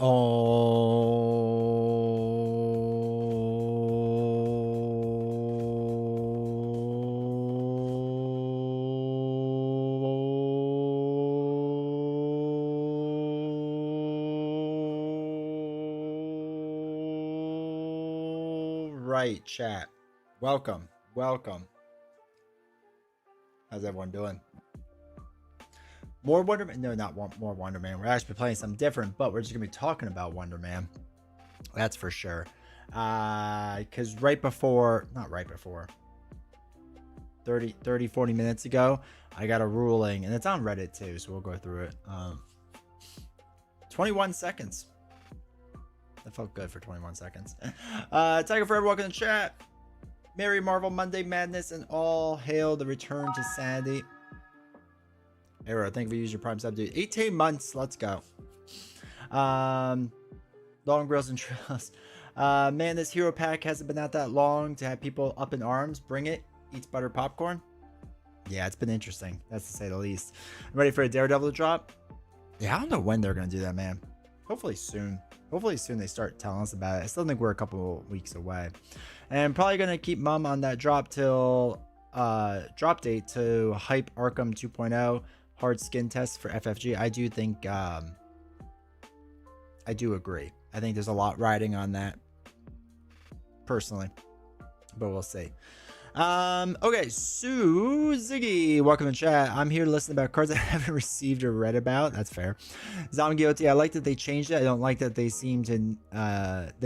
Right, chat. Welcome. How's everyone doing? More Wonder Man? No, not more Wonder Man. We're actually playing something different, but we're just gonna be talking about Wonder Man. That's for sure. Because not right before, 40 minutes ago, I got a ruling, and it's on Reddit too, so we'll go through it. 21 seconds. That felt good for 21 seconds. Tiger Forever, welcome to the chat. Merry Marvel Monday Madness, and all hail the return to sanity. Arrow, thank you for using your Prime sub, dude. 18 months, let's go. Long Grills and Trails. Man, this hero pack hasn't been out that long to have people up in arms. Bring it. Eats butter popcorn. Yeah, it's been interesting. That's to say the least. I'm ready for a Daredevil to drop. Yeah, I don't know when they're going to do that, man. Hopefully soon. Hopefully soon they start telling us about it. I still think we're a couple weeks away. And I'm probably going to keep mum on that drop till drop date to hype Arkham 2.0 hard skin test for FFG. I do think I do agree. I think there's a lot riding on that personally, but we'll see. Okay, Sue Ziggy, welcome to chat. I'm here to listen about cards I haven't received or read about. That's fair. Zamgioti, I like that they changed it. I don't like that they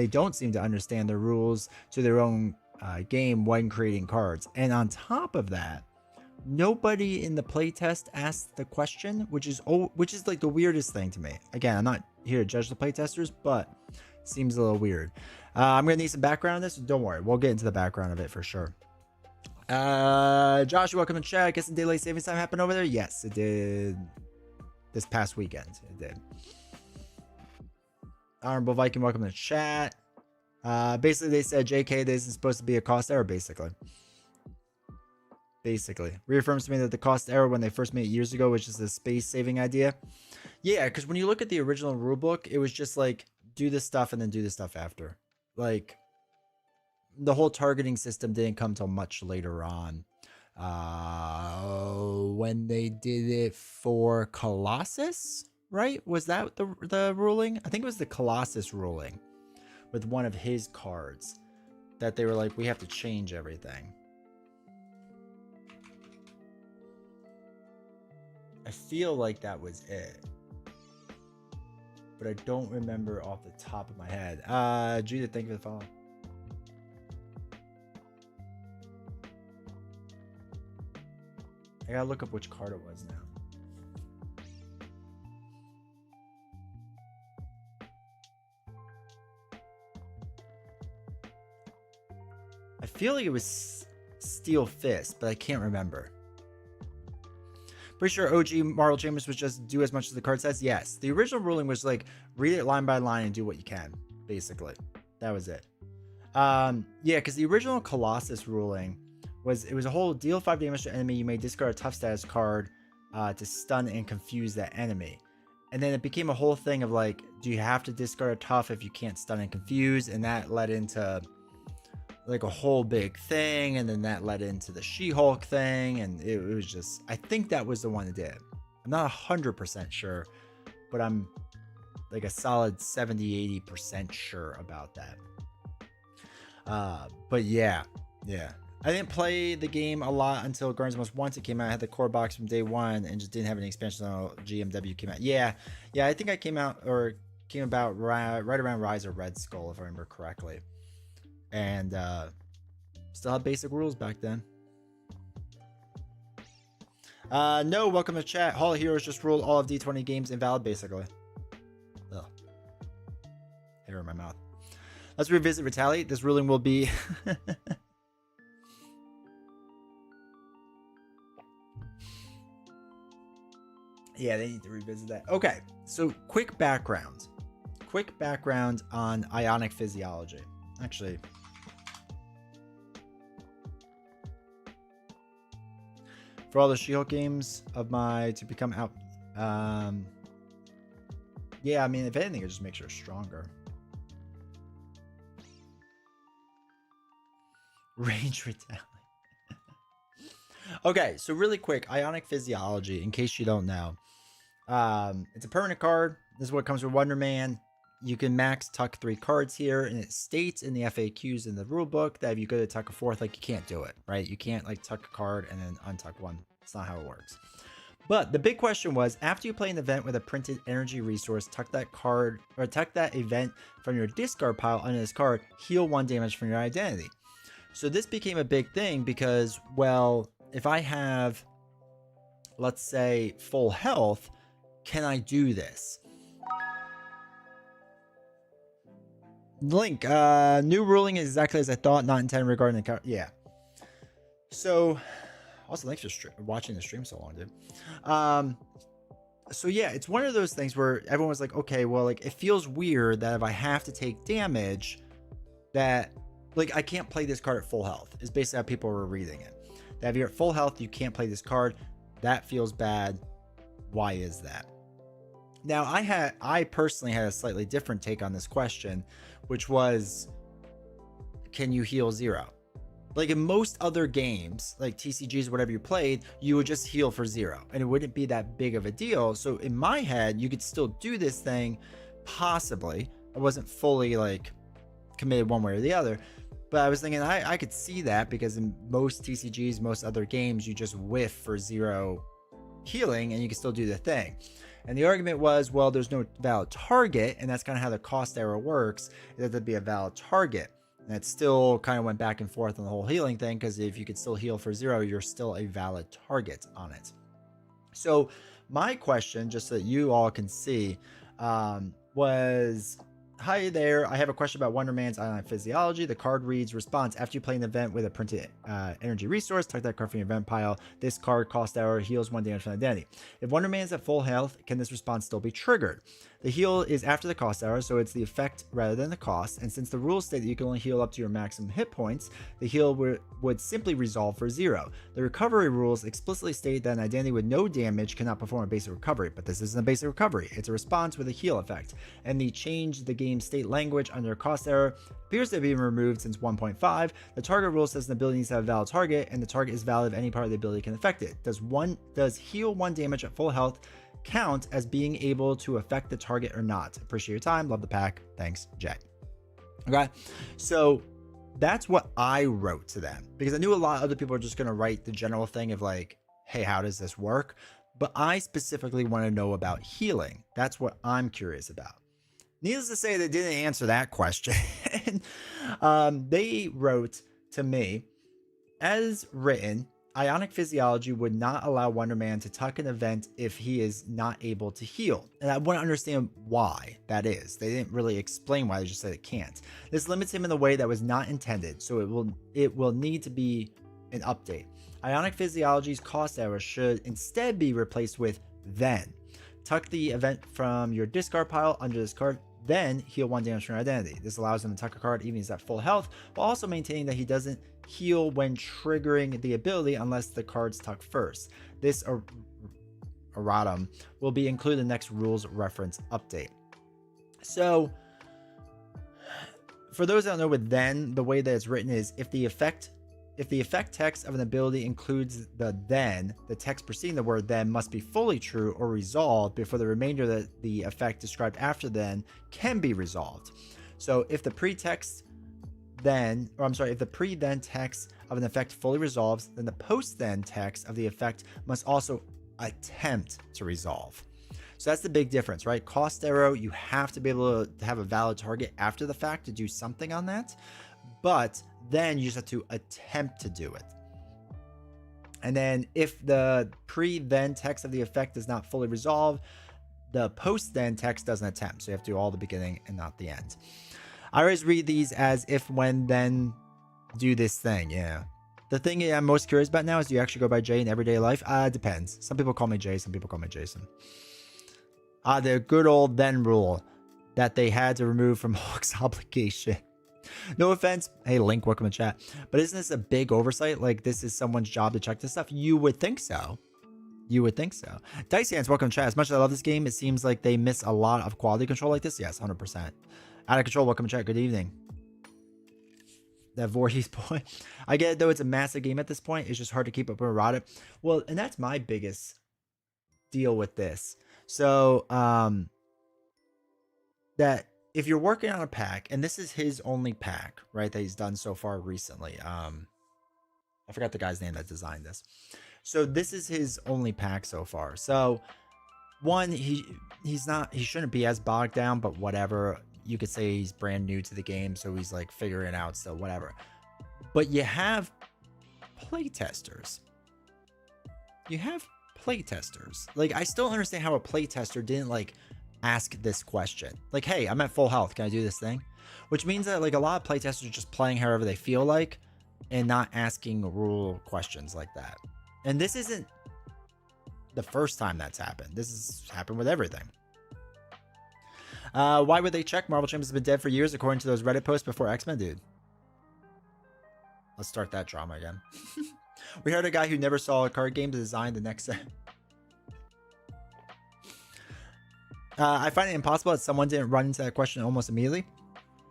don't seem to understand the rules to their own game when creating cards. And on top of that, nobody in the playtest asked the question, which is like the weirdest thing to me. Again, I'm not here to judge the playtesters, but seems a little weird. I'm gonna need some background on this. Don't worry, we'll get into the background of it for sure. Josh, welcome to chat. I guess the daylight savings time happened over there. Yes, it did. This past weekend, it did. Honorable Viking, welcome to chat. Basically, they said, JK, this is supposed to be a cost error, basically. Reaffirms to me that the cost error when they first made it years ago was just a space saving idea. Yeah, because when you look at the original rulebook, it was just like, do this stuff and then do this stuff after. Like, the whole targeting system didn't come till much later on. When they did it for Colossus, right? Was that the ruling? I think it was the Colossus ruling with one of his cards that they were like, we have to change everything. I feel like that was it, but I don't remember off the top of my head. Judith, thank you for the follow. I gotta look up which card it was now. I feel like it was Steel Fist, but I can't remember. Pretty sure OG Marvel Chambers was just do as much as the card says. Yes, the original ruling was like read it line by line and do what you can. Basically, that was it. Yeah, because the original Colossus ruling was a whole deal 5 damage to enemy. You may discard a tough status card to stun and confuse that enemy. And then it became a whole thing of like, do you have to discard a tough if you can't stun and confuse? And that led into like a whole big thing. And then that led into the She-Hulk thing. And it was just, I think that was the one that did. I'm not 100% sure, but I'm like a solid 70-80% sure about that. But yeah. I didn't play the game a lot until Guardians of the once it came out. I had the core box from day one and just didn't have any expansion until GMW came out. Yeah, I think I came about right around Rise of Red Skull, if I remember correctly. And still had basic rules back then. No, welcome to chat. Hall of Heroes just ruled all of D20 games invalid, basically. Ugh. Hair in my mouth. Let's revisit Retaliate. This ruling will be... Yeah, they need to revisit that. Okay, so quick background on Ionic Physiology. Actually, for all the She-Hulk games of my to become out, Yeah, I mean, if anything, it just makes her stronger. Range retaliate. Okay, so really quick, Ionic Physiology, in case you don't know. It's a permanent card. This is what comes with Wonder Man. You can max tuck 3 cards here, and it states in the FAQs in the rulebook that if you go to tuck a 4th, like, you can't do it, right? You can't, like, tuck a card and then untuck one. It's not how it works. But the big question was, after you play an event with a printed energy resource, tuck that card, or tuck that event from your discard pile under this card, heal 1 damage from your identity. So this became a big thing because, well, if I have, let's say, full health, can I do this? Link, new ruling is exactly as I thought, not intended regarding the card. Yeah. So, also thanks for watching the stream so long, dude. So yeah, it's one of those things where everyone was like, okay, well, like, it feels weird that if I have to take damage, that, like, I can't play this card at full health, is basically how people were reading it. That if you're at full health, you can't play this card. That feels bad. Why is that? Now, I personally had a slightly different take on this question, which was, can you heal 0? Like, in most other games, like TCGs, whatever you played, you would just heal for 0, and it wouldn't be that big of a deal. So in my head, you could still do this thing, possibly. I wasn't fully, like, committed one way or the other, but I was thinking I could see that, because in most TCGs, most other games, you just whiff for 0 healing and you can still do the thing. And the argument was, well, there's no valid target, and that's kind of how the cost error works, is that there'd be a valid target. And it still kind of went back and forth on the whole healing thing, because if you could still heal for 0, you're still a valid target on it. So my question, just so that you all can see, was, hi there, I have a question about Wonder Man's Ionic Physiology. The card reads, response, after you play an event with a printed energy resource, tuck that card from your event pile. This card, cost error, heals 1 damage from identity. If Wonder Man is at full health, can this response still be triggered? The heal is after the cost error, so it's the effect rather than the cost, and since the rules state that you can only heal up to your maximum hit points, the heal would simply resolve for 0. The recovery rules explicitly state that an identity with no damage cannot perform a basic recovery, but this isn't a basic recovery, it's a response with a heal effect, and the change the game state language under cost error appears to have been removed since 1.5. The target rule says an ability needs to have a valid target, and the target is valid if any part of the ability can affect it. Does heal 1 damage at full health count as being able to affect the target or not? Appreciate your time. Love the pack. Thanks, Jay. Okay, so that's what I wrote to them, because I knew a lot of other people are just going to write the general thing of like, hey, how does this work? But I specifically want to know about healing. That's what I'm curious about. Needless to say, they didn't answer that question. They wrote to me, as written, Ionic Physiology would not allow Wonder Man to tuck an event if he is not able to heal. And I want to understand why that is. They didn't really explain why, they just said it can't. This limits him in a way that was not intended, so it will need to be an update. Ionic Physiology's cost error should instead be replaced with then. Tuck the event from your discard pile under this card, then heal 1 damage from your identity. This allows him to tuck a card even if he's at full health, while also maintaining that he doesn't heal when triggering the ability unless the cards tuck first. This erratum will be included in the next rules reference update. So, for those that don't know what then, the way that it's written is, if the effect text of an ability includes the then, the text preceding the word then must be fully true or resolved before the remainder of the effect described after then can be resolved. So if the pre-text then, or I'm sorry, if the pre-then text of an effect fully resolves, then the post-then text of the effect must also attempt to resolve. So that's the big difference, right? Cost arrow, you have to be able to have a valid target after the fact to do something on that, but then you just have to attempt to do it. And then if the pre-then text of the effect is not fully resolved, the post-then text doesn't attempt. So you have to do all the beginning and not the end. I always read these as if, when, then, do this thing. Yeah. The thing I'm most curious about now is, do you actually go by Jay in everyday life? Depends. Some people call me Jay, some people call me Jason. The good old then rule that they had to remove from Hulk's obligation. No offense. Hey, Link, welcome to chat. But isn't this a big oversight? Like, this is someone's job to check this stuff? You would think so. You would think so. Dice Hands, welcome to chat. As much as I love this game, it seems like they miss a lot of quality control like this. Yes, 100%. Out of Control, welcome to chat. Good evening. That Voorhees point. I get it, though. It's a massive game at this point. It's just hard to keep up with it. Well, and that's my biggest deal with this. So, that if you're working on a pack, and this is his only pack, right, that he's done so far recently. I forgot the guy's name that designed this. So this is his only pack so far. So one, he shouldn't be as bogged down, but whatever. You could say he's brand new to the game, so he's like figuring it out still, whatever. But you have playtesters. Like, I still understand how a playtester didn't like ask this question. Like, hey, I'm at full health. Can I do this thing? Which means that like a lot of playtesters are just playing however they feel like and not asking rule questions like that. And this isn't the first time that's happened. This has happened with everything. Why would they check? Marvel Champions has been dead for years, according to those Reddit posts before X-Men, dude. Let's start that drama again. We heard a guy who never saw a card game to design the next set. I find it impossible that someone didn't run into that question almost immediately,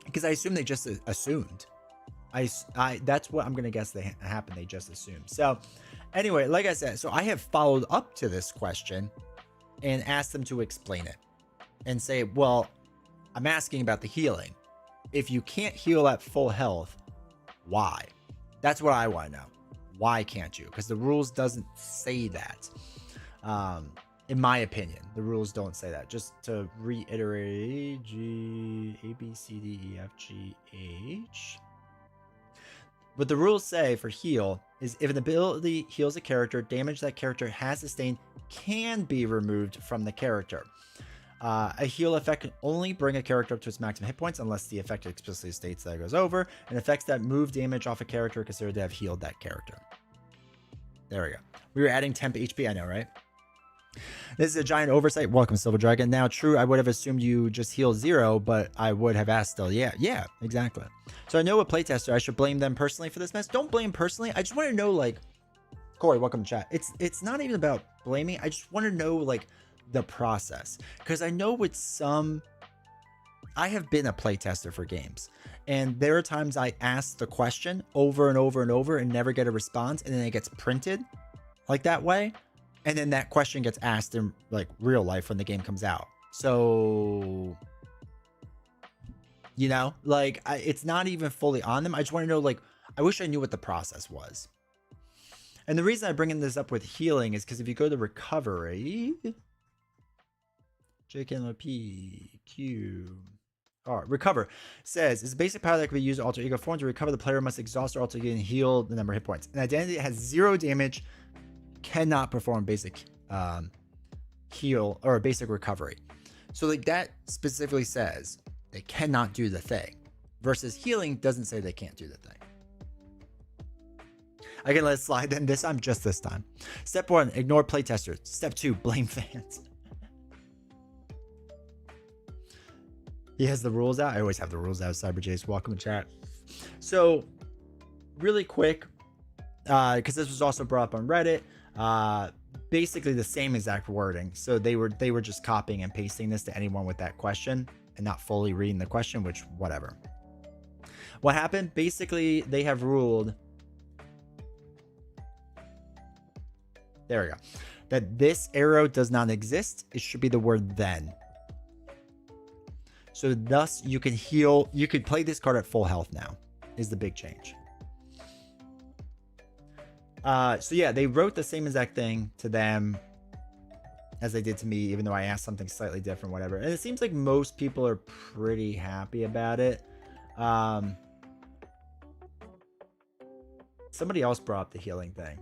because I assume they just assumed. That's what I'm gonna guess they happened. They just assumed. So anyway, like I said, so I have followed up to this question and asked them to explain it and say, well, I'm asking about the healing. If you can't heal at full health, why? That's what I want to know. Why can't you? Because the rules doesn't say that. In my opinion, the rules don't say that. Just to reiterate, A, B, C, D, E, F, G, H. What the rules say for heal is if an ability heals a character, damage that character has sustained can be removed from the character. A heal effect can only bring a character up to its maximum hit points unless the effect explicitly states that it goes over, and effects that move damage off a character are considered to have healed that character. There we go. We were adding temp HP, I know, right? This is a giant oversight. Welcome, Silver Dragon. Now, true, I would have assumed you just heal 0, but I would have asked still. Yeah, exactly. So I know a playtester, I should blame them personally for this mess. Don't blame personally. I just want to know, like, Corey, welcome to chat. It's not even about blaming. I just want to know, like, the process, because I know with some, I have been a playtester for games, and there are times I ask the question over and over and over and never get a response, and then it gets printed like that way, and then that question gets asked in like real life when the game comes out. So, you know, like it's not even fully on them. I just want to know, like, I wish I knew what the process was. And the reason I bring this up with healing is because if you go to recovery, recover says it's a basic power that can be used in alter ego form. To recover, the player must exhaust their alter ego and heal the number of hit points. An identity that has 0 damage cannot perform basic heal or basic recovery. So like that specifically says they cannot do the thing, versus healing doesn't say they can't do the thing. I can let it slide then this time, just this time. Step 1, ignore playtesters. Step 2, blame fans. He has the rules out. I always have the rules out. Cyber Jace, welcome to chat. So, really quick, because this was also brought up on Reddit. Basically the same exact wording. So they were just copying and pasting this to anyone with that question and not fully reading the question, which whatever. What happened? Basically, they have ruled. There we go. That this arrow does not exist. It should be the word then. So thus you can heal, you could play this card at full health now, is the big change. So yeah, they wrote the same exact thing to them as they did to me, even though I asked something slightly different, whatever. And it seems like most people are pretty happy about it. Somebody else brought up the healing thing.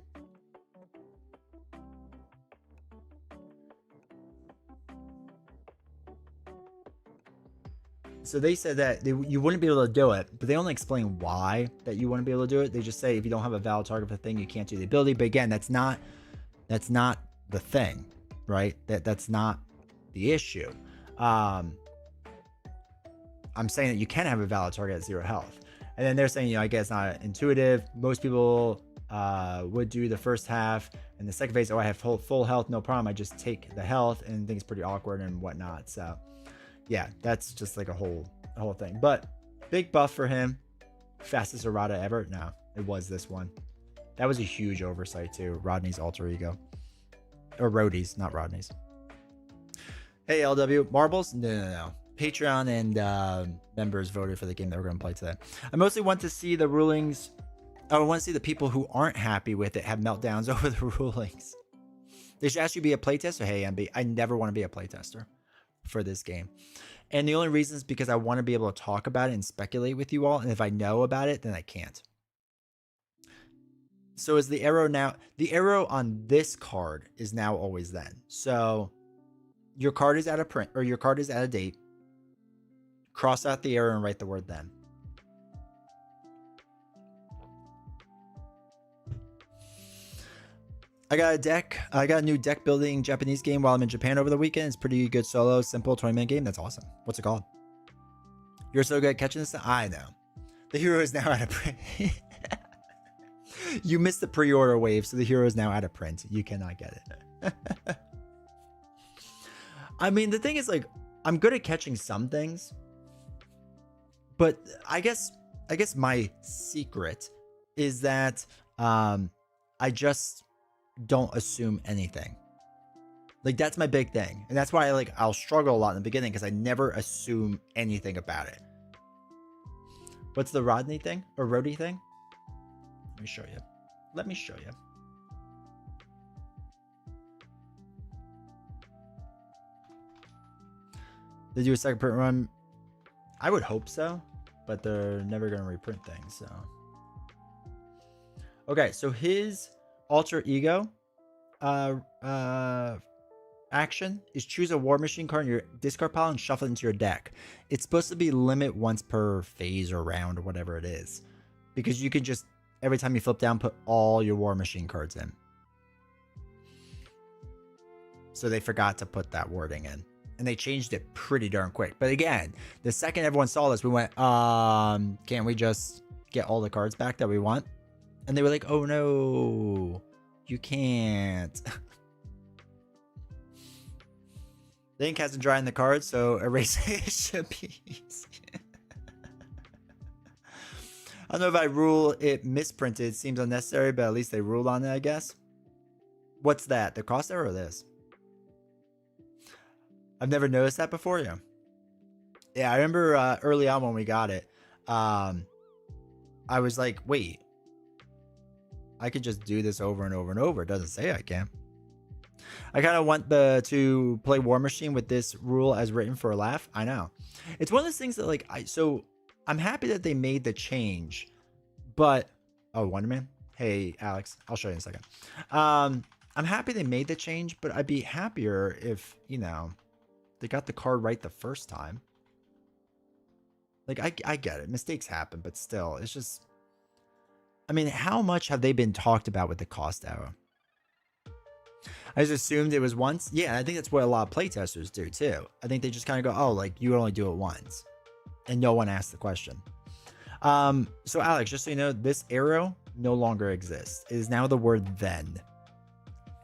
So they said that you wouldn't be able to do it, but they only explain why that you wouldn't be able to do it. They just say if you don't have a valid target for the thing, you can't do the ability. But again, that's not the thing, right? That's not the issue. I'm saying that you can have a valid target at 0 health. And then they're saying, you know, I guess it's not intuitive. Most people would do the first half, and the second phase, oh, I have full health, no problem. I just take the health, and things pretty awkward and whatnot. So yeah, that's just like a whole thing. But big buff for him. Fastest errata ever. No, it was this one. That was a huge oversight too. Rodney's alter ego, or Rhodey's, not Rodney's. Hey LW, marbles? No. Patreon and members voted for the game that we're going to play today. I mostly want to see the rulings. I want to see the people who aren't happy with it have meltdowns over the rulings. They should actually be a playtester. Hey MB, I never want to be a playtester for this game. And the only reason is because I want to be able to talk about it and speculate with you all. And if I know about it, then I can't. So is the arrow now? The arrow on this card is now always then. So your card is out of print, or your card is out of date. Cross out the arrow and write the word then. I got a deck. I got a new deck building Japanese game while I'm in Japan over the weekend. It's pretty good solo, simple 20-minute game. That's awesome. What's it called? You're so good at catching this. I know. The hero is now out of print. You missed the pre-order wave, so the hero is now out of print. You cannot get it. I mean, the thing is, like, I'm good at catching some things, but I guess my secret is that I just don't assume anything. Like, that's my big thing, and that's why I'll struggle a lot in the beginning, because I never assume anything about it. What's the Rodney thing or Rhodey thing? Let me show you. Let me show you. They do a second print run. I would hope so, but they're never going to reprint things. So, okay, so his alter ego action is choose a war machine card in your discard pile and shuffle it into your deck. It's supposed to be limit once per phase or round or whatever it is, because you can just every time you flip down put all your war machine cards in. So they forgot to put that wording in. And they changed it pretty darn quick. But again, the second everyone saw this, we went, can't we just get all the cards back that we want? And they were like, oh no, you can't. The ink hasn't dried in the cards, so erasing it should be easy. I don't know if I rule it misprinted. It seems unnecessary, but at least they ruled on it, I guess. What's that? The cost error or this? I've never noticed that before, yeah. Yeah, I remember early on when we got it, I was like, wait, I could just do this over and over and over. It doesn't say I can. I kind of want to play War Machine with this rule as written for a laugh. I know. It's one of those things that so I'm happy that they made the change, but, oh, Wonder Man. Hey, Alex, I'll show you in a second. I'm happy they made the change, but I'd be happier if, they got the card right the first time. I get it. Mistakes happen, but still, it's just... I mean, how much have they been talked about with the cost error? I just assumed it was once. Yeah, I think that's what a lot of playtesters do, too. I think they just kind of go, oh, you only do it once. And no one asked the question. So, Alex, just so you know, this arrow no longer exists. It is now the word then.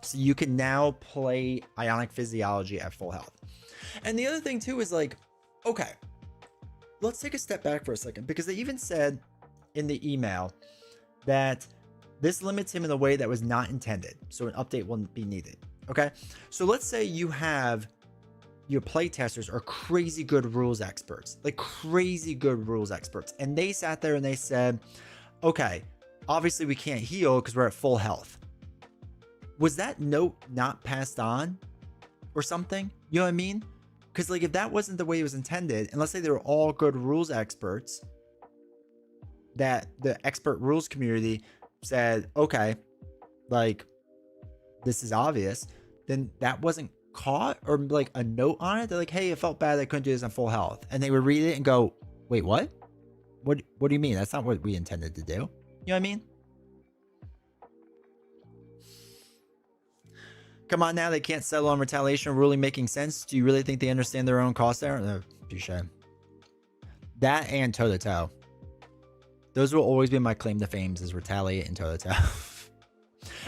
So you can now play Ionic Physiology at full health. And the other thing too is okay, let's take a step back for a second, because they even said in the email that this limits him in a way that was not intended. So an update will be needed. Okay. So let's say you have your playtesters are crazy good rules experts, crazy good rules experts. And they sat there and they said, okay, obviously we can't heal because we're at full health. Was that note not passed on or something? You know what I mean? Because if that wasn't the way it was intended, and let's say they were all good rules experts, that the expert rules community said, okay, this is obvious, then that wasn't caught, or a note on it. They're like, hey, it felt bad I couldn't do this on full health. And they would read it and go, wait, what? What do you mean? That's not what we intended to do. You know what I mean? Come on now, they can't settle on retaliation ruling making sense. Do you really think they understand their own cost there? No, touche. That and toe-to-toe. Those will always be my claim to fame, is retaliate and toe-to-toe.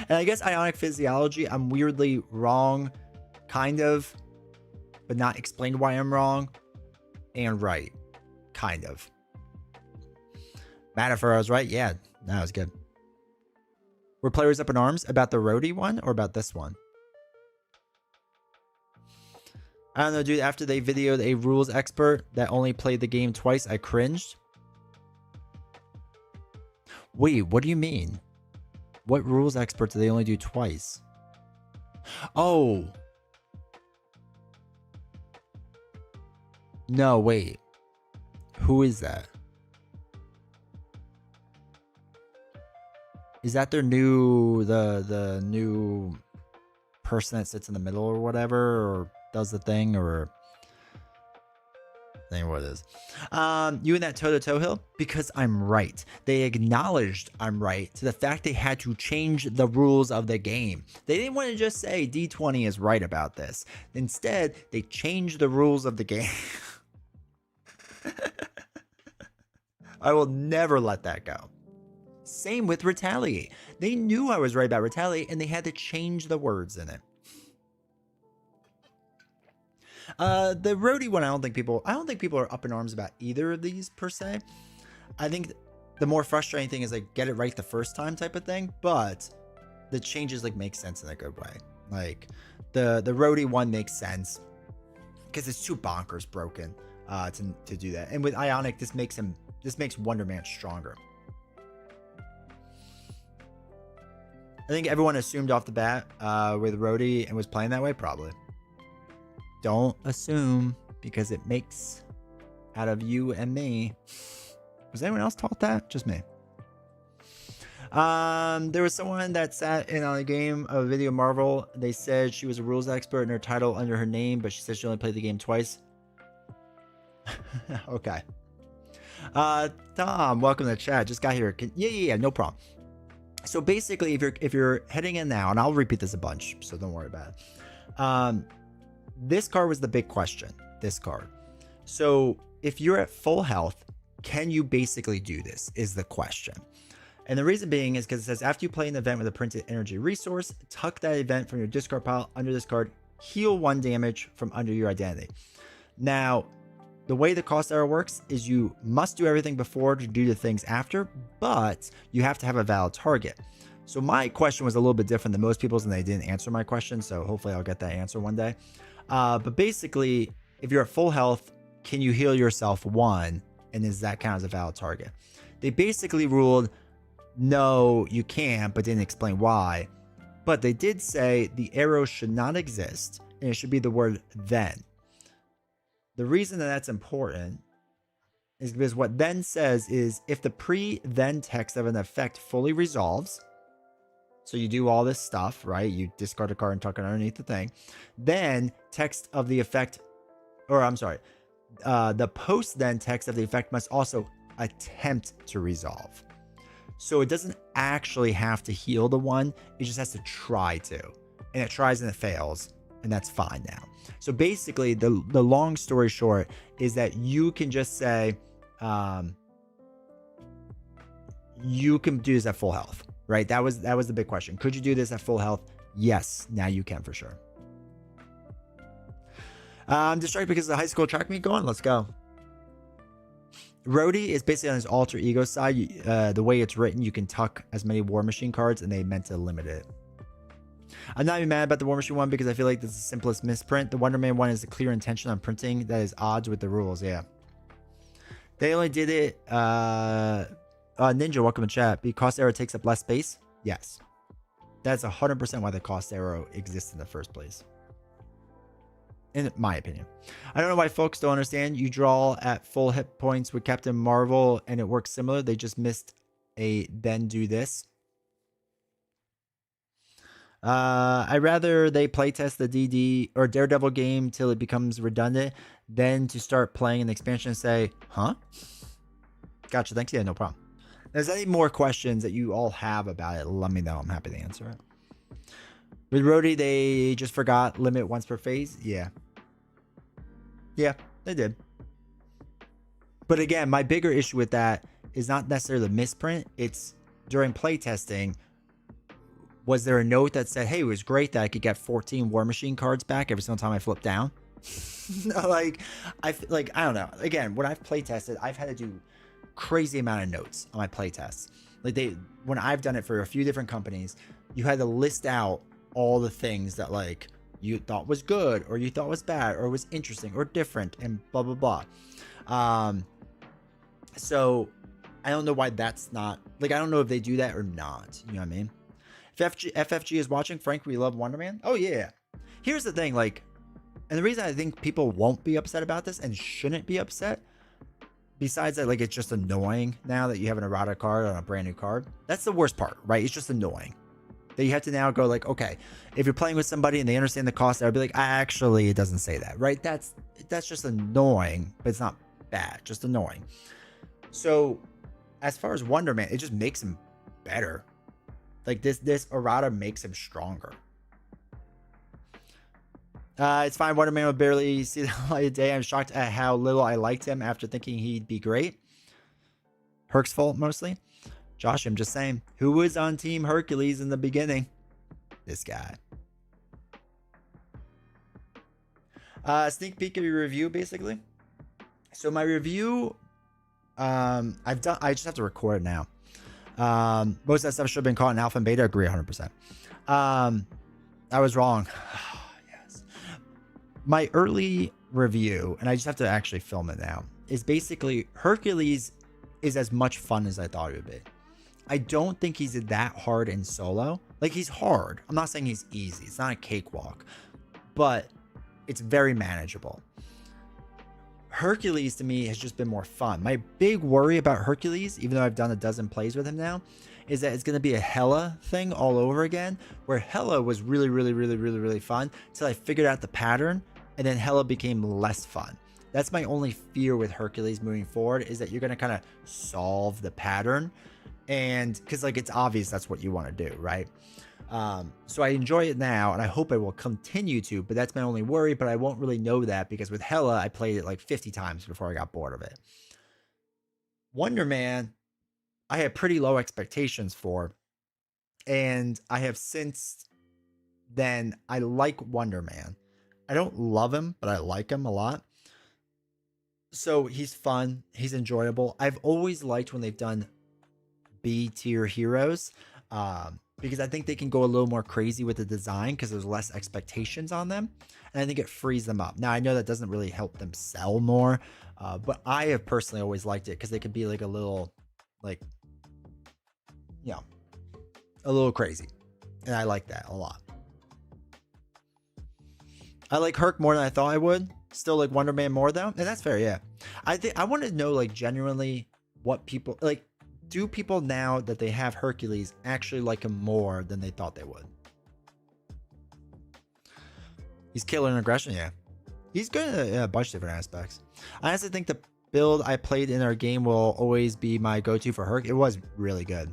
And I guess Ionic Physiology, I'm weirdly wrong, kind of, but not explained why I'm wrong, and right, kind of. Metaphor, I was right? Yeah, that was good. Were players up in arms about the roadie one or about this one? I don't know, dude. After they videoed a rules expert that only played the game twice, I cringed. Wait, what do you mean? What rules expert do they only do twice? Oh. No, wait. Who is that? Is that their new the new person that sits in the middle or whatever, or does the thing, or I think what it is. You and that toe-to-toe hill? Because I'm right. They acknowledged I'm right to the fact they had to change the rules of the game. They didn't want to just say D20 is right about this. Instead, they changed the rules of the game. I will never let that go. Same with Retaliate. They knew I was right about Retaliate, and they had to change the words in it. The roadie one, I don't think people are up in arms about either of these per se. I think the more frustrating thing is like get it right the first time type of thing, but the changes like make sense in a good way. Like the roadie one makes sense because it's too bonkers broken to do that. And with Ionic, this makes Wonder Man stronger. I think everyone assumed off the bat with roadie and was playing that way, probably. Don't assume, because it makes out of you and me. Was anyone else taught that? Just me. There was someone that sat in on a game of Video Marvel. They said she was a rules expert and her title under her name, but she said she only played the game twice. Okay. Tom, welcome to the chat. Just got here. Yeah, no problem. So basically, if you're heading in now, and I'll repeat this a bunch, so don't worry about it. This card was the big question. This card. So if you're at full health, can you basically do this? Is the question. And the reason being is because it says after you play an event with a printed energy resource, tuck that event from your discard pile under this card, heal 1 damage from under your identity. Now, the way the cost arrow works is you must do everything before to do the things after, but you have to have a valid target. So my question was a little bit different than most people's, and they didn't answer my question. So hopefully I'll get that answer one day. But basically, if you're at full health, can you heal yourself 1? And does that count as a valid target? They basically ruled, no, you can't, but didn't explain why. But they did say the arrow should not exist, and it should be the word then. The reason that that's important is because what then says is if the pre-then text of an effect fully resolves, so you do all this stuff, right? You discard a card and tuck it underneath the thing. Then text of the effect, or I'm sorry, the post-then text of the effect must also attempt to resolve. So it doesn't actually have to heal the 1. It just has to try to. And it tries and it fails. And that's fine now. So basically, the long story short is that you can just say, you can do this at full health. Right, that was the big question. Could you do this at full health? Yes, now you can for sure. I'm distracted because of the high school track meet going. Let's go. Rhodey is basically on his alter ego side. The way it's written, you can tuck as many War Machine cards, and they meant to limit it. I'm not even mad about the War Machine one because I feel like this is the simplest misprint. The Wonder Man one is a clear intention on printing that is odds with the rules. Yeah, they only did it. Ninja, welcome to chat. The cost arrow takes up less space. Yes, that's 100% why the cost arrow exists in the first place. In my opinion, I don't know why folks don't understand. You draw at full hit points with Captain Marvel, and it works similar. They just missed a then do this. I'd rather they playtest the DD or Daredevil game till it becomes redundant than to start playing an expansion and say, huh? Gotcha. Thanks. Yeah, no problem. If there's any more questions that you all have about it, let me know. I'm happy to answer it. With Rhodey, they just forgot limit once per phase. Yeah. Yeah, they did. But again, my bigger issue with that is not necessarily the misprint. It's during playtesting, Was there a note that said, hey, it was great that I could get 14 War Machine cards back every single time I flip down? like, I don't know. Again, when I've play tested, I've had to do crazy amount of notes on my play tests. Like when I've done it for a few different companies, you had to list out all the things that like you thought was good or you thought was bad or was interesting or different and blah, blah, blah. So I don't know why that's not, like, I don't know if they do that or not. You know what I mean? If FFG is watching, Frank, we love Wonder Man. Oh, yeah. Here's the thing, like, and the reason I think people won't be upset about this and shouldn't be upset, besides that, like, it's just annoying now that you have an errata card on a brand new card. That's the worst part, right? It's just annoying that you have to now go like, okay, if you're playing with somebody and they understand the cost, they'll be like, actually, it doesn't say that, right? That's just annoying, but it's not bad, just annoying. So as far as Wonder Man, it just makes him better. Like this errata makes him stronger. It's fine. Wonder Man will barely see the light of day. I'm shocked at how little I liked him after thinking he'd be great. Herc's fault mostly. Josh, I'm just saying, who was on Team Hercules in the beginning? This guy. Sneak peek of your review, basically. So my review, I just have to record it now. Most of that stuff should have been caught in alpha and beta. Agree 100%. I was wrong. Yes. My early review, and I just have to actually film it now, is basically Hercules is as much fun as I thought it would be. I don't think he's that hard in solo. Like, he's hard. I'm not saying he's easy. It's not a cakewalk, but it's very manageable. Hercules to me has just been more fun. My big worry about Hercules, even though I've done a dozen plays with him now, is that it's going to be a Hela thing all over again, where Hela was really, really, really, really, really fun until I figured out the pattern, and then Hela became less fun. That's my only fear with Hercules moving forward, is that you're going to kind of solve the pattern. And because, like, it's obvious that's what you want to do, right? So I enjoy it now, and I hope I will continue to, but that's my only worry. But I won't really know that because with Hela, I played it like 50 times before I got bored of it. Wonder Man, I had pretty low expectations for, and I have since then, I like Wonder Man. I don't love him, but I like him a lot. So he's fun. He's enjoyable. I've always liked when they've done B tier heroes, because I think they can go a little more crazy with the design because there's less expectations on them, and I think it frees them up. Now I know that doesn't really help them sell more, but I have personally always liked it because they could be like a little, like, you know, a little crazy, and I like that a lot. I like Herc more than I thought I would. Still like Wonder Man more though, and that's fair. Yeah, I think I want to know, like, genuinely what people like. Do people now that they have Hercules actually like him more than they thought they would? He's killer in aggression, yeah. He's good in a bunch of different aspects. I honestly think the build I played in our game will always be my go-to for Herc. It was really good.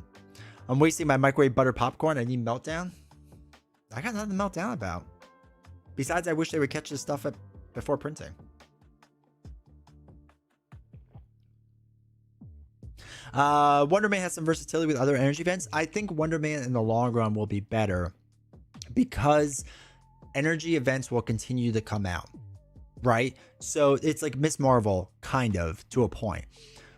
I'm wasting my microwave butter popcorn. I need meltdown. I got nothing to melt down about. Besides, I wish they would catch this stuff up before printing. Wonder Man has some versatility with other energy events. I think Wonder Man in the long run will be better because energy events will continue to come out, right? So it's like Miss Marvel, kind of, to a point,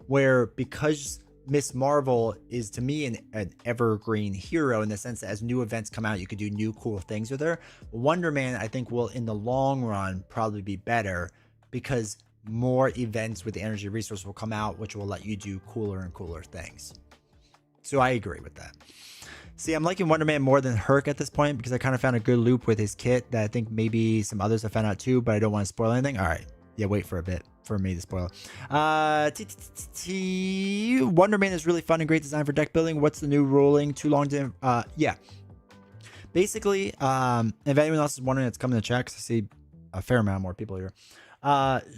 where because Miss Marvel is, to me, an evergreen hero in the sense that as new events come out, you could do new cool things with her. Wonder Man, I think, will in the long run probably be better because more events with the energy resource will come out, which will let you do cooler and cooler things. So I agree with that. See, I'm liking Wonder Man more than Herc at this point because I kind of found a good loop with his kit that I think maybe some others have found out too, but I don't want to spoil anything. All right. Yeah, wait for a bit for me to spoil. Wonder Man is really fun and great design for deck building. What's the new ruling? Too long to... yeah. Basically, if anyone else is wondering, it's coming to chat because I see a fair amount more people here.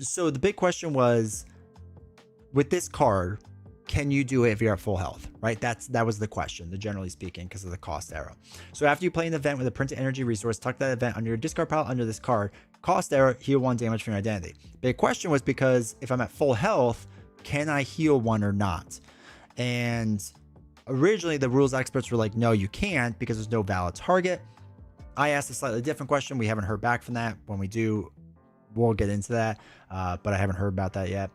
So the big question was, with this card, can you do it if you're at full health, right? That was the question, generally speaking, because of the cost arrow. So after you play an event with a printed energy resource, tuck that event under your discard pile under this card, cost arrow, heal 1 damage from your identity. Big question was because if I'm at full health, can I heal 1 or not? And Originally, the rules experts were like, no, you can't because there's no valid target. I asked a slightly different question. We haven't heard back from that. When we do, we'll get into that, but I haven't heard about that yet.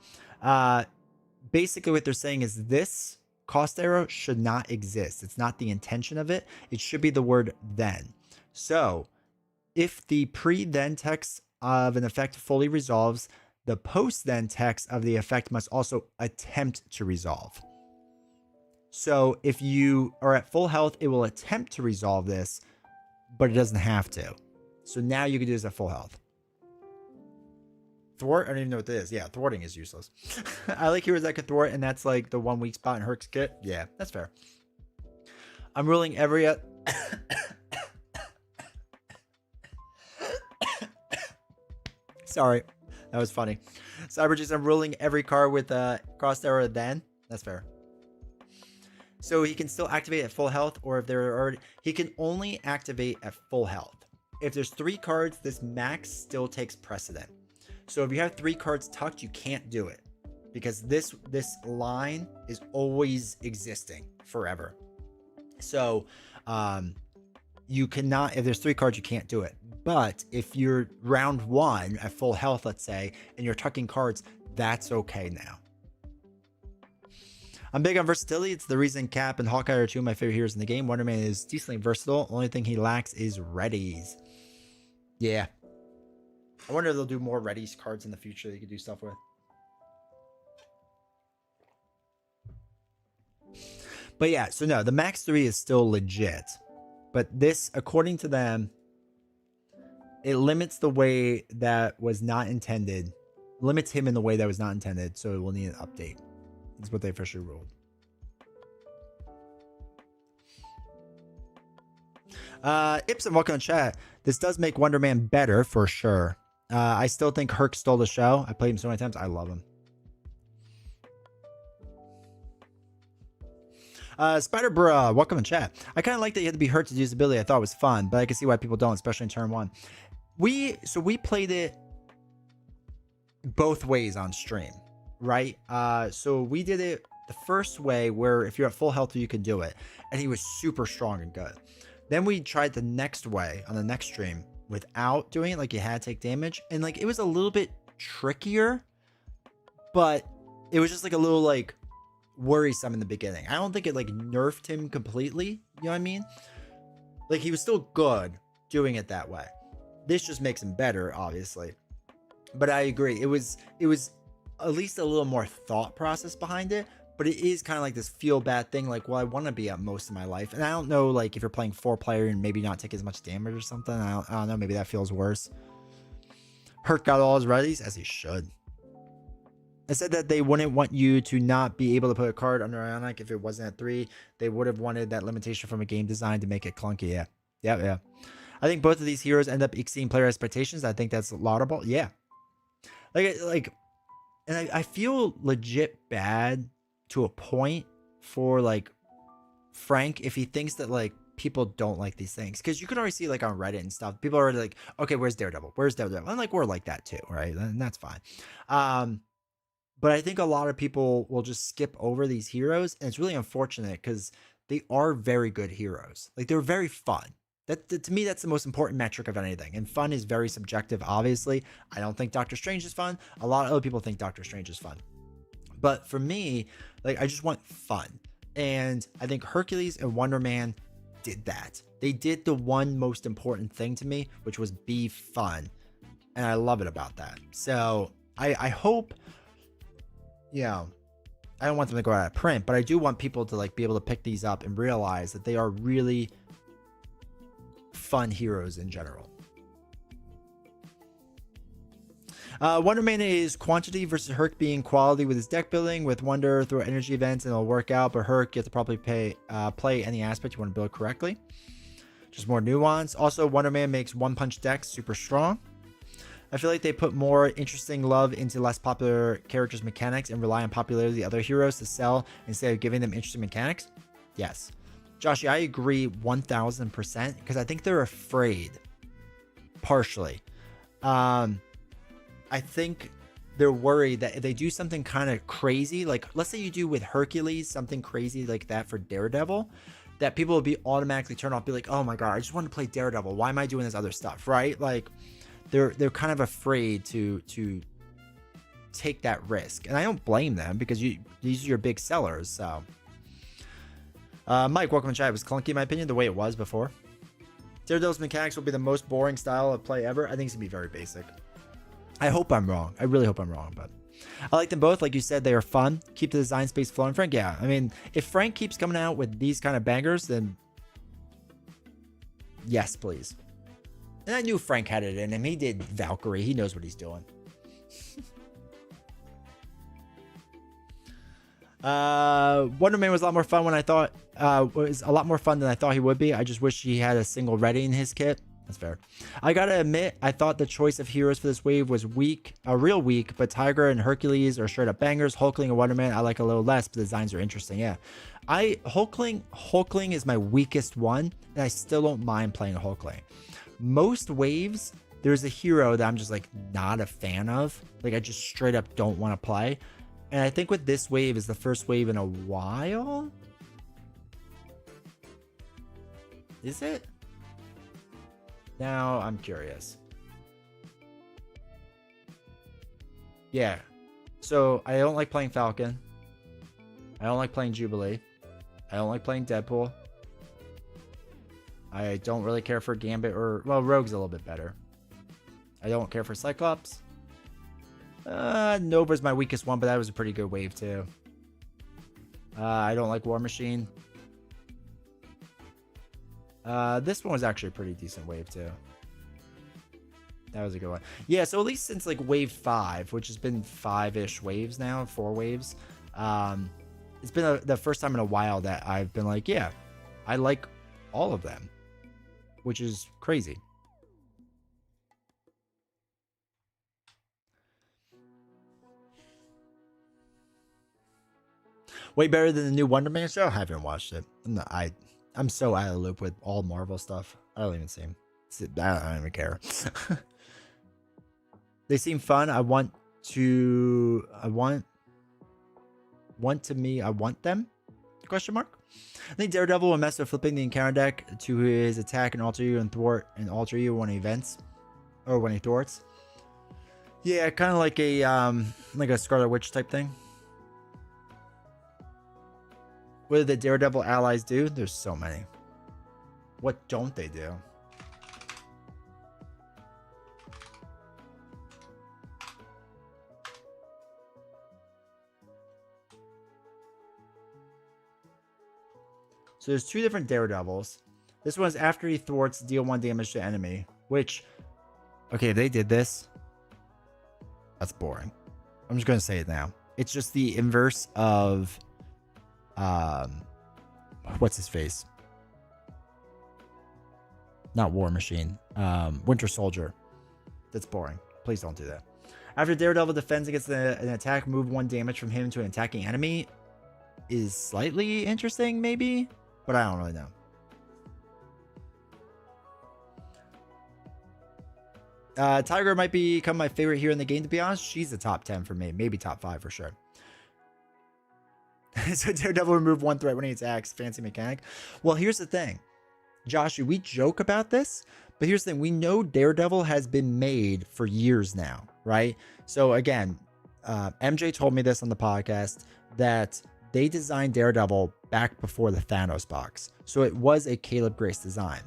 Basically, what they're saying is this cost arrow should not exist. It's not the intention of it. It should be the word then. So if the pre-then text of an effect fully resolves, the post-then text of the effect must also attempt to resolve. So if you are at full health, it will attempt to resolve this, but it doesn't have to. So now you can do this at full health. Thwart? I don't even know what that is. Yeah, thwarting is useless. I like heroes that can thwart, and that's like the one weak spot in Herc's kit. Yeah, that's fair. I'm ruling every... Sorry, that was funny. Cyberjuice, I'm ruling every card with a crossed arrow then. That's fair. So he can still activate at full health, or if they're already... He can only activate at full health. If there's 3 cards, this max still takes precedent. So if you have 3 cards tucked, you can't do it. Because this line is always existing forever. So you cannot... If there's 3 cards, you can't do it. But if you're round 1 at full health, let's say, and you're tucking cards, that's okay now. I'm big on versatility. It's the reason Cap and Hawkeye are 2 of my favorite heroes in the game. Wonder Man is decently versatile. Only thing he lacks is readies. Yeah. I wonder if they'll do more readies cards in the future that you could do stuff with. But yeah, so no, the max 3 is still legit. But this, according to them, it limits the way that was not intended. Limits him in the way that was not intended, so it will need an update. That's what they officially ruled. Ipsum, welcome to chat. This does make Wonder Man better for sure. I still think Herc stole the show. I played him so many times. I love him. Spider Bra, welcome to chat. I kind of like that you had to be hurt to use ability. I thought it was fun, but I can see why people don't, especially in turn 1. We played it both ways on stream, right? So we did it the first way where if you're at full health, you can do it. And he was super strong and good. Then we tried the next way on the next stream without doing it. Like you had to take damage. And like, it was a little bit trickier, but it was just like a little like worrisome in the beginning. I don't think it like nerfed him completely. You know what I mean? Like he was still good doing it that way. This just makes him better, obviously. But I agree. It was at least a little more thought process behind it, but it is kind of like this feel bad thing. Like, well, I want to be up most of my life. And I don't know, like if you're playing 4-player and maybe not take as much damage or something. I don't know. Maybe that feels worse. Herc got all his readies as he should. I said that they wouldn't want you to not be able to put a card under Ionic if it wasn't at 3. They would have wanted that limitation from a game design to make it clunky. Yeah. Yeah. I think both of these heroes end up exceeding player expectations. I think that's laudable. Yeah. And I feel legit bad to a point for like Frank if he thinks that like people don't like these things, because you can already see like on Reddit and stuff, people are already like, okay, where's Daredevil? Where's Daredevil? And like we're like that too, right? And that's fine. But I think a lot of people will just skip over these heroes, and it's really unfortunate because they are very good heroes. Like they're very fun. That to me, that's the most important metric of anything. And fun is very subjective, obviously. I don't think Doctor Strange is fun. A lot of other people think Doctor Strange is fun. But for me, like I just want fun. And I think Hercules and Wonder Man did that. They did the one most important thing to me, which was be fun. And I love it about that. So I hope, you know, I don't want them to go out of print, but I do want people to like be able to pick these up and realize that they are really fun heroes in general. Wonder Man is quantity versus Herc being quality with his deck building. With Wonder, throw energy events and it'll work out, but Herc, you have to probably play any aspect you want to build correctly. Just more nuance. Also, Wonder Man makes one punch decks super strong. I feel like they put more interesting love into less popular characters' mechanics and rely on popularity of the other heroes to sell instead of giving them interesting mechanics. Yes. Joshy, I agree 1000% because I think they're afraid. Partially. I think they're worried that if they do something kind of crazy, like let's say you do with Hercules, something crazy like that for Daredevil, that people will be automatically turned off, be like, oh my God, I just want to play Daredevil. Why am I doing this other stuff? Right? Like they're kind of afraid to take that risk. And I don't blame them because these are your big sellers. So Mike, welcome to chat. It was clunky in my opinion, the way it was before. Daredevil's mechanics will be the most boring style of play ever. I think it's gonna be very basic. I hope I'm wrong. I really hope I'm wrong, but I like them both. Like you said, they are fun. Keep the design space flowing. Frank, yeah. I mean, if Frank keeps coming out with these kind of bangers, then yes, please. And I knew Frank had it in him. He did Valkyrie. He knows what he's doing. Wonder Man was a lot more fun when I thought was a lot more fun than I thought he would be. I just wish he had a single ready in his kit. That's fair. I gotta admit, I thought the choice of heroes for this wave was weak, real weak, but Tiger and Hercules are straight up bangers. Hulkling and Wonder Man I like a little less, but the designs are interesting. Yeah, Hulkling is my weakest one, and I still don't mind playing a Hulkling. Most waves, there's a hero that I'm just like not a fan of. Like I just straight up don't want to play. And I think with this wave is the first wave in a while. Is it? Now I'm curious. Yeah. So I don't like playing Falcon. I don't like playing Jubilee. I don't like playing Deadpool. I don't really care for Gambit or... Well, Rogue's a little bit better. I don't care for Cyclops. Nova's my weakest one, but that was a pretty good wave too. I don't like War Machine. This one was actually a pretty decent wave too. That was a good one. Yeah, so at least since like wave 5, which has been 5-ish waves now, 4 waves, it's been the first time in a while that I've been like, yeah, I like all of them, which is crazy. Way better than the new Wonder Man show. I haven't watched it. I'm so out of the loop with all Marvel stuff. I don't even see them. I don't even care. They seem fun. I want them? Question mark. I think Daredevil will mess with flipping the encounter deck to his attack and alter you and alter you when he events or when he thwarts. Yeah, kind of like a Scarlet Witch type thing. What do the Daredevil allies do? There's so many. What don't they do? So there's 2 different Daredevils. This one's after he thwarts, deal 1 damage to enemy. Which, okay, if they did this, that's boring. I'm just going to say it now. It's just the inverse of... what's his face? Not War Machine. Winter Soldier. That's boring. Please don't do that. After Daredevil defends against an attack, move 1 damage from him to an attacking enemy is slightly interesting, maybe, but I don't really know. Tiger might become my favorite hero in the game, to be honest. She's a top 10 for me, maybe top 5 for sure. So Daredevil remove 1 threat when he attacks. Fancy mechanic. Well, here's the thing. Josh, we joke about this, but here's the thing. We know Daredevil has been made for years now, right? So again, MJ told me this on the podcast that they designed Daredevil back before the Thanos box. So it was a Caleb Grace design.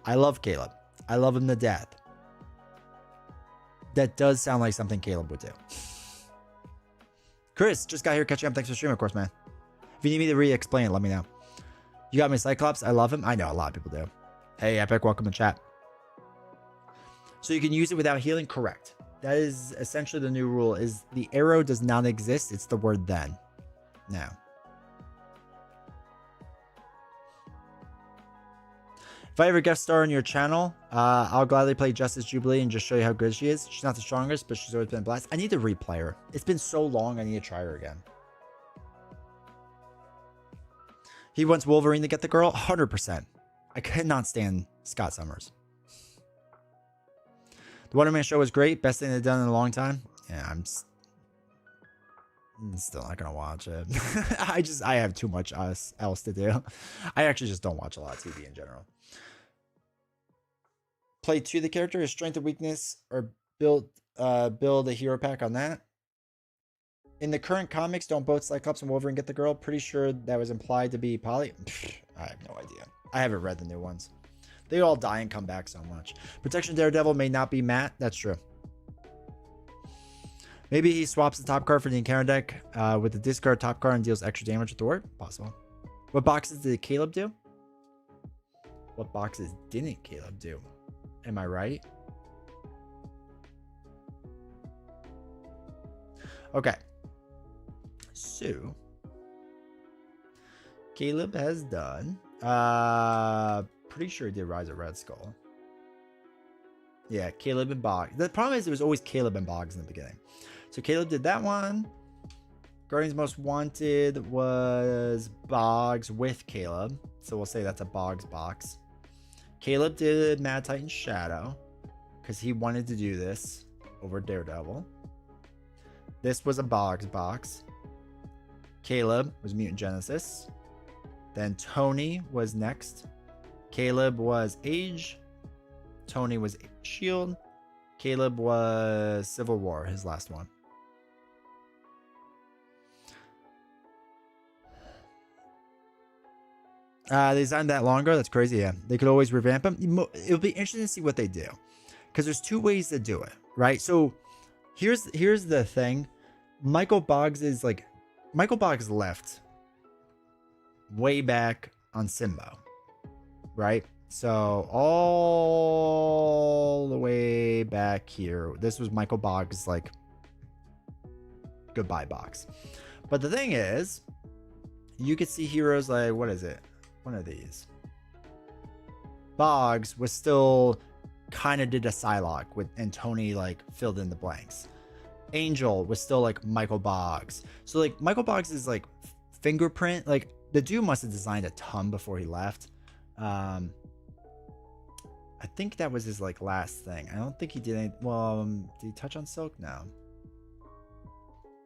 I love Caleb. I love him to death. That does sound like something Caleb would do. Chris, just got here catching up. Thanks for streaming, of course, man. If you need me to re-explain it, let me know. You got me Cyclops. I love him. I know a lot of people do. Hey, Epic, welcome to chat. So you can use it without healing? Correct. That is essentially the new rule, is the arrow does not exist. It's the word then. Now. If I ever guest star on your channel, I'll gladly play Justice Jubilee and just show you how good she is. She's not the strongest, but she's always been a blast. I need to replay her. It's been so long, I need to try her again. He wants Wolverine to get the girl? 100%. I cannot stand Scott Summers. The Wonder Man show was great. Best thing they've done in a long time. Yeah, I'm still not gonna watch it. I have too much else to do. I actually just don't watch a lot of TV in general. Play to the character, his strength or weakness, or build a hero pack on that. In the current comics, don't both Cyclops and Wolverine get the girl? Pretty sure that was implied to be Polly. I have no idea. I haven't read the new ones. They all die and come back so much. Protection Daredevil may not be Matt. That's true. Maybe he swaps the top card for the encounter deck with the discard top card and deals extra damage with the word. Possible. What boxes did Caleb do? What boxes didn't Caleb do? Am I right? Okay. So, Caleb has done. Pretty sure he did Rise of Red Skull. Yeah, Caleb and Boggs. The problem is it was always Caleb and Boggs in the beginning. So Caleb did that one. Guardians Most Wanted was Boggs with Caleb. So we'll say that's a Boggs box. Caleb did Mad Titan Shadow because he wanted to do this over Daredevil. This was a Boggs box. Caleb was Mutant Genesis. Then Tony was next. Caleb was Age. Tony was Shield. Caleb was Civil War, his last one. They designed that longer. That's crazy. Yeah, they could always revamp them. It'll be interesting to see what they do, because there's two ways to do it, right? So here's the thing. Michael Boggs left way back on Simbo, right? So all the way back here, this was Michael Boggs' like goodbye box. But the thing is, you could see heroes like, what is it? One of these. Boggs was still kind of did a Psylocke with, and Tony like filled in the blanks. Angel was still like Michael Boggs. So like Michael Boggs is like fingerprint. Like the dude must have designed a ton before he left. I think that was his like last thing. I don't think he did any. Well, did he touch on Silk? No.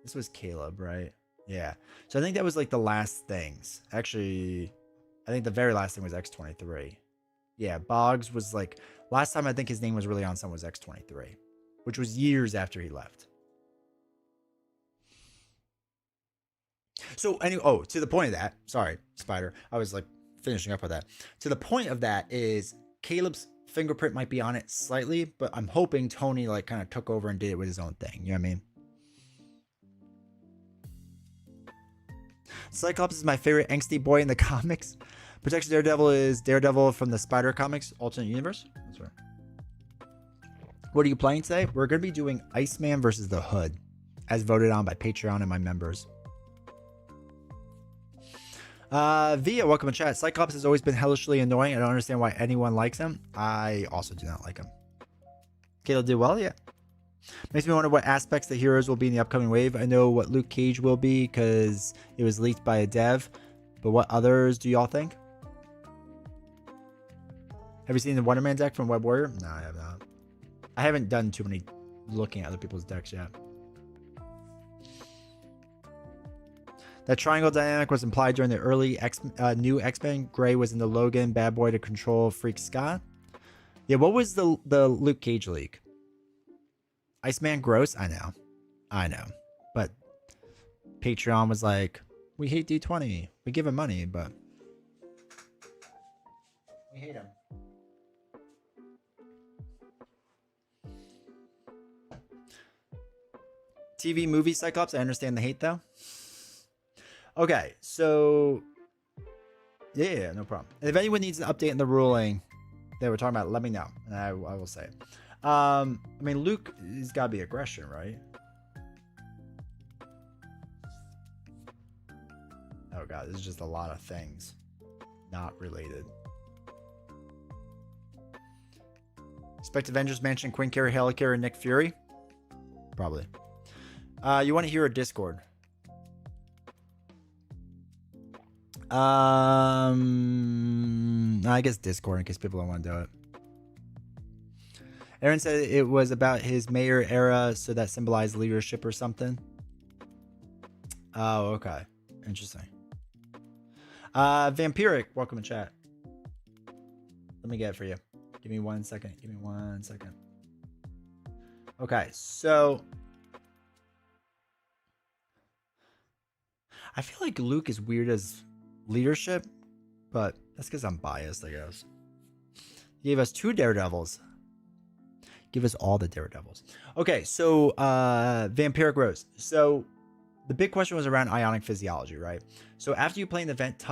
This was Caleb, right? Yeah. So I think that was like the last things. Actually, I think the very last thing was X-23. Yeah, Boggs was like, last time I think his name was really on some was X-23, which was years after he left. So anyway, to the point of that, sorry, Spider, I was like finishing up with that. To the point of that is Caleb's fingerprint might be on it slightly, but I'm hoping Tony like kind of took over and did it with his own thing. You know what I mean? Cyclops is my favorite angsty boy in the comics. Protection Daredevil is Daredevil from the Spider Comics alternate universe. That's right. What are you playing today? We're going to be doing Iceman versus the Hood, as voted on by Patreon and my members. Via, welcome to chat. Cyclops has always been hellishly annoying. I don't understand why anyone likes him. I also do not like him. Caleb did well, yeah. Makes me wonder what aspects the heroes will be in the upcoming wave. I know what Luke Cage will be because it was leaked by a dev. But what others do y'all think? Have you seen the Wonder Man deck from Web Warrior? No, I have not. I haven't done too many looking at other people's decks yet. That triangle dynamic was implied during the early new X-Men. Gray was in the Logan, Bad Boy to control Freak Scott. Yeah, what was the Luke Cage leak? Iceman gross? I know. But Patreon was like, we hate D20. We give him money, but we hate him. TV movie Cyclops, I understand the hate though. Okay, so yeah, no problem. And if anyone needs an update in the ruling that we're talking about, let me know, and I will say it. I mean, Luke has got to be aggression, right? Oh god, this is just a lot of things not related. Expect Avengers Mansion, Quinn Carey, Helicarrier, Nick Fury? Probably. You want to hear a Discord? I guess Discord in case people don't want to do it. Aaron said it was about his mayor era, so that symbolized leadership or something. Oh, okay. Interesting. Vampiric, welcome to chat. Let me get it for you. Give me 1 second. Give me 1 second. Okay, so I feel like Luke is weird as leadership, but that's because I'm biased, I guess. He gave us 2 Daredevils. Give us all the Daredevils. Okay, so Vampiric Rose. So the big question was around Ionic Physiology, right? So after you play an event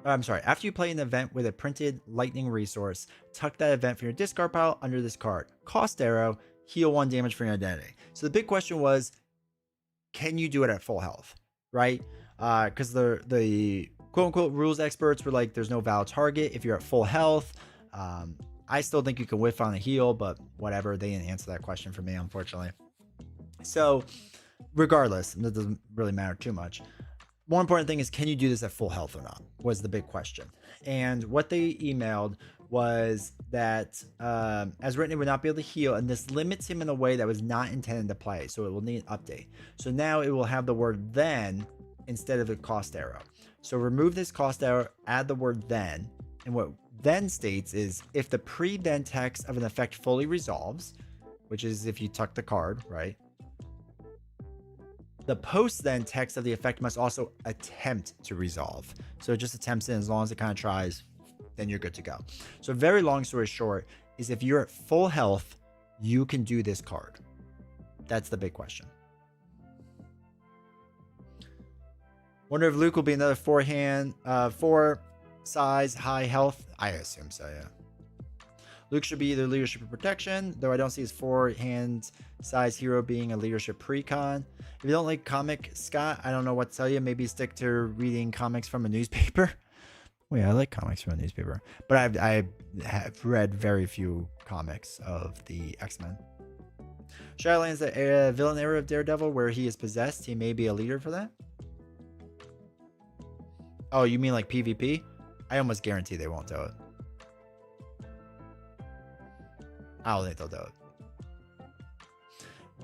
after you play an event with a printed lightning resource, tuck that event from your discard pile under this card. Cost arrow, heal 1 damage for your identity. So the big question was, can you do it at full health, right? Because the quote unquote rules experts were like, there's no valid target if you're at full health. I still think you can whiff on a heal, but whatever. They didn't answer that question for me, unfortunately. So regardless, that doesn't really matter too much. More important thing is, can you do this at full health or not, was the big question. And what they emailed was that as written, it would not be able to heal, and this limits him in a way that was not intended to play, so it will need an update. So now it will have the word then instead of the cost arrow. So remove this cost arrow, add the word then, and what then states is, if the pre-then text of an effect fully resolves, which is if you tuck the card, right? The post-then text of the effect must also attempt to resolve. So it just attempts it, as long as it kind of tries, then you're good to go. So very long story short is, if you're at full health, you can do this card. That's the big question. Wonder if Luke will be another 4 size high health. I assume so, yeah. Luke should be either leadership or protection, though I don't see his 4-hand size hero being a leadership precon. If you don't like comic, Scott, I don't know what to tell you. Maybe stick to reading comics from a newspaper. Well, yeah, I like comics from a newspaper, but I have read very few comics of the X-Men. Shadowlands, the villain era of Daredevil, where he is possessed. He may be a leader for that. Oh, you mean like PvP? I almost guarantee they won't do it. I don't think they'll do it.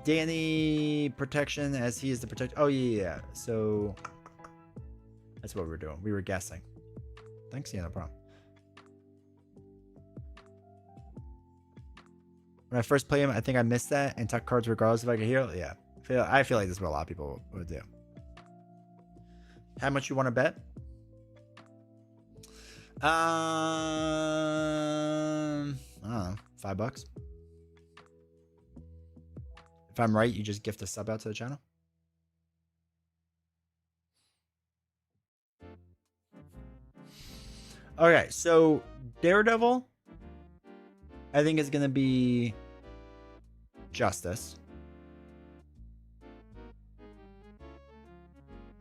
Danny protection, as he is the protector. Oh, yeah. So that's what we're doing. We were guessing. Thanks. Yeah, no problem. When I first played him, I think I missed that and tuck cards regardless if I could heal. Yeah. I feel like this is what a lot of people would do. How much you want to bet? I don't know, $5. If I'm right, you just gift a sub out to the channel. Okay, so Daredevil, I think is gonna be Justice.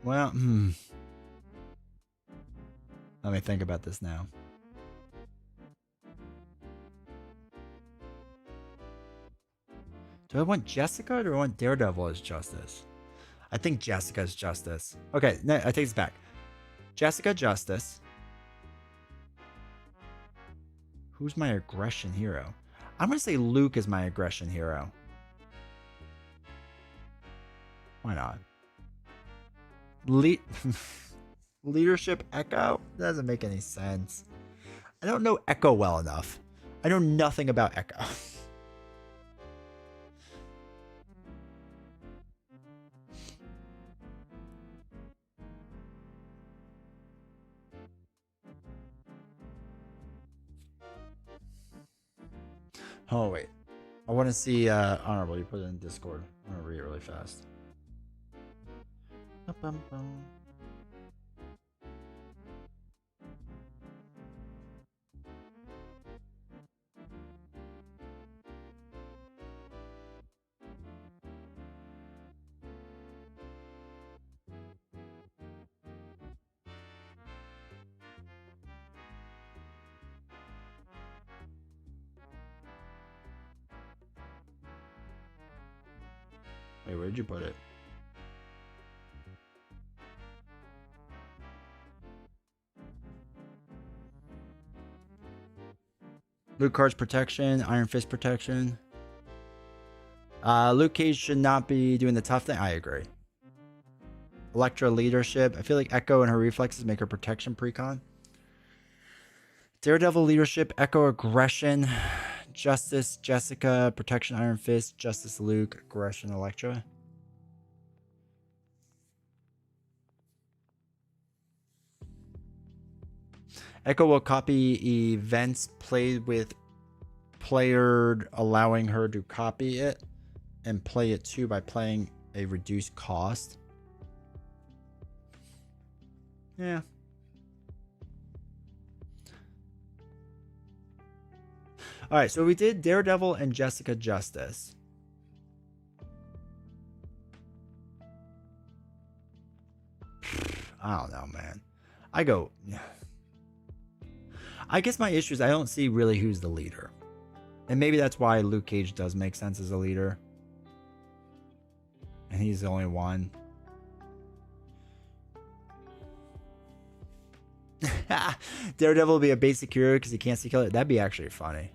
Well, let me think about this now. Do I want Jessica or do I want Daredevil as Justice? I think Jessica's Justice. Okay, no, I take this back. Jessica Justice. Who's my aggression hero? I'm going to say Luke is my aggression hero. Why not? Leadership Echo? That doesn't make any sense. I don't know Echo well enough. I know nothing about Echo. Oh, wait. I want to see Honorable. You put it in Discord. I'm going to read it really fast. Wait, where'd you put it? Luke Card's protection, Iron Fist protection. Luke Cage should not be doing the tough thing. I agree. Electra leadership. I feel like Echo and her reflexes make her protection precon. Daredevil leadership. Echo aggression. Justice Jessica. Protection Iron Fist. Justice Luke. Aggression Electra. Echo will copy events played with player, allowing her to copy it and play it too by playing a reduced cost. Yeah. All right, so we did Daredevil and Jessica Justice. I don't know, man. I guess my issue is I don't see really who's the leader. And maybe that's why Luke Cage does make sense as a leader. And he's the only one. Daredevil will be a basic hero because he can't see color. That'd be actually funny.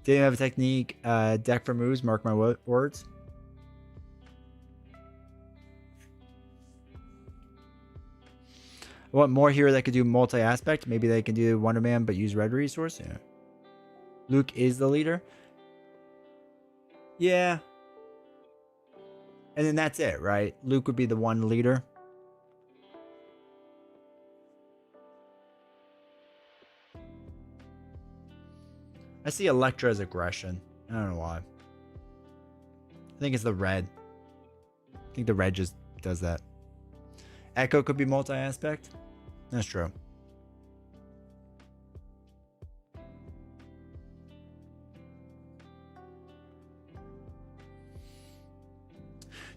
Didn't have a technique. Deck for moves. Mark my words. I want more hero that could do multi-aspect. Maybe they can do Wonder Man but use red resource. Yeah. Luke is the leader. Yeah. And then that's it, right? Luke would be the one leader. I see Elektra as aggression. I don't know why. I think it's the red. I think the red just does that. Echo could be multi-aspect. That's true.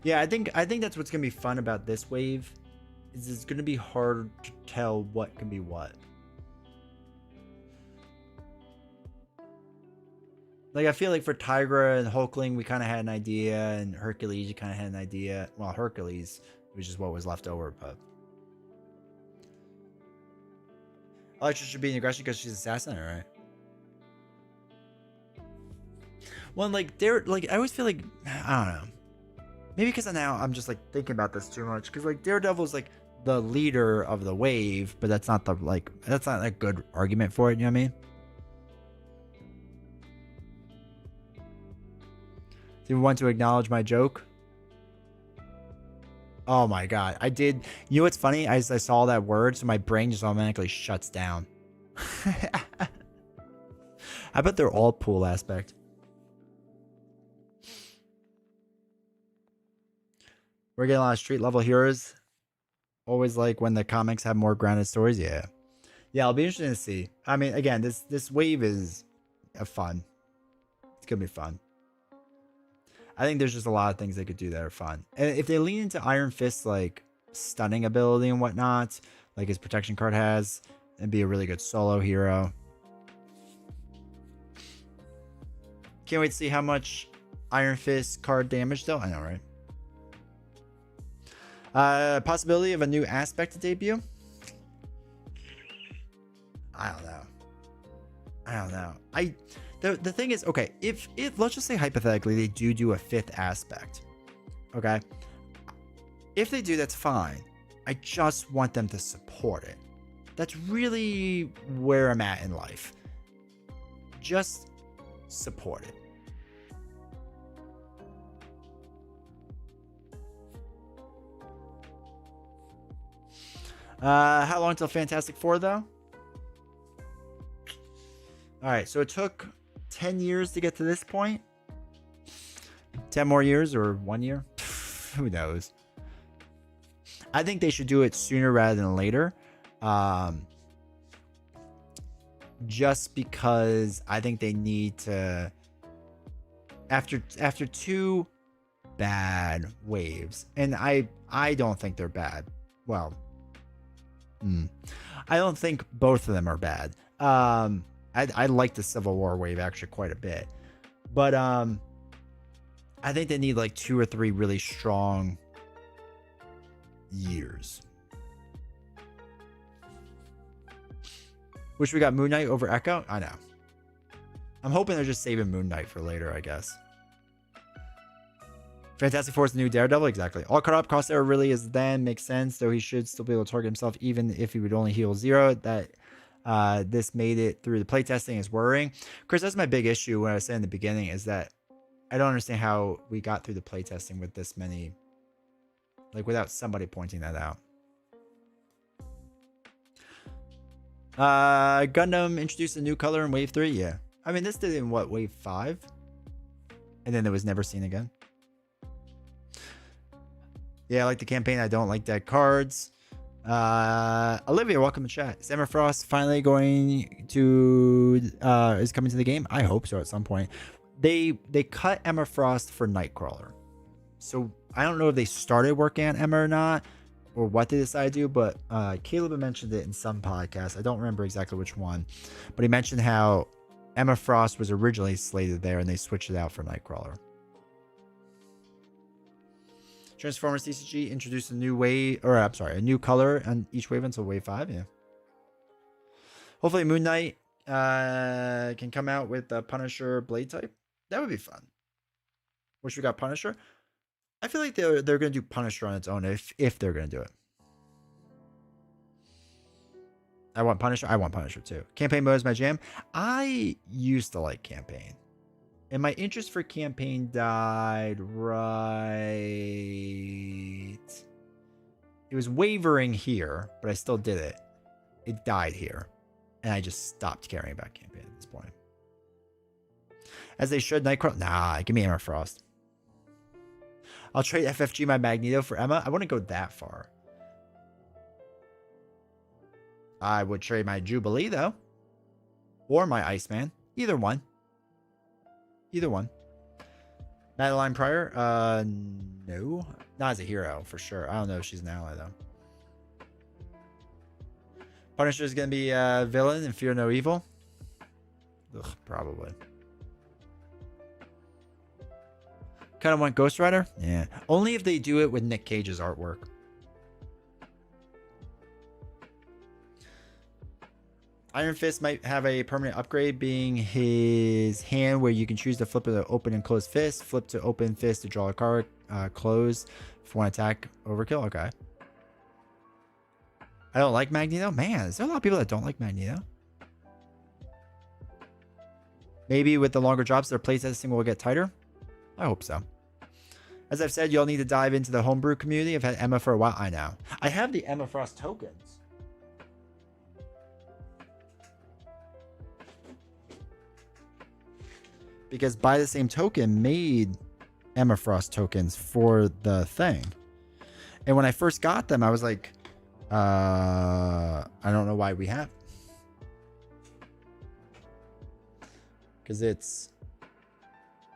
Yeah, I think that's what's gonna be fun about this wave. Is it's gonna be hard to tell what can be what. Like, I feel like for Tigra and Hulkling, we kind of had an idea, and Hercules, you kind of had an idea. Well, Hercules, which is what was left over, but Elektra should be an aggression because she's assassin, right? Well, like, I always feel like, I don't know. Maybe because now I'm just like thinking about this too much. Because like Daredevil's like the leader of the wave, but that's not a good argument for it. You know what I mean? Do you want to acknowledge my joke? Oh my god, I did. You know what's funny? I saw that word, so my brain just automatically shuts down. I bet they're all pool aspect. We're getting a lot of street level heroes. Always like when the comics have more grounded stories. Yeah. Yeah, I'll be interested to see. I mean, again, this wave is fun. It's gonna be fun. I think there's just a lot of things they could do that are fun. And if they lean into Iron Fist's like stunning ability and whatnot, like his protection card has, and be a really good solo hero. Can't wait to see how much Iron Fist card damage though. I know, right? Possibility of a new aspect to debut. I don't know. The thing is, okay, if let's just say hypothetically they do a fifth aspect, okay? If they do, that's fine. I just want them to support it. That's really where I'm at in life. Just support it. How long till Fantastic Four though? All right, so it took 10 years to get to this point. 10 more years or 1 year? Who knows? I think they should do it sooner rather than later. Just because I think they need to, after two bad waves, and I don't think they're bad. Well, I don't think both of them are bad. I like the Civil War wave actually quite a bit, but I think they need like 2 or 3 really strong years. Wish we got Moon Knight over Echo. I know. I'm hoping they're just saving Moon Knight for later, I guess. Fantastic Four is the new Daredevil, exactly. All caught up, Crosshair really is then, makes sense, though he should still be able to target himself even if he would only heal 0. That this made it through the playtesting is worrying. Chris, that's my big issue when I was saying in the beginning is that I don't understand how we got through the playtesting with this many, like without somebody pointing that out. Gundam introduced a new color in Wave 3, yeah. I mean, this did in what, Wave 5? And then it was never seen again. Yeah, I like the campaign. I don't like dead cards. Olivia, welcome to chat. Is Emma Frost finally going to is coming to the game? I hope so at some point. They cut Emma Frost for Nightcrawler. So I don't know if they started working on Emma or not, or what they decided to do, but Caleb had mentioned it in some podcasts. I don't remember exactly which one, but he mentioned how Emma Frost was originally slated there and they switched it out for Nightcrawler. Transformers TCG introduced a new wave, or I'm sorry, a new color on each wave until wave 5. Yeah. Hopefully Moon Knight can come out with the Punisher blade type. That would be fun. Wish we got Punisher. I feel like they're going to do Punisher on its own if they're going to do it. I want Punisher too. Campaign mode is my jam. I used to like campaign. And my interest for campaign died right... It was wavering here, but I still did it. It died here. And I just stopped caring about campaign at this point. As they should, Nightcrawler... Nah, give me Emma Frost. I'll trade FFG my Magneto for Emma. I wouldn't go that far. I would trade my Jubilee, though. Or my Iceman. Either one. Either one. Madeline Pryor? No. Not as a hero, for sure. I don't know if she's an ally, though. Punisher is going to be a villain in Fear No Evil? Ugh, probably. Kind of want Ghost Rider? Yeah. Only if they do it with Nick Cage's artwork. Iron Fist might have a permanent upgrade, being his hand where you can choose to flip to open and close fist, flip to open fist to draw a card, close for one attack, overkill. Okay. I don't like Magneto. Man, is there a lot of people that don't like Magneto? Maybe with the longer drops, their playtesting will get tighter. I hope so. As I've said, you'll need to dive into the homebrew community. I've had Emma for a while. I know. I have the Emma Frost tokens. Because by the same token made Emma Frost tokens for the thing. And when I first got them, I was like, I don't know why we have. Because it's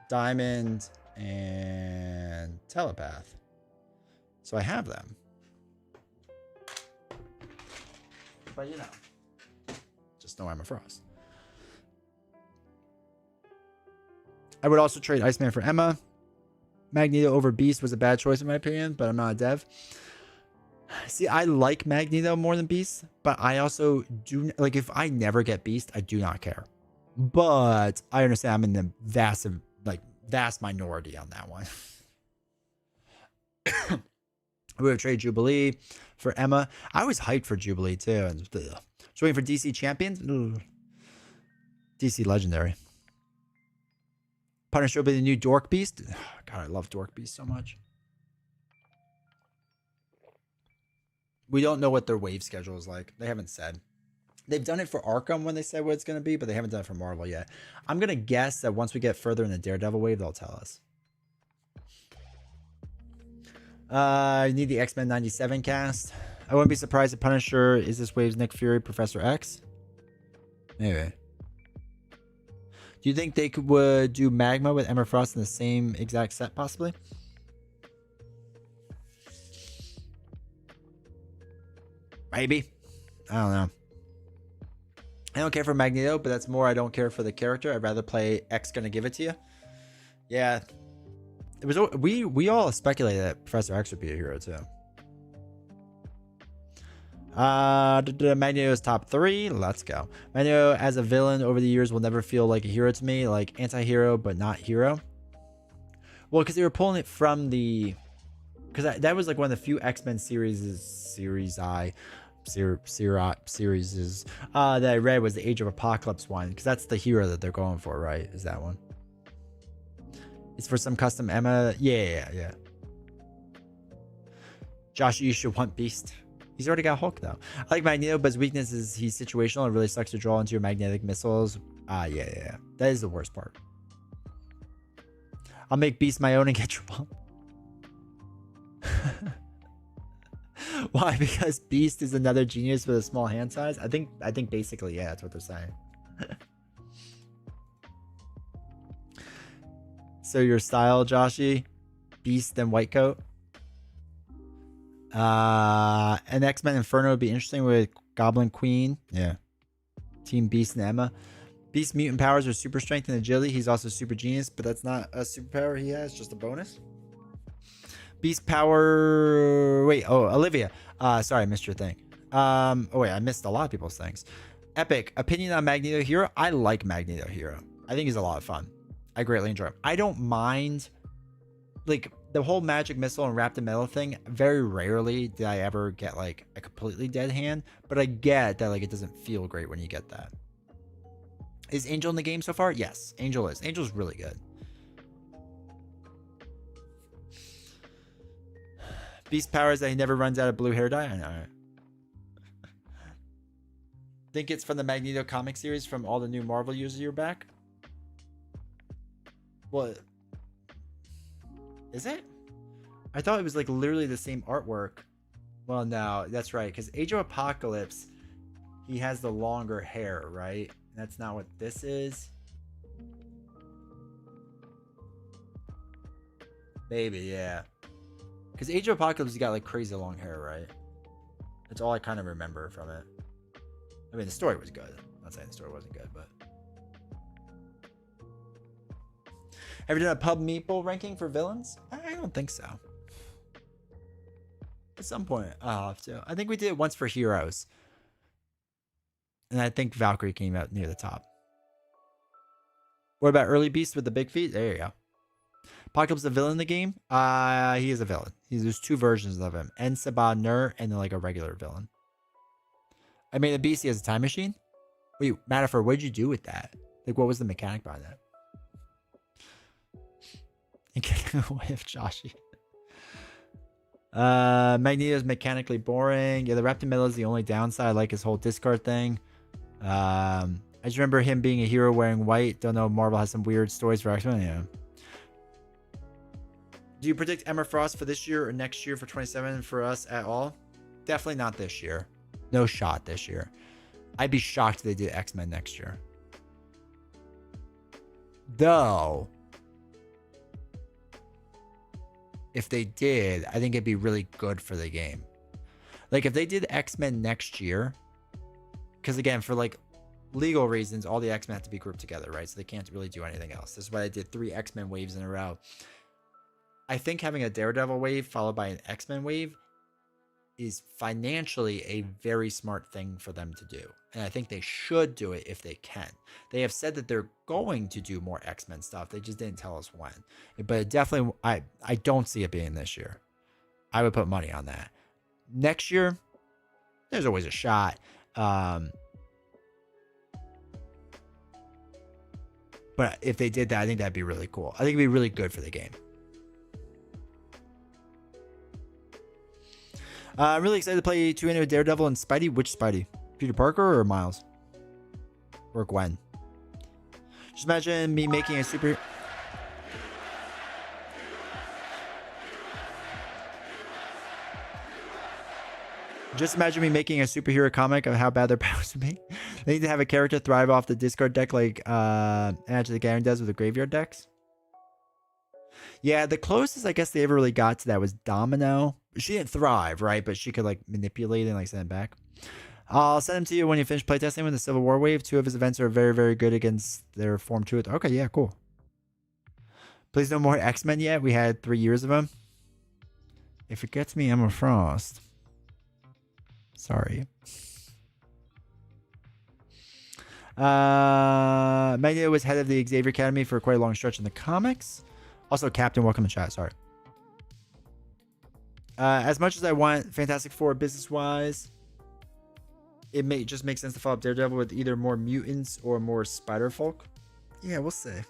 Diamond and Telepath. So I have them. But you know, just no Emma Frost. I would also trade Iceman for Emma. Magneto over Beast was a bad choice in my opinion, but I'm not a dev. See, I like Magneto more than Beast, but I also do, like, if I never get Beast, I do not care. But I understand I'm in the vast minority on that one. We would trade Jubilee for Emma. I was hyped for Jubilee too. Just waiting for DC Champions. Ugh. DC Legendary. Punisher will be the new Dork Beast. God, I love Dork Beast so much. We don't know what their wave schedule is like. They haven't said. They've done it for Arkham when they said what it's going to be, but they haven't done it for Marvel yet. I'm going to guess that once we get further in the Daredevil wave, they'll tell us. You need the X-Men 97 cast. I wouldn't be surprised if Punisher is this wave's Nick Fury, Professor X. Maybe. Do you think they would do Magma with Emma Frost in the same exact set, possibly? Maybe. I don't know. I don't care for Magneto, but that's more I don't care for the character. I'd rather play X gonna give it to you. Yeah. It was we all speculated that Professor X would be a hero too. Magneto's top 3. Let's go. Magneto as a villain over the years will never feel like a hero to me, like anti-hero but not hero. Well, because they were pulling it from the, because that was like one of the few X-Men series that I read was the Age of Apocalypse one, because that's the hero that they're going for, right? Is that one? It's for some custom Emma. Yeah. Josh, you should want Beast. He's already got Hulk though. I like Magneto, but his weakness is he's situational. It really sucks to draw into your magnetic missiles. Yeah. That is the worst part. I'll make Beast my own and get your bump. Why? Because Beast is another genius with a small hand size? I think basically, yeah, that's what they're saying. So your style, Joshy? Beast and white coat? An X-Men Inferno would be interesting with Goblin Queen. Yeah. Team Beast and Emma. Beast mutant powers are super strength and agility. He's also super genius, but that's not a superpower he has, just a bonus. Beast power. Wait, Olivia. Sorry, I missed your thing. I missed a lot of people's things. Epic. Opinion on Magneto Hero. I like Magneto Hero. I think he's a lot of fun. I greatly enjoy him. I don't mind, like, the whole magic missile and wrapped in metal thing. Very rarely did I ever get like a completely dead hand, but I get that like it doesn't feel great when you get that. Is Angel in the game so far? Yes, Angel is. Angel's really good. Beast powers that he never runs out of blue hair dye. I know. Think it's from the Magneto comic series from all the new Marvel years a year back. What? Is it? I thought it was like literally the same artwork. Well, no, that's right. Because Age of Apocalypse, he has the longer hair, right? That's not what this is. Maybe, yeah. Because Age of Apocalypse, he got like crazy long hair, right? That's all I kind of remember from it. I mean, the story was good. I'm not saying the story wasn't good, but. Have you done a pub meeple ranking for villains? I don't think so. At some point, I'll have to. I think we did it once for heroes. And I think Valkyrie came out near the top. What about early Beast with the big feet? There you go. Apocalypse, a villain in the game? He is a villain. There's two versions of him. Ensaba Nur and then like a regular villain. I mean, the Beast, he has a time machine? Wait, Matafor, what did you do with that? Like, what was the mechanic behind that? And getting away with Joshy. Magneto's mechanically boring. Yeah, the wrapped in metal is the only downside. I like his whole discard thing. I just remember him being a hero wearing white. Don't know, Marvel has some weird stories for X-Men. Yeah. Do you predict Emma Frost for this year or next year for 27 for us at all? Definitely not this year. No shot this year. I'd be shocked if they did X-Men next year. Though, if they did, I think it'd be really good for the game. Like if they did X-Men next year, because again, for like legal reasons, all the X-Men have to be grouped together, right? So they can't really do anything else. This is why I did 3 X-Men waves in a row. I think having a Daredevil wave followed by an X-Men wave is financially a very smart thing for them to do. And I think they should do it if they can. They have said that they're going to do more X-Men stuff. They just didn't tell us when. But definitely, I don't see it being this year. I would put money on that. Next year, there's always a shot. But if they did that, I think that'd be really cool. I think it'd be really good for the game. I'm really excited to play 2 into Daredevil and Spidey. Which Spidey? Peter Parker or Miles? Or Gwen? Just imagine me making a super... Just imagine me making a superhero comic of how bad their powers would be. They need to have a character thrive off the discard deck like Angela Garen does with the graveyard decks. Yeah, the closest I guess they ever really got to that was Domino. She didn't thrive, right? But she could like manipulate it and like send it back. I'll send them to you when you finish playtesting with the Civil War wave. 2 of his events are very, very good against their Form 2. Okay, yeah, cool. Please no more X-Men yet. We had 3 years of them. If it gets me Emma Frost. Sorry. Magneto was head of the Xavier Academy for quite a long stretch in the comics. Also, Captain, welcome to chat. Sorry. As much as I want Fantastic Four business-wise, it may just make sense to follow up Daredevil with either more mutants or more Spider-Folk. Yeah, we'll see. I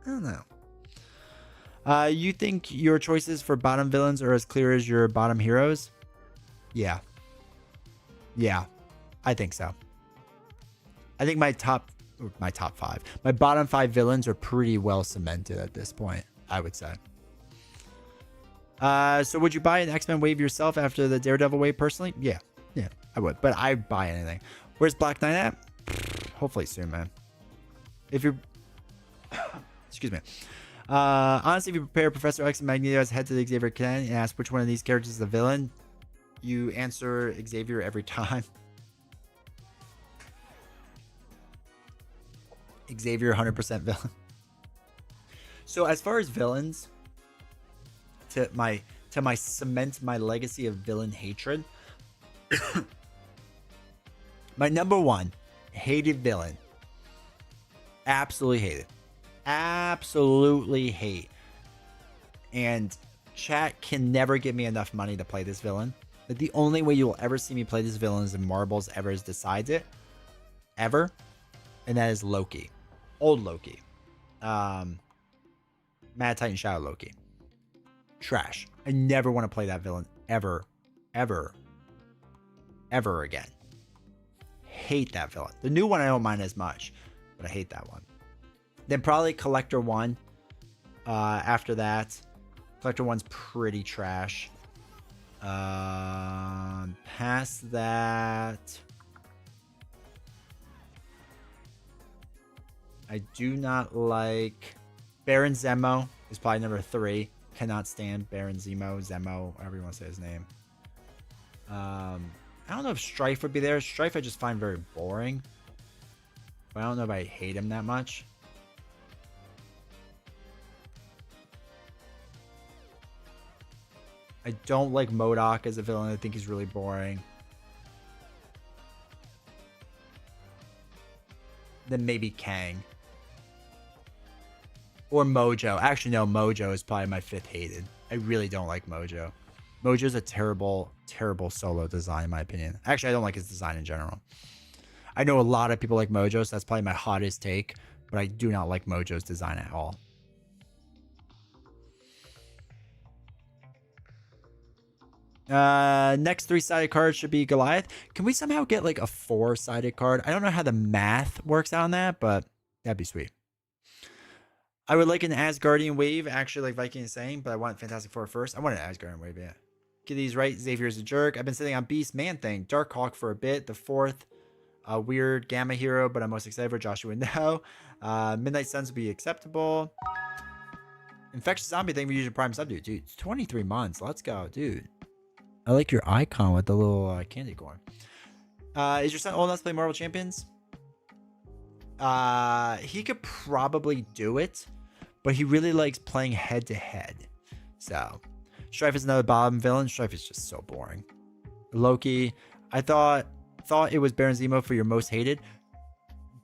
don't know. You think your choices for bottom villains are as clear as your bottom heroes? Yeah. Yeah, I think so. I think my bottom 5 villains are pretty well cemented at this point, I would say. So would you buy an X-Men wave yourself after the Daredevil wave personally? Yeah, I would. But I'd buy anything. Where's Black Knight at? Hopefully soon, man. If you're... Excuse me. Honestly, if you prepare Professor X and Magneto as head to the Xavier Academy and ask which one of these characters is the villain, you answer Xavier every time. Xavier 100% villain. So as far as villains, to my cement my legacy of villain hatred, my number 1 hated villain, absolutely hated, absolutely hate, and chat can never give me enough money to play this villain. Like, the only way you'll ever see me play this villain is if Marbles ever decides it, ever, and that is Loki. Old Loki. Mad Titan Shadow Loki. Trash. I never want to play that villain ever again. Hate that villain. The new one I don't mind as much, but I hate that one. Then probably Collector 1. After that, Collector 1's pretty trash. Past that, I do not like Baron Zemo. Is probably number 3. Cannot stand Baron Zemo, however you want to say his name. I don't know if Strife would be there. Strife I just find very boring, but I don't know if I hate him that much. I don't like MODOK as a villain. I think he's really boring. Then maybe Kang. Or Mojo. Actually, no, Mojo is probably my 5th hated. I really don't like Mojo. Mojo's a terrible, terrible solo design, in my opinion. Actually, I don't like his design in general. I know a lot of people like Mojo, so that's probably my hottest take. But I do not like Mojo's design at all. Next 3-sided card should be Goliath. Can we somehow get like a 4-sided card? I don't know how the math works on that, but that'd be sweet. I would like an Asgardian wave, actually, like Viking is saying, but I want Fantastic Four first. I want an Asgardian wave, yeah. Get these right. Xavier's a jerk. I've been sitting on Beast Man Thing, Darkhawk for a bit. The 4th, weird Gamma hero, but I'm most excited for Joshua now. Midnight Suns will be acceptable. Infectious Zombie thing, we use a Prime Sub, dude. Dude, it's 23 months. Let's go, dude. I like your icon with the little candy corn. Is your son old enough to play Marvel Champions? He could probably do it, but he really likes playing head-to-head. So, Strife is another bottom villain. Strife is just so boring. Loki, I thought it was Baron Zemo for your most hated.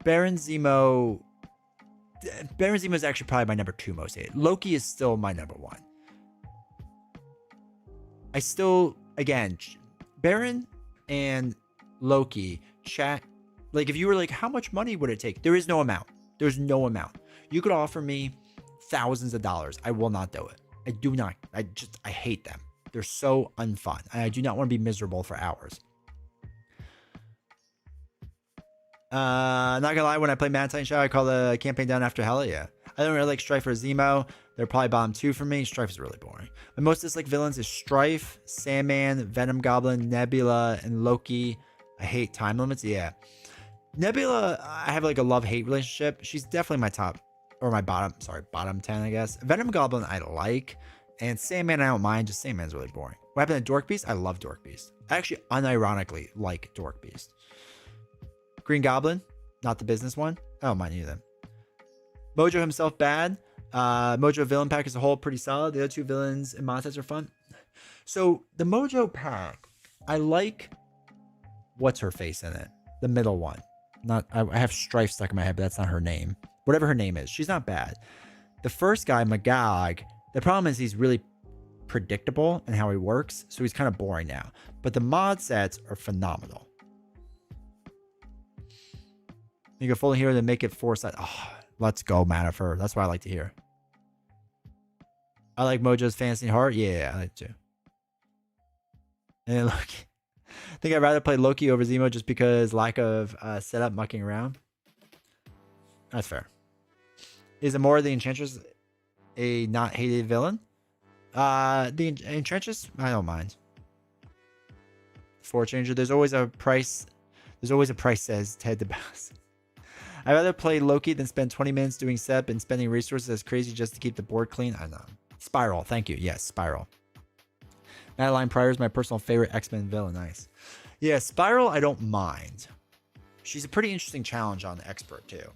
Baron Zemo is actually probably my number 2 most hated. Loki is still my number 1. I still, again, Baron and Loki chat. Like, if you were like, how much money would it take? There is no amount. There's no amount. You could offer me thousands of dollars. I will not do it. I do not. I hate them. They're so unfun. And I do not want to be miserable for hours. Not gonna lie, when I play Mad Titan Shadow, I call the campaign down after Hell Yeah. I don't really like Strife or Zemo. They're probably bottom 2 for me. Strife is really boring. My most disliked villains is Strife, Sandman, Venom Goblin, Nebula, and Loki. I hate time limits. Yeah. Nebula, I have like a love-hate relationship. She's definitely my top, or my bottom 10, I guess. Venom Goblin, I like. And Sandman, I don't mind. Just Sandman's really boring. What happened to Dork Beast? I love Dork Beast. I actually unironically like Dork Beast. Green Goblin, not the business one. I don't mind either. Mojo himself, bad. Mojo villain pack as a whole, pretty solid. The other 2 villains and modsets are fun. So the Mojo pack, I like what's her face in it? The middle one. Not I have Strife stuck in my head, but that's not her name. Whatever her name is, she's not bad. The first guy, Magog, the problem is he's really predictable in how he works, so he's kind of boring now. But the mod sets are phenomenal. You go full hero, then make it 4-side. Oh, let's go, Manifer. That's what I like to hear. I like Mojo's Fantasy Heart. Yeah, I like too. And Loki. I think I'd rather play Loki over Zemo just because lack of setup mucking around. That's fair. Is Amora the Enchantress a not hated villain? The Enchantress, I don't mind. 4-changer. There's always a price. There's always a price, says Ted DeBass. I'd rather play Loki than spend 20 minutes doing SEP and spending resources as crazy just to keep the board clean. I know. Spiral. Thank you. Yes, Spiral. Madeline Pryor is my personal favorite X-Men villain. Nice. Yeah, Spiral, I don't mind. She's a pretty interesting challenge on Expert, too.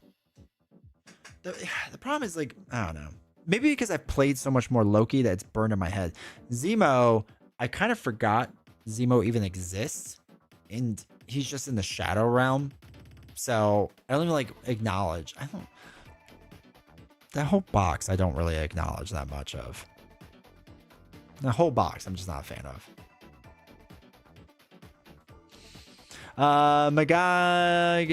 The problem is, like, I don't know. Maybe because I've played so much more Loki that it's burned in my head. Zemo, I kind of forgot Zemo even exists. And he's just in the Shadow Realm. So, I don't even, like, acknowledge. That whole box, I don't really acknowledge that much of. The whole box, I'm just not a fan of. Magog's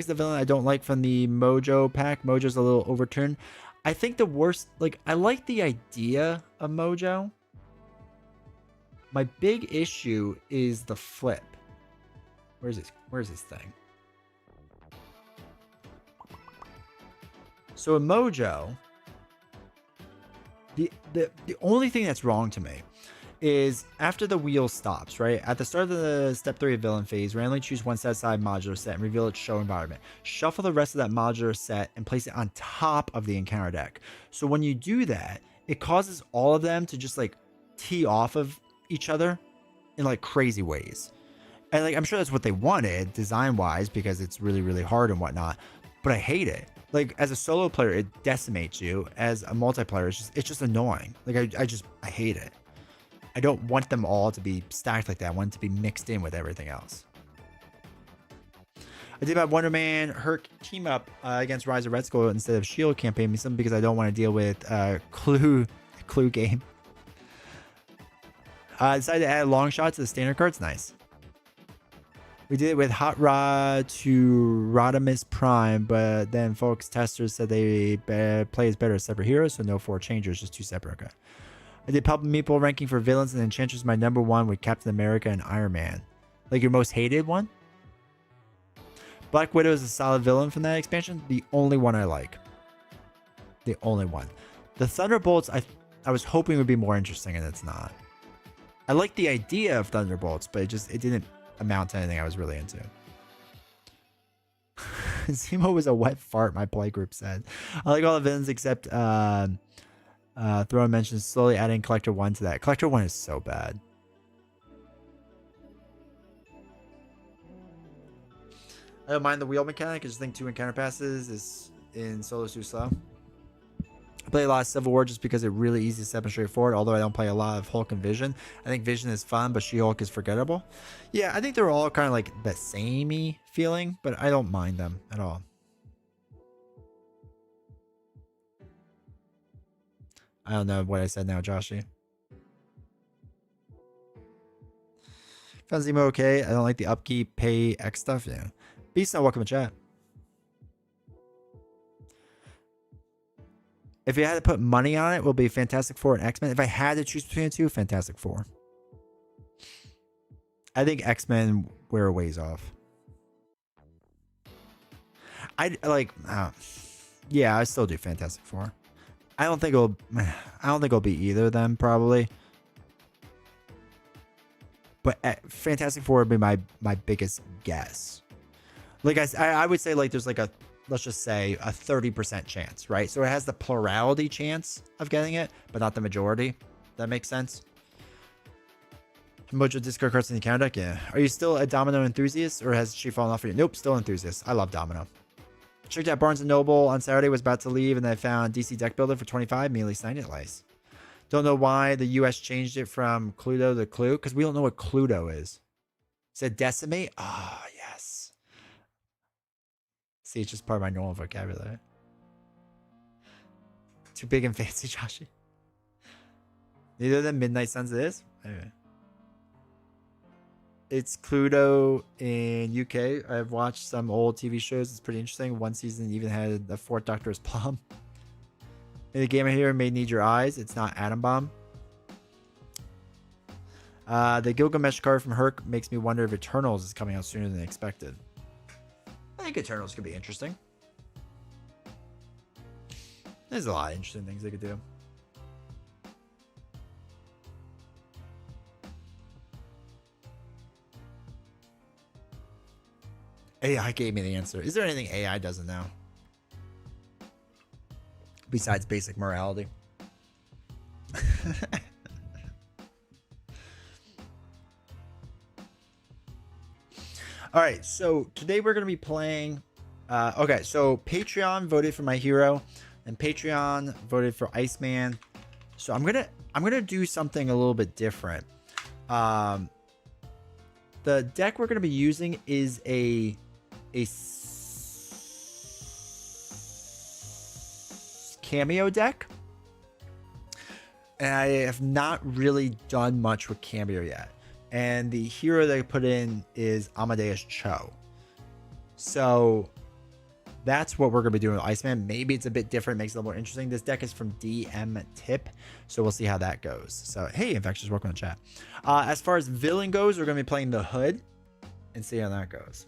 the villain I don't like from the Mojo pack. Mojo's a little overturned. I think the worst, like, I like the idea of Mojo. My big issue is the flip. Where's this thing? So in Mojo, the only thing that's wrong to me is after the wheel stops, right? At the start of the step 3 of villain phase, randomly choose one set aside modular set and reveal its show environment. Shuffle the rest of that modular set and place it on top of the encounter deck. So when you do that, it causes all of them to just like tee off of each other in like crazy ways. And like I'm sure that's what they wanted design wise because it's really, really hard and whatnot. But I hate it. Like as a solo player, it decimates you. As a multiplayer, it's just annoying. Like I hate it. I don't want them all to be stacked like that. I want it to be mixed in with everything else. I did about Wonder Man Herc team up against Rise of Red Skull instead of Shield campaign something because I don't want to deal with Clue game. I decided to add long shot to the standard cards. Nice. We did it with Hot Rod to Rodimus Prime, but then folks testers said they play as better as separate heroes, so no 4 changers, just 2 separate. Okay. I did Pulp and Meeple ranking for villains and Enchantress my number 1 with Captain America and Iron Man. Like your most hated one? Black Widow is a solid villain from that expansion. The only one I like. The only one. The Thunderbolts I was hoping would be more interesting and it's not. I like the idea of Thunderbolts, but it didn't amount to anything I was really into. Zemo was a wet fart, my play group said. I like all the villains except Throne mentions slowly adding Collector 1 to that. Collector 1 is so bad. I don't mind the wheel mechanic. I just think 2 encounter passes is in solo too slow. I play a lot of Civil War just because it's really easy to step and straightforward, although I don't play a lot of Hulk and Vision. I think Vision is fun, but She-Hulk is forgettable. Yeah, I think they're all kind of like the samey feeling, but I don't mind them at all. I don't know what I said now, Joshy. Found Zemo okay. I don't like the upkeep, pay X stuff. Yeah. Beast, now welcome to chat. If you had to put money on it, it will be Fantastic Four and X-Men. If I had to choose between the two, Fantastic Four. I think X-Men we're a ways off. Yeah, I still do Fantastic Four. I don't think it'll be either of them probably. But Fantastic Four would be my biggest guess. Like I would say like there's like a, let's just say a 30% chance, right? So it has the plurality chance of getting it, but not the majority. That makes sense. Mojo discard cards in the counter deck. Yeah. Are you still a Domino enthusiast or has she fallen off for you? Nope, still enthusiast. I love Domino. Checked out Barnes & Noble on Saturday, was about to leave, and I found DC Deck Builder for 25. Immediately signed it. Nice. Don't know why the US changed it from Cluedo to Clue, because we don't know what Cluedo is. Said decimate? Ah, yes. See, it's just part of my normal vocabulary. Too big and fancy, Joshy. Neither of them Midnight Suns it is? Anyway. It's Cluedo in UK. I've watched some old TV shows. It's pretty interesting. One season even had the Fourth Doctor's Plum. In the game here may need your eyes. It's not Atom Bomb. The Gilgamesh card from Herc makes me wonder if Eternals is coming out sooner than expected. I think Eternals could be interesting. There's a lot of interesting things they could do. AI gave me the answer. Is there anything AI doesn't know? Besides basic morality. All right, so today we're going to be playing... okay, so Patreon voted for my hero, and Patreon voted for Iceman. So I'm gonna do something a little bit different. The deck we're going to be using is a cameo deck, and I have not really done much with cameo yet. And the hero that I put in is Amadeus Cho. So that's what we're going to be doing with Iceman. Maybe it's a bit different, makes it a little more interesting. This deck is from DM Tip, so we'll see how that goes. So, hey, Infectious, welcome to the chat. As far as villain goes, we're going to be playing the Hood and see how that goes.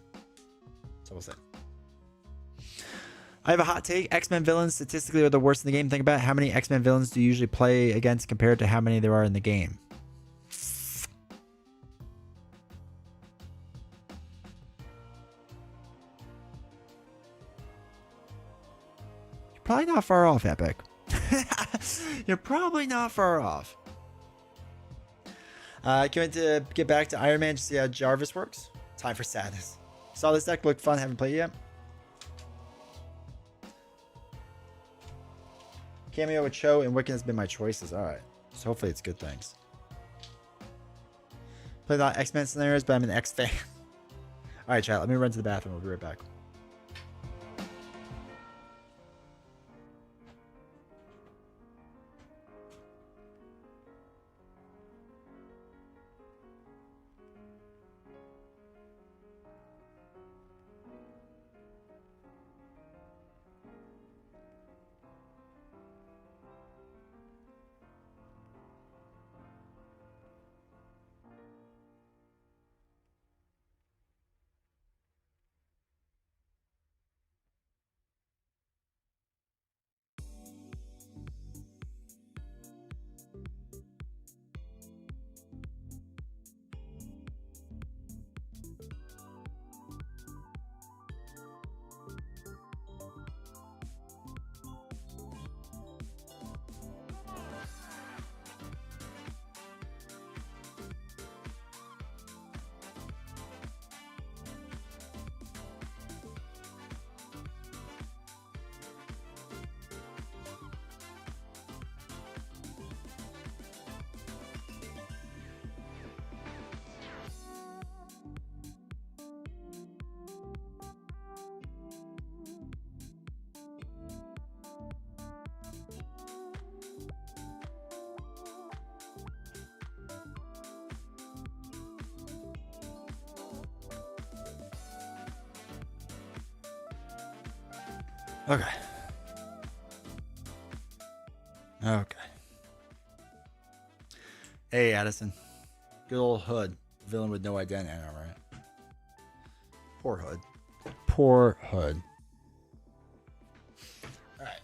So we'll see. I have a hot take. X-Men villains statistically are the worst in the game. Think about how many X-Men villains do you usually play against compared to how many there are in the game. Probably not far off, Epic. You're probably not far off. Can't wait to get back to Iron Man to see how Jarvis works. Time for sadness. Saw this deck, looked fun, haven't played it yet. Cameo with Cho and Wiccan has been my choices. Alright. So hopefully it's good things. Played a lot of X-Men scenarios, but I'm an X fan. Alright, chat, let me run to the bathroom. We'll be right back. Okay. Okay. Hey, Addison. Good old Hood. Villain with no identity. I know, right? Poor Hood. Poor Hood. Alright.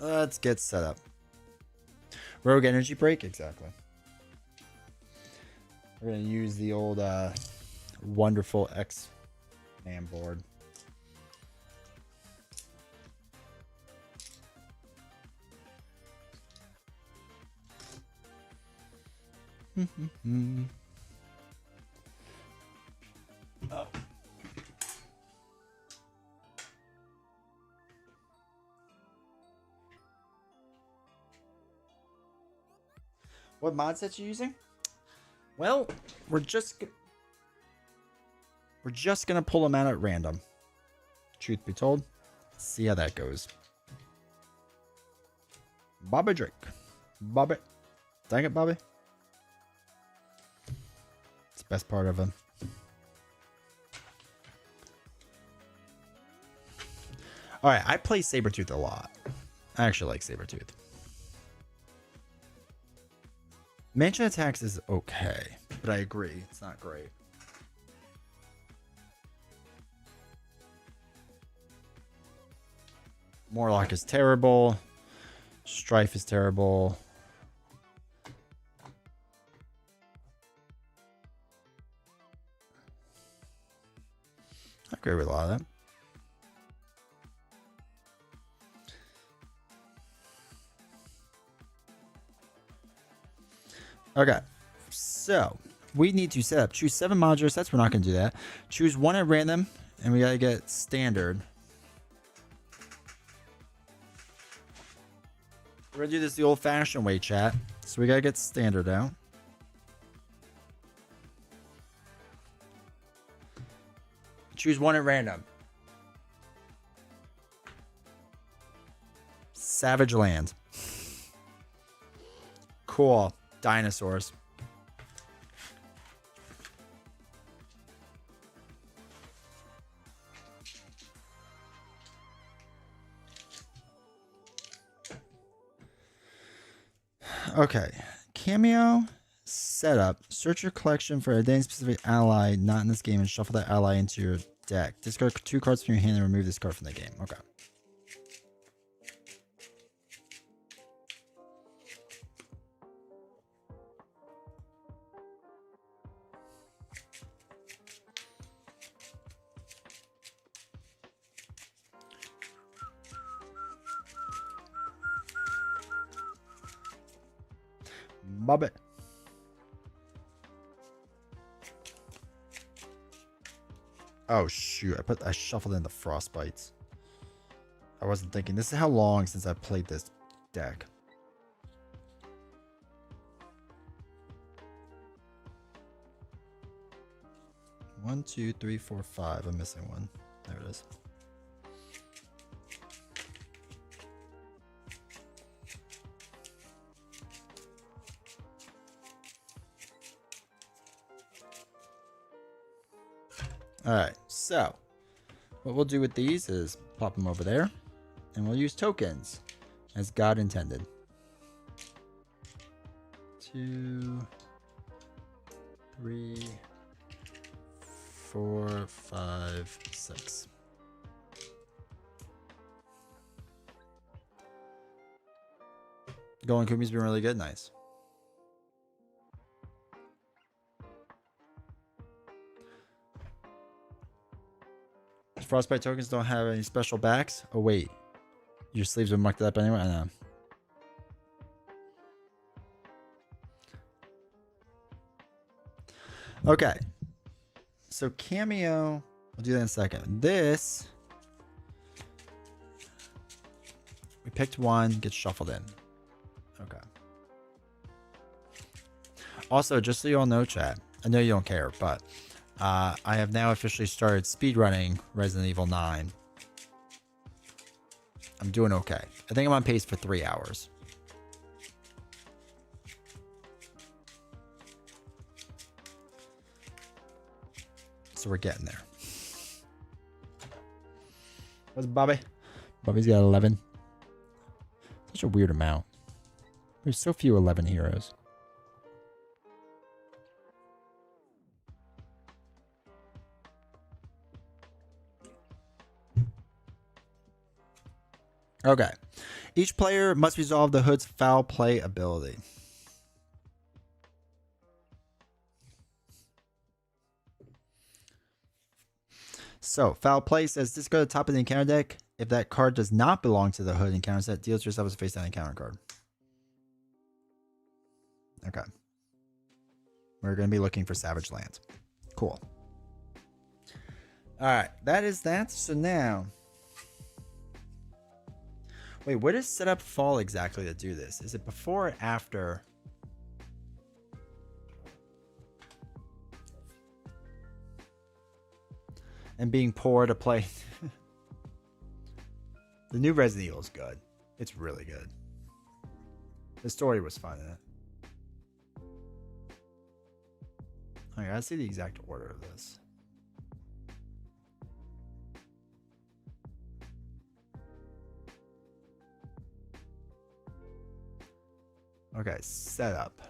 Let's get set up. Rogue Energy Break? Exactly. We're going to use the old wonderful X-Man board. Oh. What mod set you using? Well, we're just gonna pull them out at random. Truth be told, see how that goes. Bobby Drake, Bobby, dang it, Bobby. It's the best part of him. All right, I play Sabretooth a lot. I actually like Sabretooth. Mansion attacks is okay, but I agree, it's not great. Morlock is terrible. Strife is terrible. I agree with a lot of that. Okay, so we need to set up. Choose 7 modular sets. We're not going to do that. Choose 1 at random, and we got to get standard. We're going to do this the old-fashioned way, chat. So we got to get standard out. Choose 1 at random. Savage Land. Cool. Dinosaurs. Okay. Cameo setup. Search your collection for a identity specific ally not in this game and shuffle that ally into your deck. Discard 2 cards from your hand and remove this card from the game. Okay. Bobby. Oh shoot, I shuffled in the Frostbites. I wasn't thinking. This is how long since I played this deck. One, two, three, four, five. I'm missing one. There it is. Alright, so what we'll do with these is pop them over there, and we'll use tokens as God intended. 2, 3, 4, 5, 6. Golden Kumi's been really good. Nice. Frostbite tokens don't have any special backs. Oh wait, your sleeves are marked up anyway. I know. Okay, so cameo. We'll do that in a second. This we picked one, gets shuffled in. Okay. Also, just so you all know, chat. I know you don't care, but. I have now officially started speedrunning Resident Evil 9. I'm doing okay. I think I'm on pace for 3 hours. So we're getting there. What's Bobby? Bobby's got 11. Such a weird amount. There's so few 11 heroes. Okay. Each player must resolve the Hood's foul play ability. So, foul play says discard the top of the encounter deck. If that card does not belong to the Hood encounter set, deals yourself as a face down encounter card. Okay. We're going to be looking for Savage Land. Cool. Alright, that is that. So now... Wait, where does setup fall exactly to do this? Is it before or after and being poor to play. The new Resident Evil is good. It's really good. The story was fun in it. I gotta see the exact order of this. Okay, setup.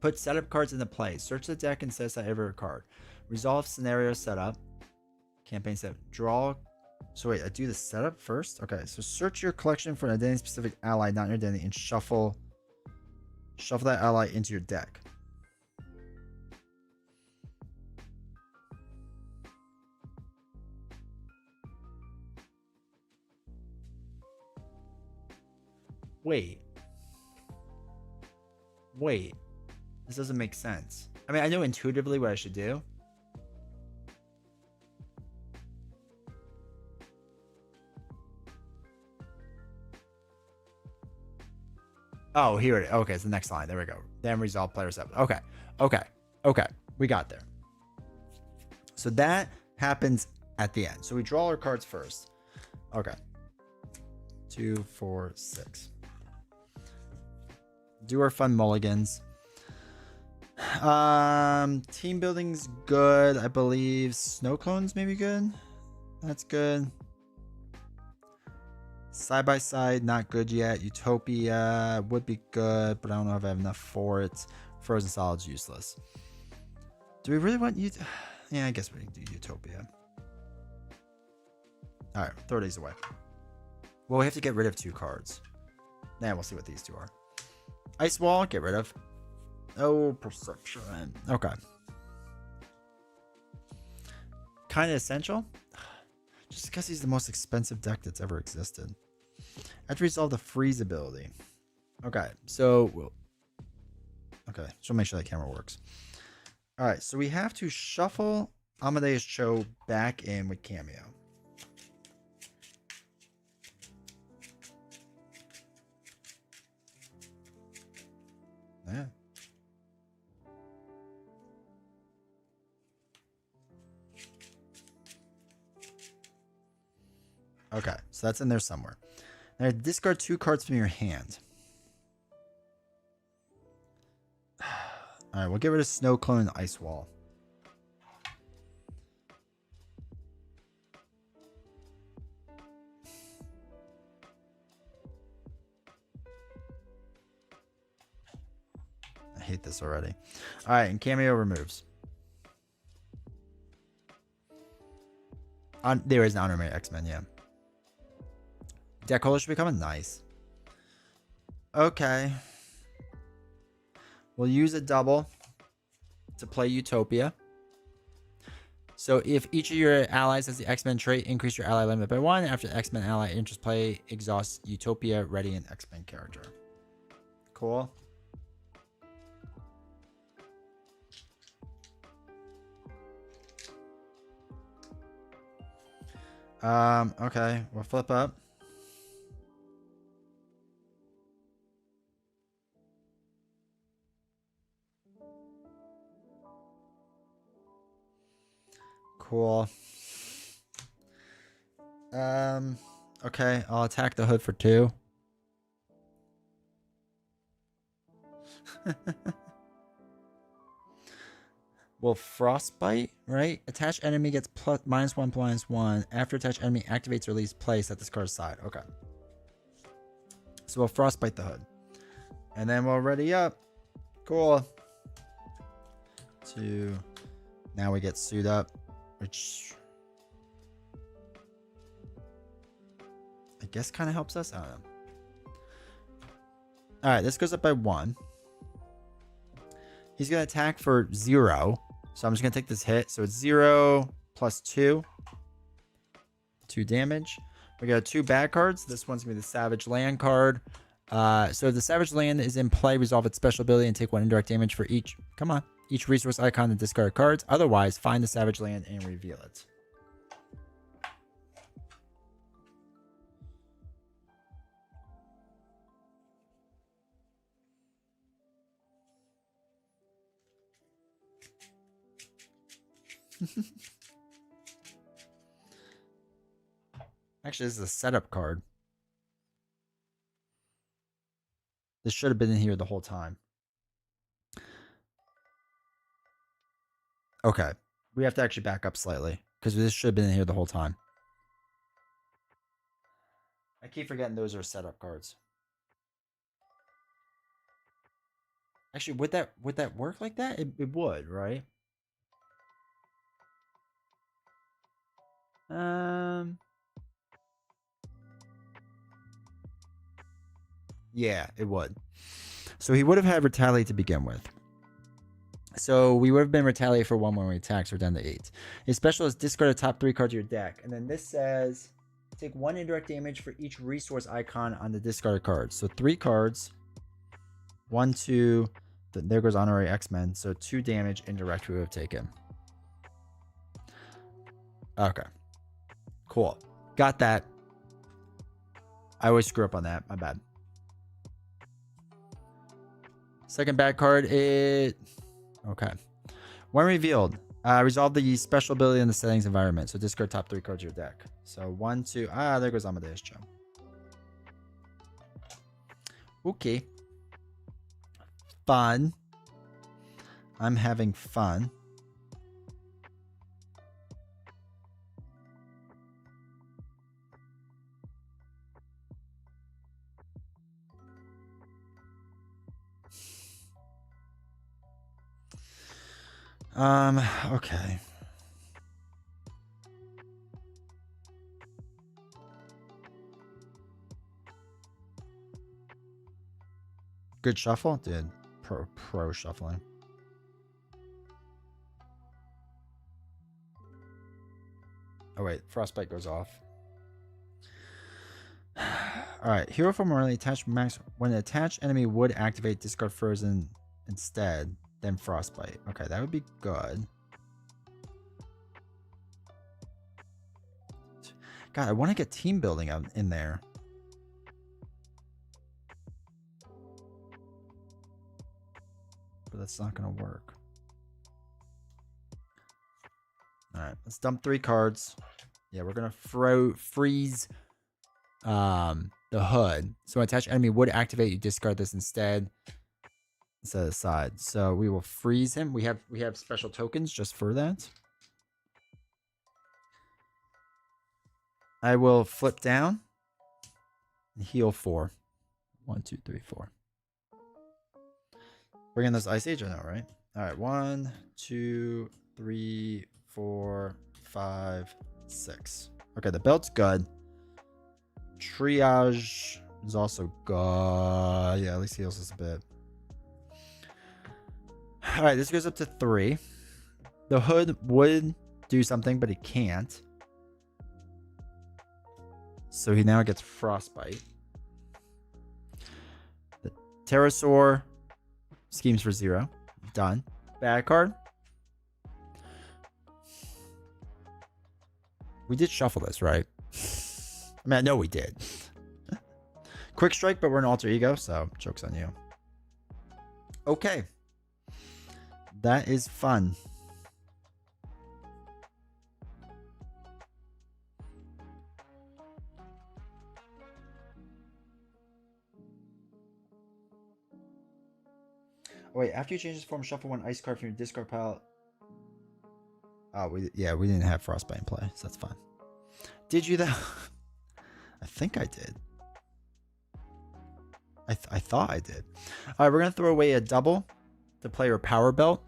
Put setup cards into play. Search the deck and set aside every card. Resolve scenario setup. Campaign setup. Draw. So wait, I do the setup first? Okay, so search your collection for an identity-specific ally, not your identity, and shuffle that ally into your deck. Wait. This doesn't make sense. I mean, I know intuitively what I should do. Oh, here it is. Okay, it's the next line. There we go. Then resolve player 7. Okay. We got there. So that happens at the end. So we draw our cards first. Okay. 2, 4, 6. Do our fun mulligans. Team building's good, I believe. Snow clones maybe good. That's good. Side by side, not good yet. Utopia would be good, but I don't know if I have enough for it. Frozen solid's useless. Do we really want you? Yeah, I guess we can do Utopia. All right, throw these away. Well, we have to get rid of 2 cards. Now we'll see what these 2 are. Ice wall, get rid of. Oh, perception. Okay. Kind of essential. Just because he's the most expensive deck that's ever existed. I have to resolve the freeze ability. Okay, so okay, so make sure that camera works. All right, so we have to shuffle Amadeus Cho back in with Cameo. Yeah. Okay, so that's in there somewhere. Now discard 2 cards from your hand. All right, we'll get rid of Snow Clone and Ice Wall. I hate this already. All right, and Cameo removes. There is an honorary X-Men, yeah. Deck holder should become nice. Okay. We'll use a double to play Utopia. So if each of your allies has the X-Men trait, increase your ally limit by 1. After the X-Men ally enters play, exhaust Utopia, ready an X-Men character. Cool. Okay, we'll flip up. Cool. Okay, I'll attack the hood for 2. Well, Frostbite, right? Attached enemy gets -1/-1. After attached enemy activates or leaves play, set this card aside. Okay. So we'll Frostbite the hood. And then we'll ready up. Cool. 2. Now we get suit up, which I guess kind of helps us. I don't know. All right, this goes up by 1. He's going to attack for 0. So I'm just going to take this hit. So it's 0 plus 2. 2 damage. We got 2 bad cards. This one's going to be the Savage Land card. So the Savage Land is in play. Resolve its special ability and take 1 indirect damage for each. Come on. Each resource icon and discard cards. Otherwise, find the Savage Land and reveal it. Actually, this is a setup card. This should have been in here the whole time. Okay. We have to actually back up slightly because this should have been in here the whole time. I keep forgetting those are setup cards. Actually, would that work like that? It would, right? Yeah, it would. So he would have had retaliate to begin with. So we would have been retaliate for 1 when we attack, so we're down to 8. His special is discard the top 3 cards of your deck. And then this says take 1 indirect damage for each resource icon on the discarded cards. So 3 cards. 1, 2. There goes Honorary X-Men. So 2 damage indirect we would have taken. Okay. Cool. Got that. I always screw up on that. My bad. Second bad card, okay. When revealed, resolve the special ability in the settings environment. So discard top 3 cards of your deck. So 1, 2. There goes Amadeus Cho. Okay. Fun. I'm having fun. Okay. Good shuffle? Dude, pro shuffling. Oh wait, Frostbite goes off. Alright, hero form only attached max. When an attached enemy would activate, discard Frozen instead, then Frostbite. Okay, that would be good. God, I want to get team building out in there. But that's not going to work. Alright, let's dump 3 cards. Yeah, we're going to freeze the hood. So an attached enemy would activate, you discard this instead. Set it aside. So we will freeze him. We have special tokens just for that. I will flip down and heal 4. 1, 2, 3, 4. Bring in this Ice Age, I know, right? All right, 1, 2, 3, 4, 5, 6. Okay, the belt's good. Triage is also good. Yeah, at least heals us a bit. All right, this goes up to 3. The hood would do something, but it can't. So he now gets Frostbite. The Pterosaur schemes for 0. Done. Bad card. We did shuffle this, right? I mean, I know we did. Quick strike, but we're an alter ego, so joke's on you. Okay. That is fun. Oh, wait, after you change this form, shuffle 1 ice card from your discard pile. Oh, we didn't have Frostbite in play, so that's fine. Did you though? I think I did. I thought I did. All right, we're gonna throw away a double to play our power belt.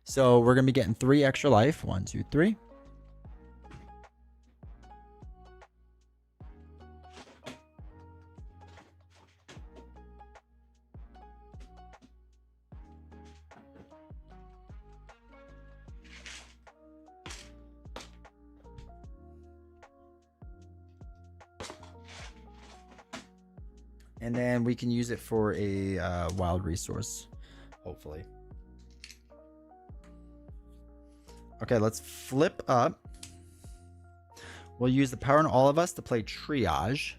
So we're gonna be getting 3 extra life. 1, 2, 3. And then we can use it for a wild resource, hopefully. Okay, let's flip up. We'll use the power in all of us to play Triage.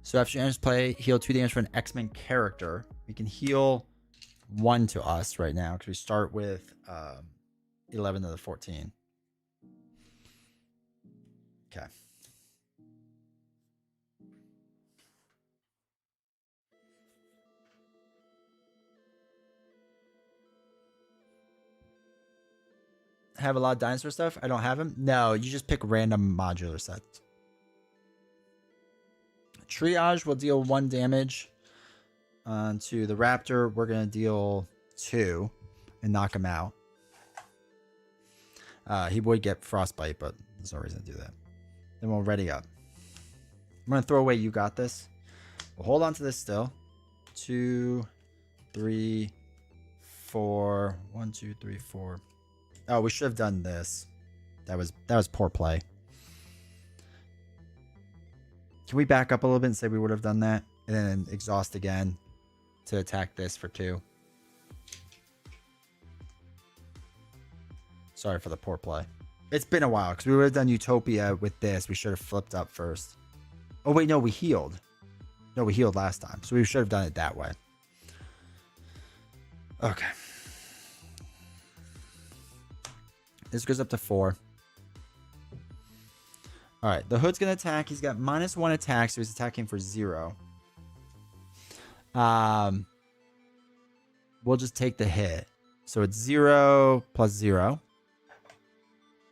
So after you enter play, heal 2 damage for an X-Men character. We can heal 1 to us right now because we start with 11 to the 14. Okay. Have a lot of dinosaur stuff? I don't have them. No, you just pick random modular sets. Triage will deal 1 damage to the raptor. We're going to deal 2 and knock him out. He would get frostbite, but there's no reason to do that. Then we'll ready up. I'm going to throw away You Got This. We'll hold on to this still. 2, 3, 4. 1, 2, 3, 4. Oh, we should have done this. That was poor play. Can we back up a little bit and say we would have done that? And then exhaust again to attack this for 2. Sorry for the poor play. It's been a while because we would have done Utopia with this. We should have flipped up first. Oh, wait, no, we healed. No, we healed last time. So we should have done it that way. Okay. This goes up to 4. All right, the Hood's going to attack. He's got -1 attack, so he's attacking for 0. We'll just take the hit. So it's 0 plus 0.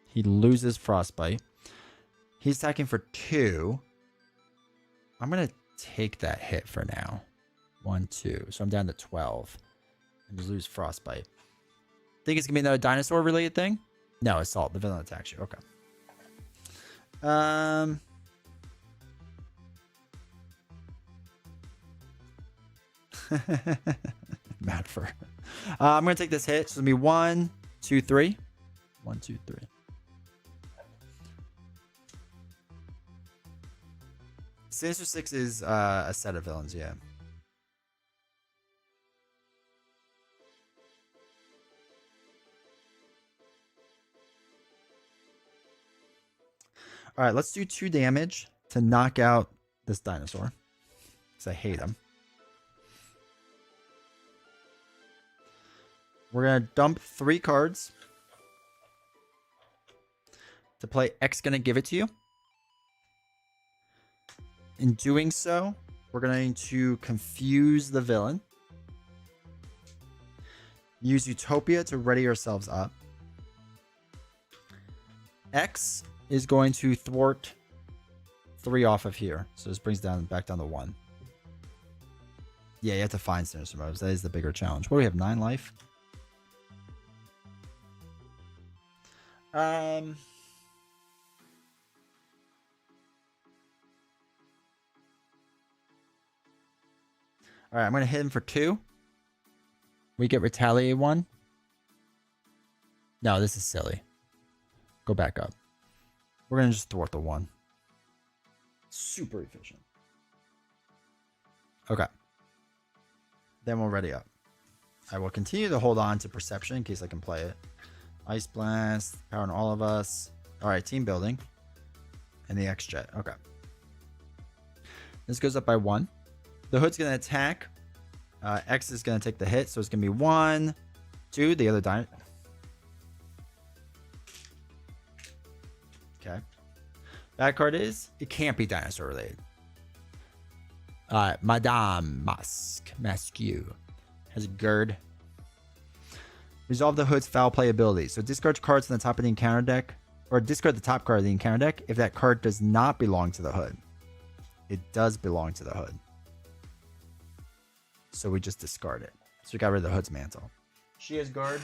He loses Frostbite. He's attacking for 2. I'm going to take that hit for now. 1, 2. So I'm down to 12. And just lose Frostbite. Think it's going to be another dinosaur-related thing? No, Assault. The villain attacks you. Okay. Mad for. I'm going to take this hit. So it's going to be 1, 2, 3. 1, 2, 3. Sinister 6 is a set of villains, yeah. All right, let's do 2 damage to knock out this dinosaur. Because I hate him. We're going to dump 3 cards. To play X gonna give it to you. In doing so, we're going to confuse the villain. Use Utopia to ready ourselves up. X is going to thwart 3 off of here. So this brings back down to 1. Yeah, you have to find Sinister Motives. That is the bigger challenge. What do we have? 9 life? All right, I'm going to hit him for 2. We get Retaliate 1. No, this is silly. Go back up. We're going to just thwart the 1. Super efficient. Okay. Then we'll ready up. I will continue to hold on to Perception in case I can play it. Ice Blast, Power on all of us. All right, Team Building. And the X-Jet. Okay. This goes up by 1. The Hood's going to attack. X is going to take the hit, so it's going to be 1, 2. The other dino. Okay. Bad card is, it can't be dinosaur related. Madame Masque has a Gird. Resolve the Hood's foul play ability. So discard cards on the top of the encounter deck, or discard the top card of the encounter deck if that card does not belong to the Hood. It does belong to the Hood. So we just discard it. So we got rid of the Hood's mantle. She has Guard.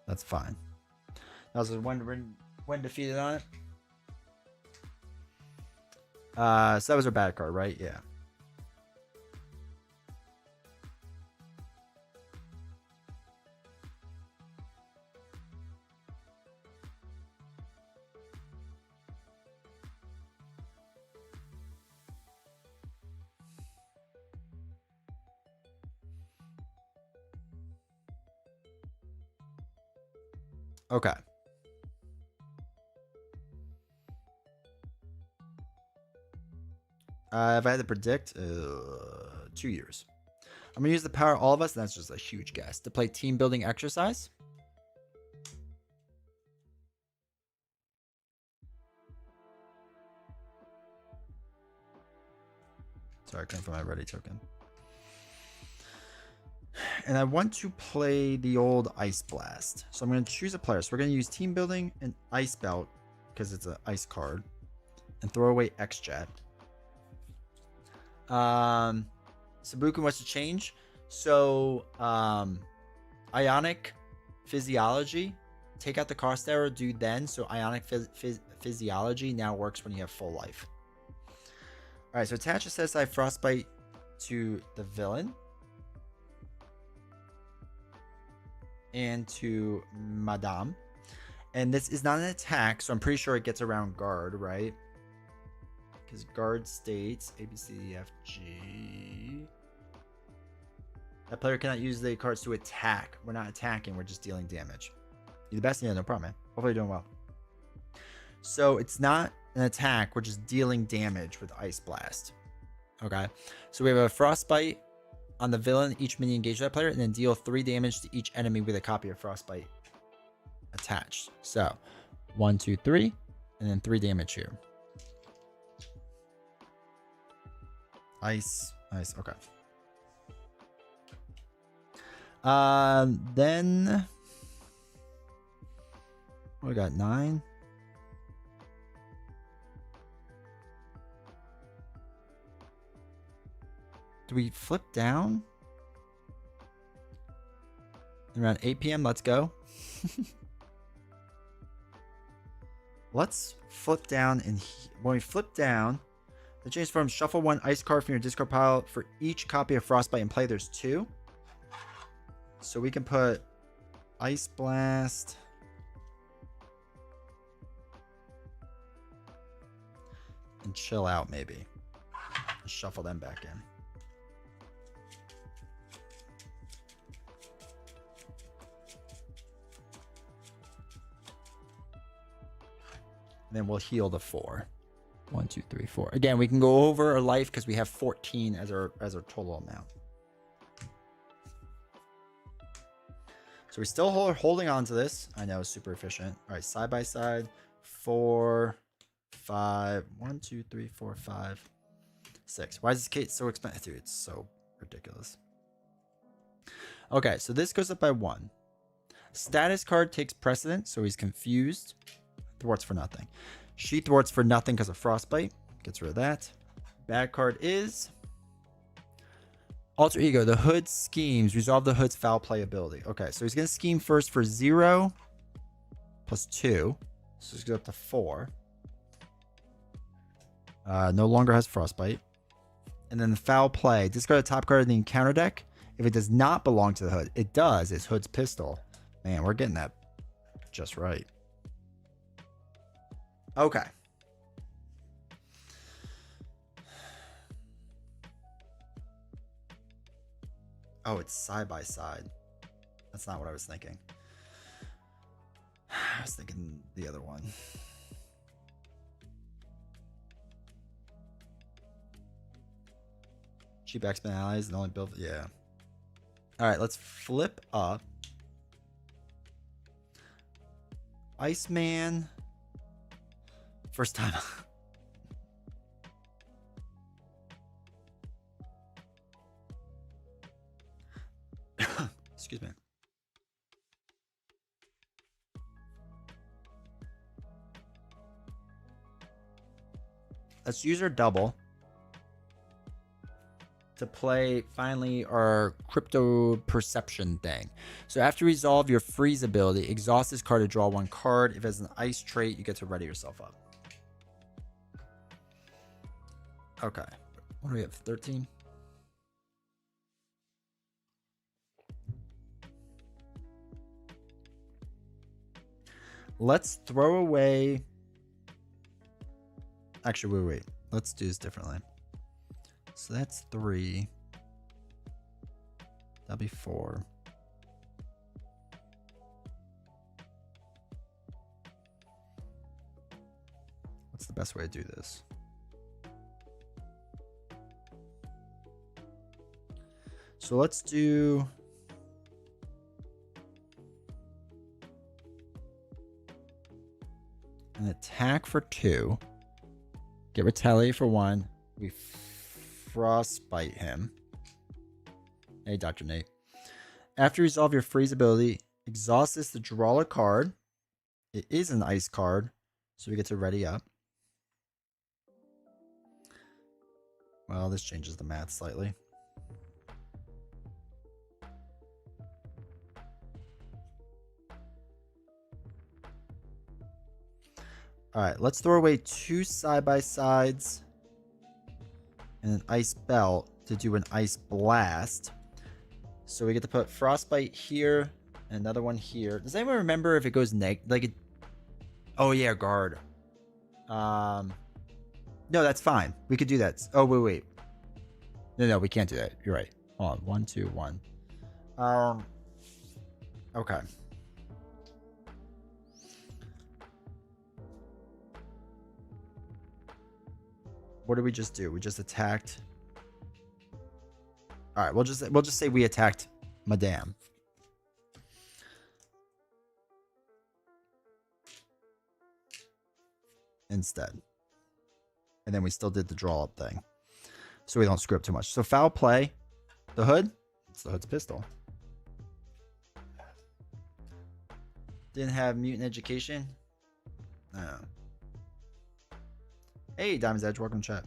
That's fine. That was when defeated on it. So that was her bad card, right? Yeah. Okay. If I had to predict, 2 years. I'm going to use the Power of all of us, and that's just a huge guess, to play Team Building Exercise. Sorry, I couldn't find my ready token. And I want to play the old Ice Blast. So I'm going to choose a player. So we're going to use Team Building and Ice Belt because it's an ice card. And throw away X-Jet. Sabuku wants to change. So Ionic Physiology. Take out the cost error, do then. So Ionic Physiology now works when you have full life. Alright, so attach SSI Frostbite to the villain. And to Madame. And this is not an attack, so I'm pretty sure it gets around guard, right? Because guard states A, B, C, D, F, G. That player cannot use the cards to attack. We're not attacking, we're just dealing damage. You're the best? Yeah, no problem, man. Hopefully you're doing well. So it's not an attack, we're just dealing damage with Ice Blast. Okay. So we have a Frostbite on the villain, each minion engage that player, and then deal 3 damage to each enemy with a copy of Frostbite attached. So 1, 2, 3, and then 3 damage here. Ice, okay. Then we got 9. Do we flip down? Around 8 p.m. Let's go. Let's flip down, and when we flip down, the change from shuffle 1 ice card from your discard pile for each copy of Frostbite in play. There's 2. So we can put Ice Blast. And chill out, maybe. Shuffle them back in. And then we'll heal the 4. 1, 2, 3, 4. Again, we can go over our life because we have 14 as our total amount. So we're still holding on to this. I know, super efficient. All right, side by side. 4, 5. 1, 2, 3, 4, 5, 6. Why is this case so expensive? Dude, it's so ridiculous. Okay, so this goes up by 1. Status card takes precedent, so he's confused. Thwarts for nothing. She thwarts for nothing because of Frostbite. Gets rid of that. Bad card is Alter Ego. The Hood schemes. Resolve the Hood's foul play ability. Okay, so he's going to scheme first for 0 plus 2. So he's going to go up to 4. No longer has Frostbite. And then the foul play. Discard a top card in the encounter deck. If it does not belong to the Hood, it does. It's Hood's pistol. Man, we're getting that just right. Okay. Oh, it's side by side. That's not what I was thinking. I was thinking the other one. Cheap X-Men allies and only build. Yeah. All right, let's flip up. Iceman. First time. Excuse me. Let's use our double to play finally our crypto perception thing. So after you resolve your freeze ability, exhaust this card to draw 1 card. If it has an ice trait, you get to ready yourself up. Okay. What do we have? 13? Let's throw away. Actually, wait. Let's do this differently. So that's 3. That'll be 4. What's the best way to do this? So let's do an attack for 2. Get retaliate for 1. We frostbite him. Hey, Dr. Nate. After you resolve your freeze ability, exhaust this to draw a card. It is an ice card, so we get to ready up. Well, this changes the math slightly. All right, let's throw away 2 side-by-sides and an ice belt to do an ice blast. So we get to put frostbite here and another one here. Does anyone remember if it goes oh yeah, guard. No, that's fine. We could do that. Oh wait. No, we can't do that. You're right. Hold on. 1, 2, 1. Okay. What did we just do? We just attacked. All right, we'll just say we attacked Madame. Instead. And then we still did the draw up thing. So we don't screw up too much. So foul play. The hood. It's the hood's pistol. Didn't have mutant education. No. Hey, Diamond's Edge, welcome to chat.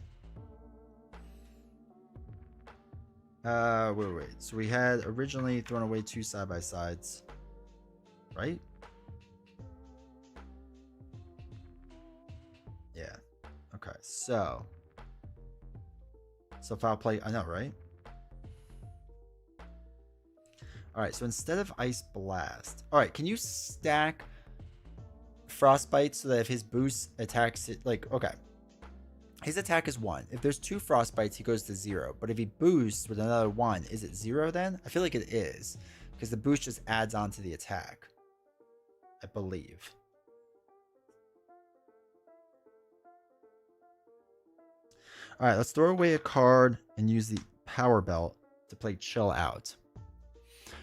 Wait. So we had originally thrown away 2 side-by-sides. Right? Yeah. Okay, so foul play, I know, right? Alright, so instead of Ice Blast. Alright, can you stack Frostbite so that if his boost attacks it, like, okay. His attack is 1. If there's 2 Frostbites, he goes to 0. But if he boosts with another 1, is it 0 then? I feel like it is. Because the boost just adds on to the attack. I believe. Alright, let's throw away a card and use the Power Belt to play Chill Out.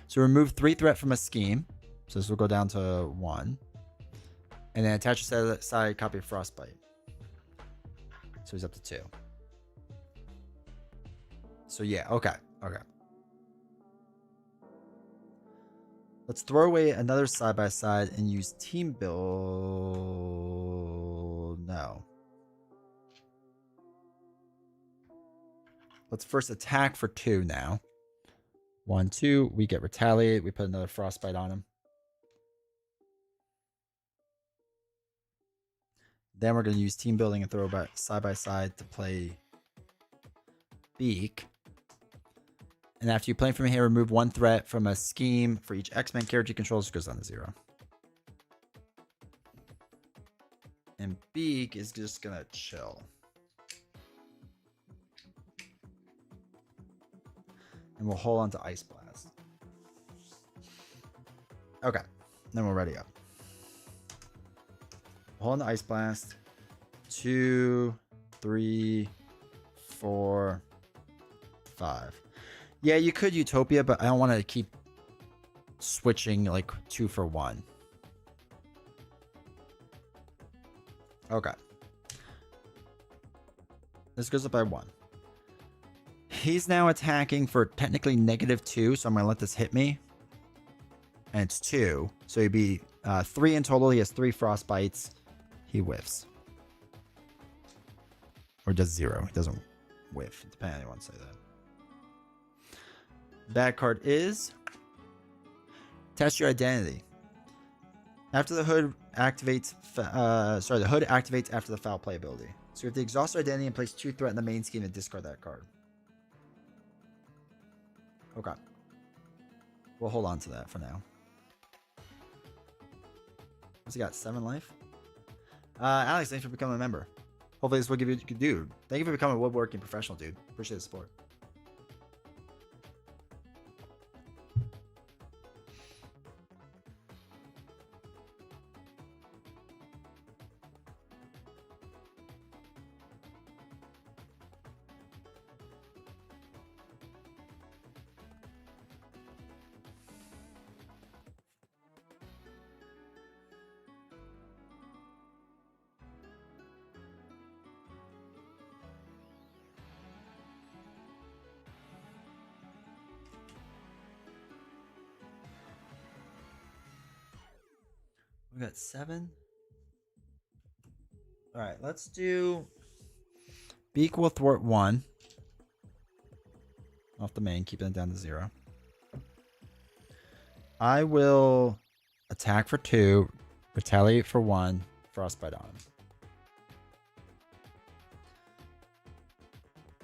So remove 3 threat from a scheme. So this will go down to 1. And then attach a side copy of Frostbite. So he's up to 2. So yeah, okay. Let's throw away another side-by-side and use Team Build. No. Let's first attack for 2 now. 1, 2. We get Retaliate. We put another Frostbite on him. Then we're going to use Team Building and throw back side-by-side to play Beak. And after you play from here, remove 1 threat from a scheme for each X-Men character you control. Just goes down to 0. And Beak is just going to chill. And we'll hold on to Ice Blast. Okay. Then we're ready up. Hold on to Ice Blast. 2, 3, 4, 5. Yeah, you could Utopia, but I don't want to keep switching like 2 for 1. Okay. This goes up by 1. He's now attacking for technically -2, so I'm going to let this hit me. And it's 2. So he'd be 3 in total. He has 3 Frostbites. He whiffs. Or does 0. He doesn't whiff, depending on how you want to say that. Bad card is Test Your Identity. After the hood activates, the hood activates after the foul play ability. So you have to exhaust your identity and place 2 threat in the main scheme and discard that card. Okay. We'll hold on to that for now. What's he got? 7 life? Alex, thanks for becoming a member. Hopefully this will give you, dude. Thank you for becoming a woodworking professional, dude. Appreciate the support. We got 7. All right, let's do Beak will thwart 1 off the main, keeping it down to 0. I will attack for 2, retaliate for 1, frostbite on him.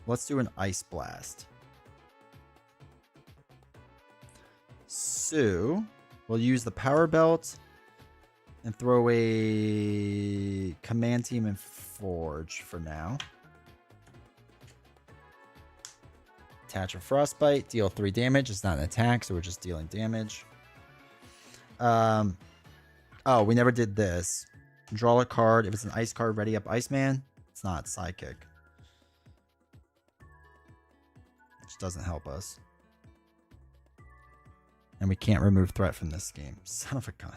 Let's do an ice blast. So we'll use the power belt and throw a command team and forge for now. Attach a frostbite, deal 3 damage. It's not an attack, so we're just dealing damage. Oh, we never did this. Draw a card. If it's an ice card, ready up Iceman. It's not psychic. Which doesn't help us. And we can't remove threat from this game. Son of a gun.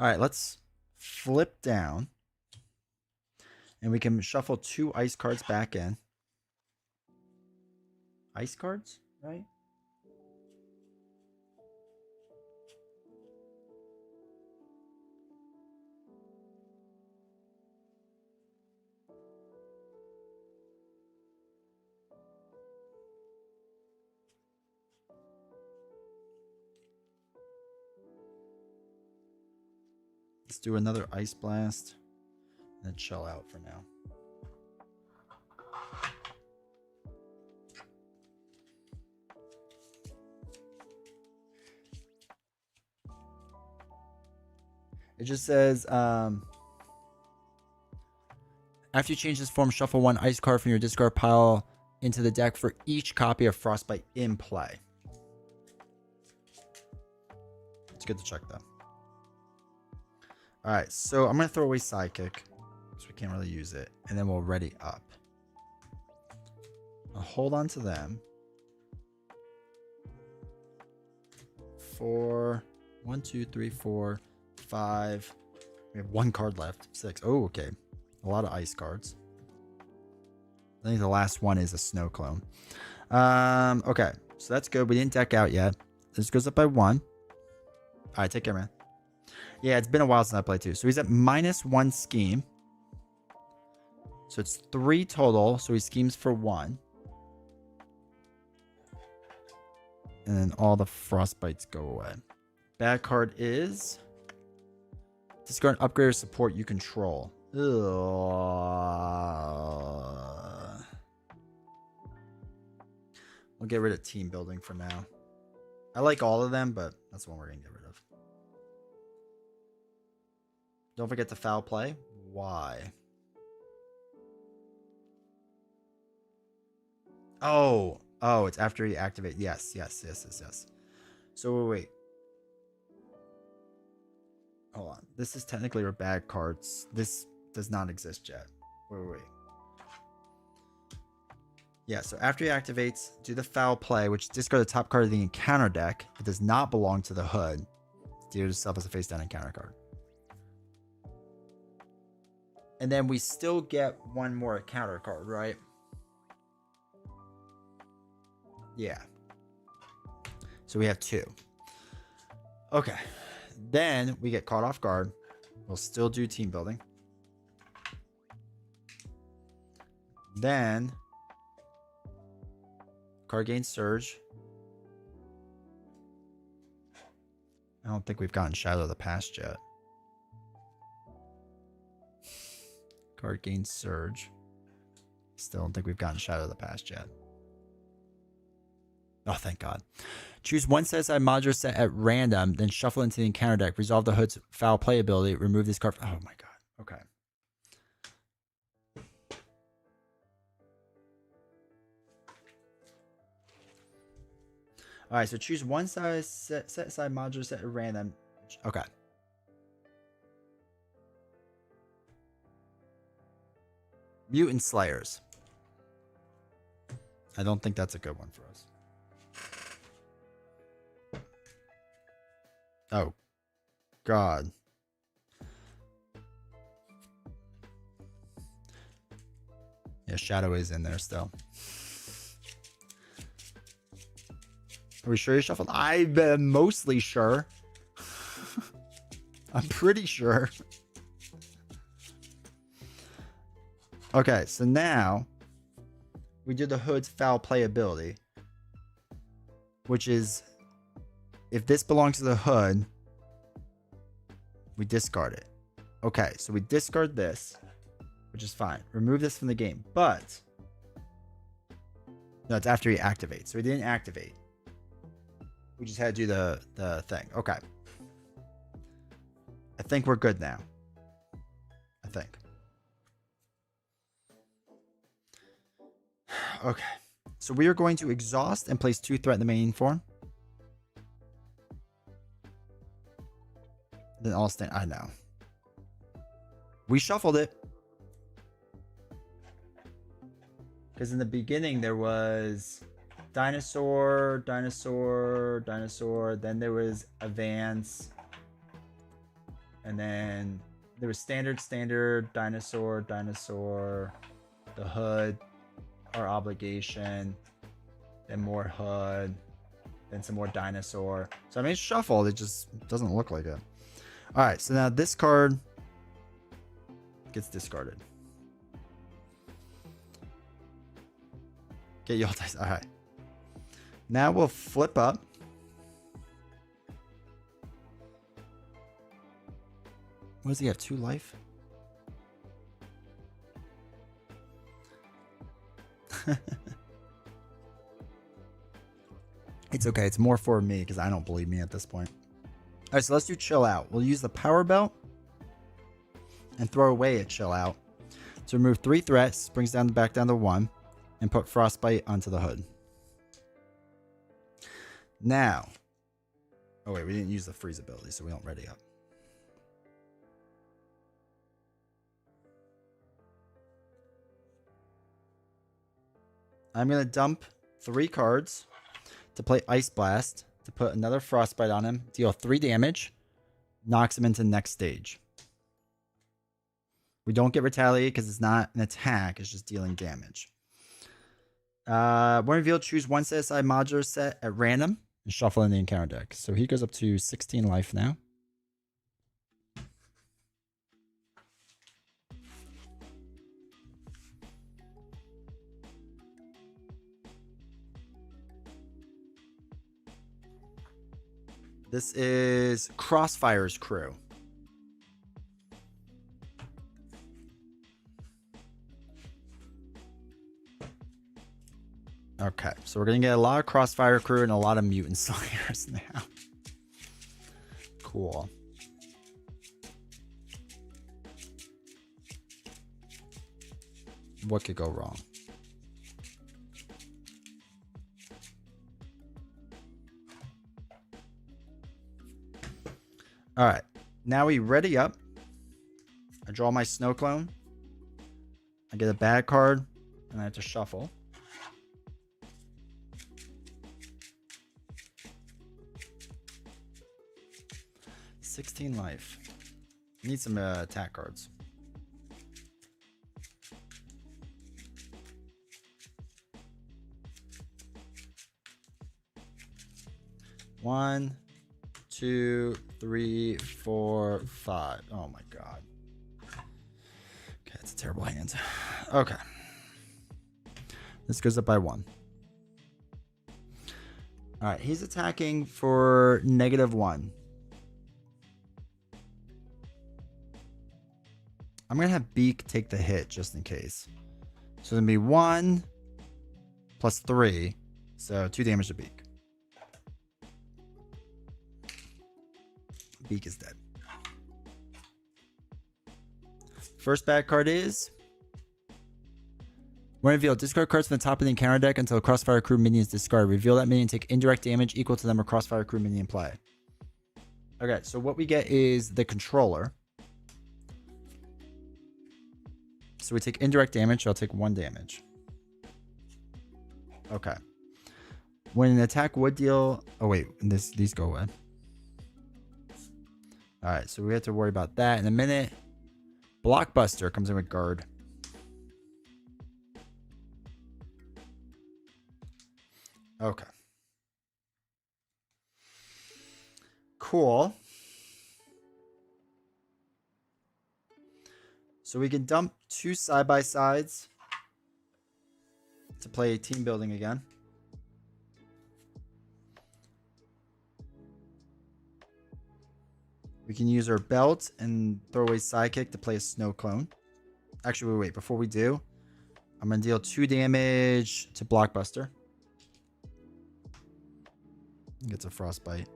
All right, let's flip down. And we can shuffle 2 ice cards back in. Ice cards, right? Let's do another ice blast and chill out for now. It just says, after you change this form, shuffle 1 ice card from your discard pile into the deck for each copy of Frostbite in play. It's good to check though. All right, so I'm going to throw away Psychic, so we can't really use it. And then we'll ready up. I'll hold on to them. 4, 1, 2, 3, 4, 5. We have 1 card left. 6. Oh, okay. A lot of ice cards. I think the last one is a snow clone. Okay, so that's good. We didn't deck out yet. This goes up by 1. All right, take care, man. Yeah, it's been a while since I played too. So he's at -1 scheme. So it's 3 total. So he schemes for 1. And then all the frostbites go away. Bad card is discard an upgrade or support you control. Ugh. We'll get rid of team building for now. I like all of them, but that's the one we're going to get rid of. Don't forget to foul play. Why? Oh, it's after you activate. Yes. So wait. Hold on. This is technically our bad cards. This does not exist yet. Wait. Yeah, so after he activates, do the foul play, which discard the top card of the encounter deck. It does not belong to the hood. Deal to yourself as a face down encounter card. And then we still get 1 more counter card, right? Yeah. So we have 2. Okay. Then we get caught off guard. We'll still do team building. Then card gain surge. I don't think we've gotten Shadow of the Past yet. Card gain surge. Still don't think we've gotten Shadow of the Past yet. Oh, thank God. Choose 1 set aside modular set at random, then shuffle into the encounter deck. Resolve the hood's foul play ability. Remove this card. Oh my God. Okay. All right, so choose 1 size set aside modular set at random. Okay. Mutant Slayers. I don't think that's a good one for us. Oh, God. Yeah, Shadow is in there still. Are we sure you shuffled? I'm mostly sure. I'm pretty sure. Okay, so now we do the Hood's foul playability, which is if this belongs to the Hood, we discard it. Okay, so we discard this, which is fine. Remove this from the game, but no, it's after he activates. So he didn't activate. We just had to do the thing. Okay. I think we're good now. I think. Okay. So we are going to exhaust and place 2 threat in the main form. Then all stand. I know. We shuffled it. Because in the beginning there was dinosaur, dinosaur, dinosaur. Then there was advance. And then there was standard, standard, dinosaur, dinosaur, the Hood, our obligation, then more Hood, then some more dinosaur. So I mean, it's shuffled. It just doesn't look like it. All right. So now this card gets discarded. Get y'all dice. All right. Now we'll flip up. What does he have? 2 life? It's okay. It's more for me because I don't believe me at this point. All right, so let's do chill out. We'll use the power belt and throw away at chill out to remove 3 threats, brings down the back down to 1, and put frostbite onto the Hood. Now, oh wait, we didn't use the freeze ability, so we don't ready up. I'm going to dump 3 cards to play Ice Blast to put another Frostbite on him, deal 3 damage, knocks him into the next stage. We don't get Retaliate because it's not an attack, it's just dealing damage. When revealed, choose 1 set aside modular set at random and shuffle in the encounter deck. So he goes up to 16 life now. This is Crossfire's crew. Okay, so we're going to get a lot of Crossfire crew and a lot of Mutant Slayers now. Cool. What could go wrong? All right, now we ready up. I draw my Snow Clone. I get a bad card, and I have to shuffle. $16 life. Need some attack cards. One, 2, 3, 4, 5. Oh my god. Okay, it's a terrible hand. Okay. This goes up by 1. Alright, he's attacking for -1. I'm going to have Beak take the hit just in case. So it's going to be 1 plus 3. So 2 damage to Beak. Beak is dead. First bad card is... When revealed, discard cards from the top of the encounter deck until Crossfire Crew minion is discarded. Reveal that minion, take indirect damage equal to them or Crossfire Crew minion play. Okay, so what we get is the controller. So we take indirect damage. So I'll take 1 damage. Okay. When an attack would deal... Oh, wait. These go away. All right. So we have to worry about that in a minute. Blockbuster comes in with guard. Okay. Cool. So we can dump 2 side-by-sides to play team building again. We can use our belt and throw away sidekick to play a snow clone. Actually, wait. Before we do, I'm going to deal 2 damage to Blockbuster. Gets a frostbite.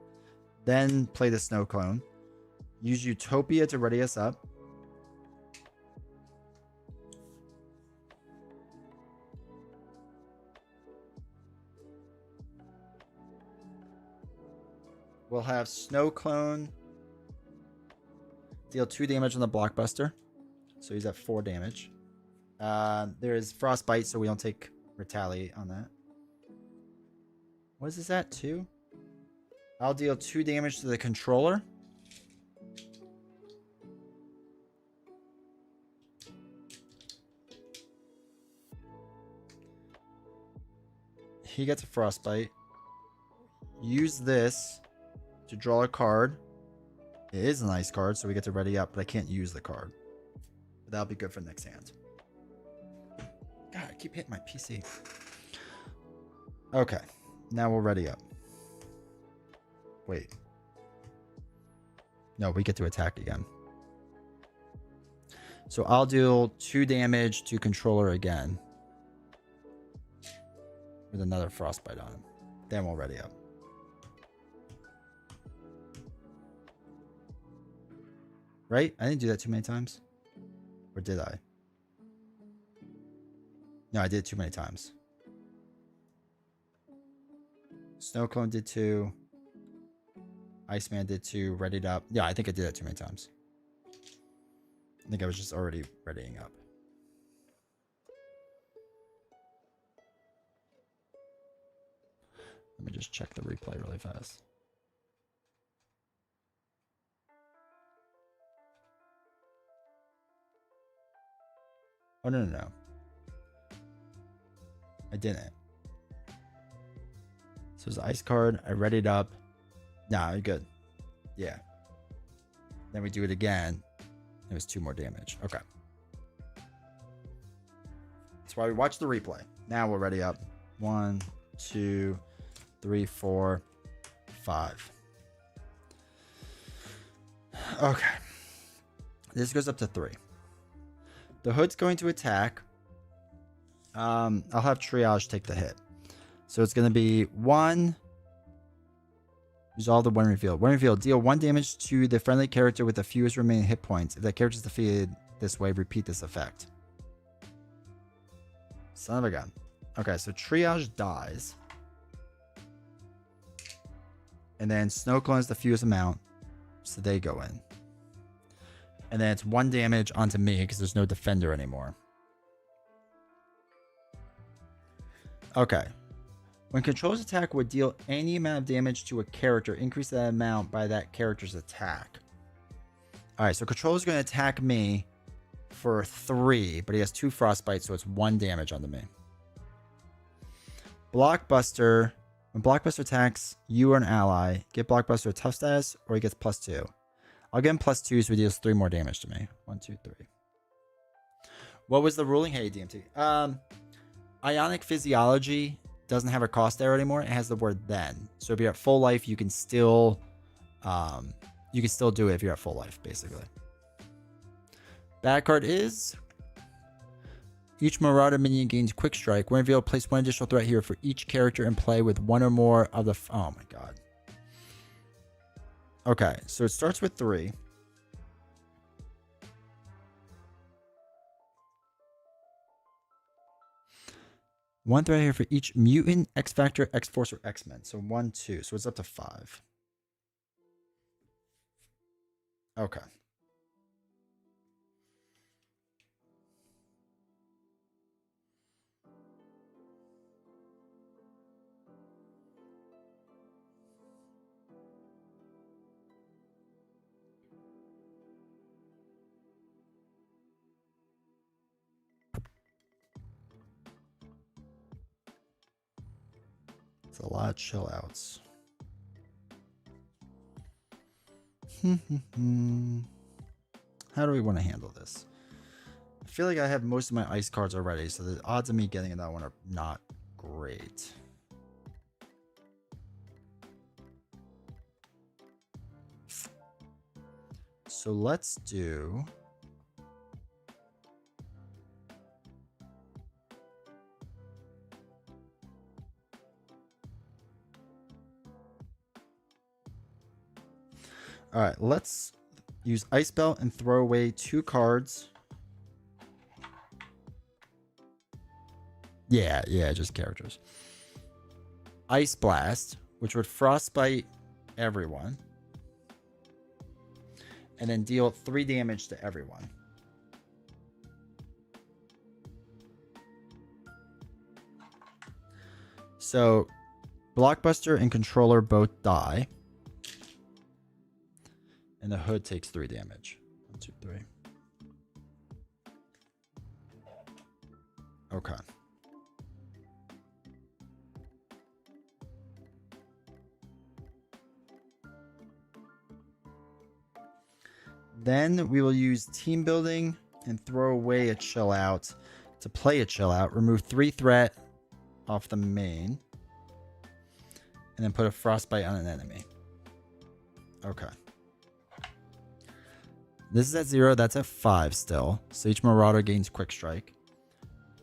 Then play the snow clone. Use Utopia to ready us up. We'll have snow clone. Deal 2 damage on the Blockbuster. So he's at 4 damage. There is frostbite, so we don't take retaliate on that. What is this at? 2? I'll deal 2 damage to the controller. He gets a frostbite. Use this to draw a card. It is a nice card, so we get to ready up, but I can't use the card. But that'll be good for next hand. God, I keep hitting my PC. Okay, now we'll ready up. Wait. No, we get to attack again. So I'll deal 2 damage to controller again. With another frostbite on him. Then we'll ready up. Right? I didn't do that too many times. Or did I? No, I did it too many times. Snow Clone did 2. Iceman did 2. Readied up. Yeah, I think I did that too many times. I think I was just already readying up. Let me just check the replay really fast. Oh, no. I didn't. So it's ice card. I readied up. Nah, you're good. Yeah. Then we do it again. It was 2 more damage. Okay. That's why we watch the replay. Now we're ready up. 1, 2, 3, 4, 5. Okay. This goes up to 3. The hood's going to attack. I'll have triage take the hit. So it's going to be 1. Resolve the Wind Reveal. Wind Reveal. Deal 1 damage to the friendly character with the fewest remaining hit points. If that character is defeated this way, repeat this effect. Son of a gun. Okay, so triage dies. And then Snow Clone is the fewest amount. So they go in. And then it's 1 damage onto me because there's no defender anymore. Okay. When controller's attack would deal any amount of damage to a character, increase that amount by that character's attack. Alright, so controller's going to attack me for 3, but he has 2 frostbites, so it's 1 damage onto me. Blockbuster. When Blockbuster attacks you or an ally, get Blockbuster a tough status, or he gets +2. I'll give him +2, so he deals 3 more damage to me. 1, 2, 3. What was the ruling? Hey, DMT. Ionic Physiology doesn't have a cost there anymore. It has the word then. So if you're at full life, you can still do it if you're at full life, basically. Bad card is each Marauder minion gains Quick Strike. When revealed, place 1 additional threat here for each character in play with 1 or more of the... Oh my god. Okay, so it starts with 3. One threat here for each mutant, X-Factor, X-Force, or X-Men. So 1, 2. So it's up to 5. Okay. It's a lot of chill outs. How do we want to handle this? I feel like I have most of my ice cards already, so the odds of me getting that one are not great. So let's do... All right, let's use Ice Belt and throw away 2 cards. Yeah, just characters. Ice Blast, which would frostbite everyone. And then deal 3 damage to everyone. So, Blockbuster and Controller both die. And the Hood takes 3 damage. 1, 2, 3. Okay. Then we will use Team Building and throw away a Chill Out to play a Chill Out. Remove 3 threat off the main. And then put a Frostbite on an enemy. Okay. This is at 0. That's at 5 still. So each Marauder gains Quick Strike.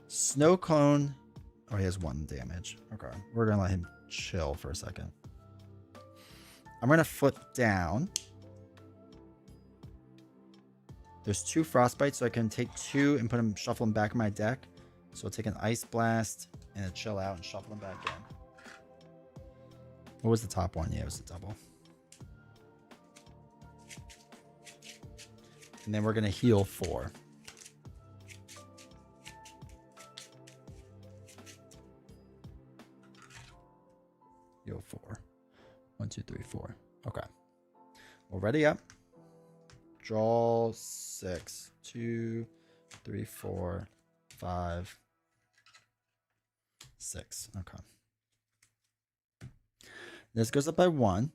Snow Clone. Oh, he has 1 damage. Okay. We're going to let him chill for a second. I'm going to flip down. There's 2 Frostbites, so I can take 2 and put them, shuffle them back in my deck. So I'll take an Ice Blast and a Chill Out and shuffle them back in. What was the top one? Yeah, it was a double. And then we're going to heal 4. Heal 4. 1, 2, 3, 4. Okay. Well, ready up. Draw 6. 2, 3, 4, 5, 6. Okay. This goes up by 1.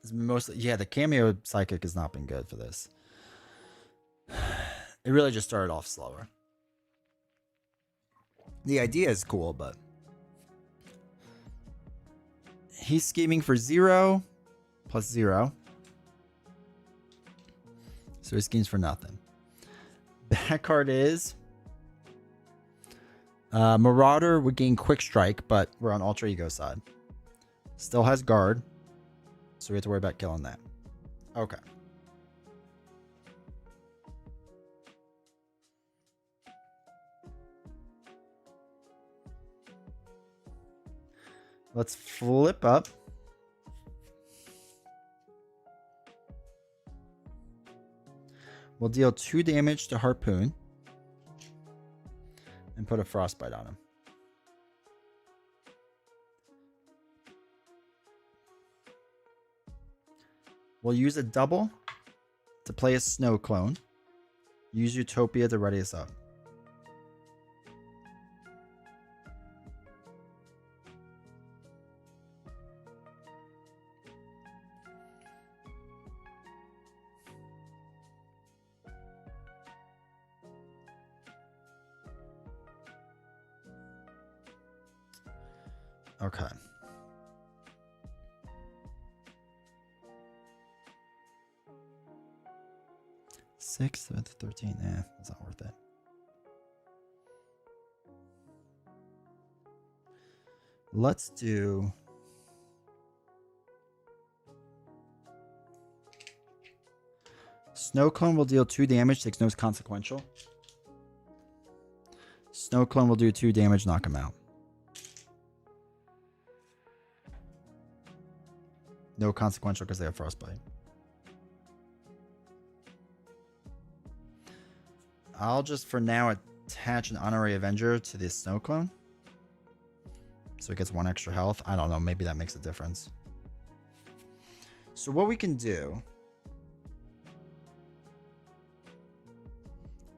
It's mostly, yeah, the cameo psychic has not been good for this. It really just started off slower. The idea is cool, but he's scheming for 0 plus 0. So he schemes for nothing. Back card is Marauder would gain Quick Strike, but we're on Ultra Ego side. Still has Guard, so we have to worry about killing that. Okay. Let's flip up. We'll deal 2 damage to Harpoon and put a Frostbite on him. We'll use a double to play a Snow Clone. Use Utopia to ready us up. Okay. Six with 13. That's not worth it. Let's do Snow Clone will deal 2 damage, takes no consequential. Snow Clone will do 2 damage, knock him out. No consequential because they have Frostbite. I'll just, for now, attach an Honorary Avenger to this Snow Clone. So it gets 1 extra health. I don't know. Maybe that makes a difference. So what we can do...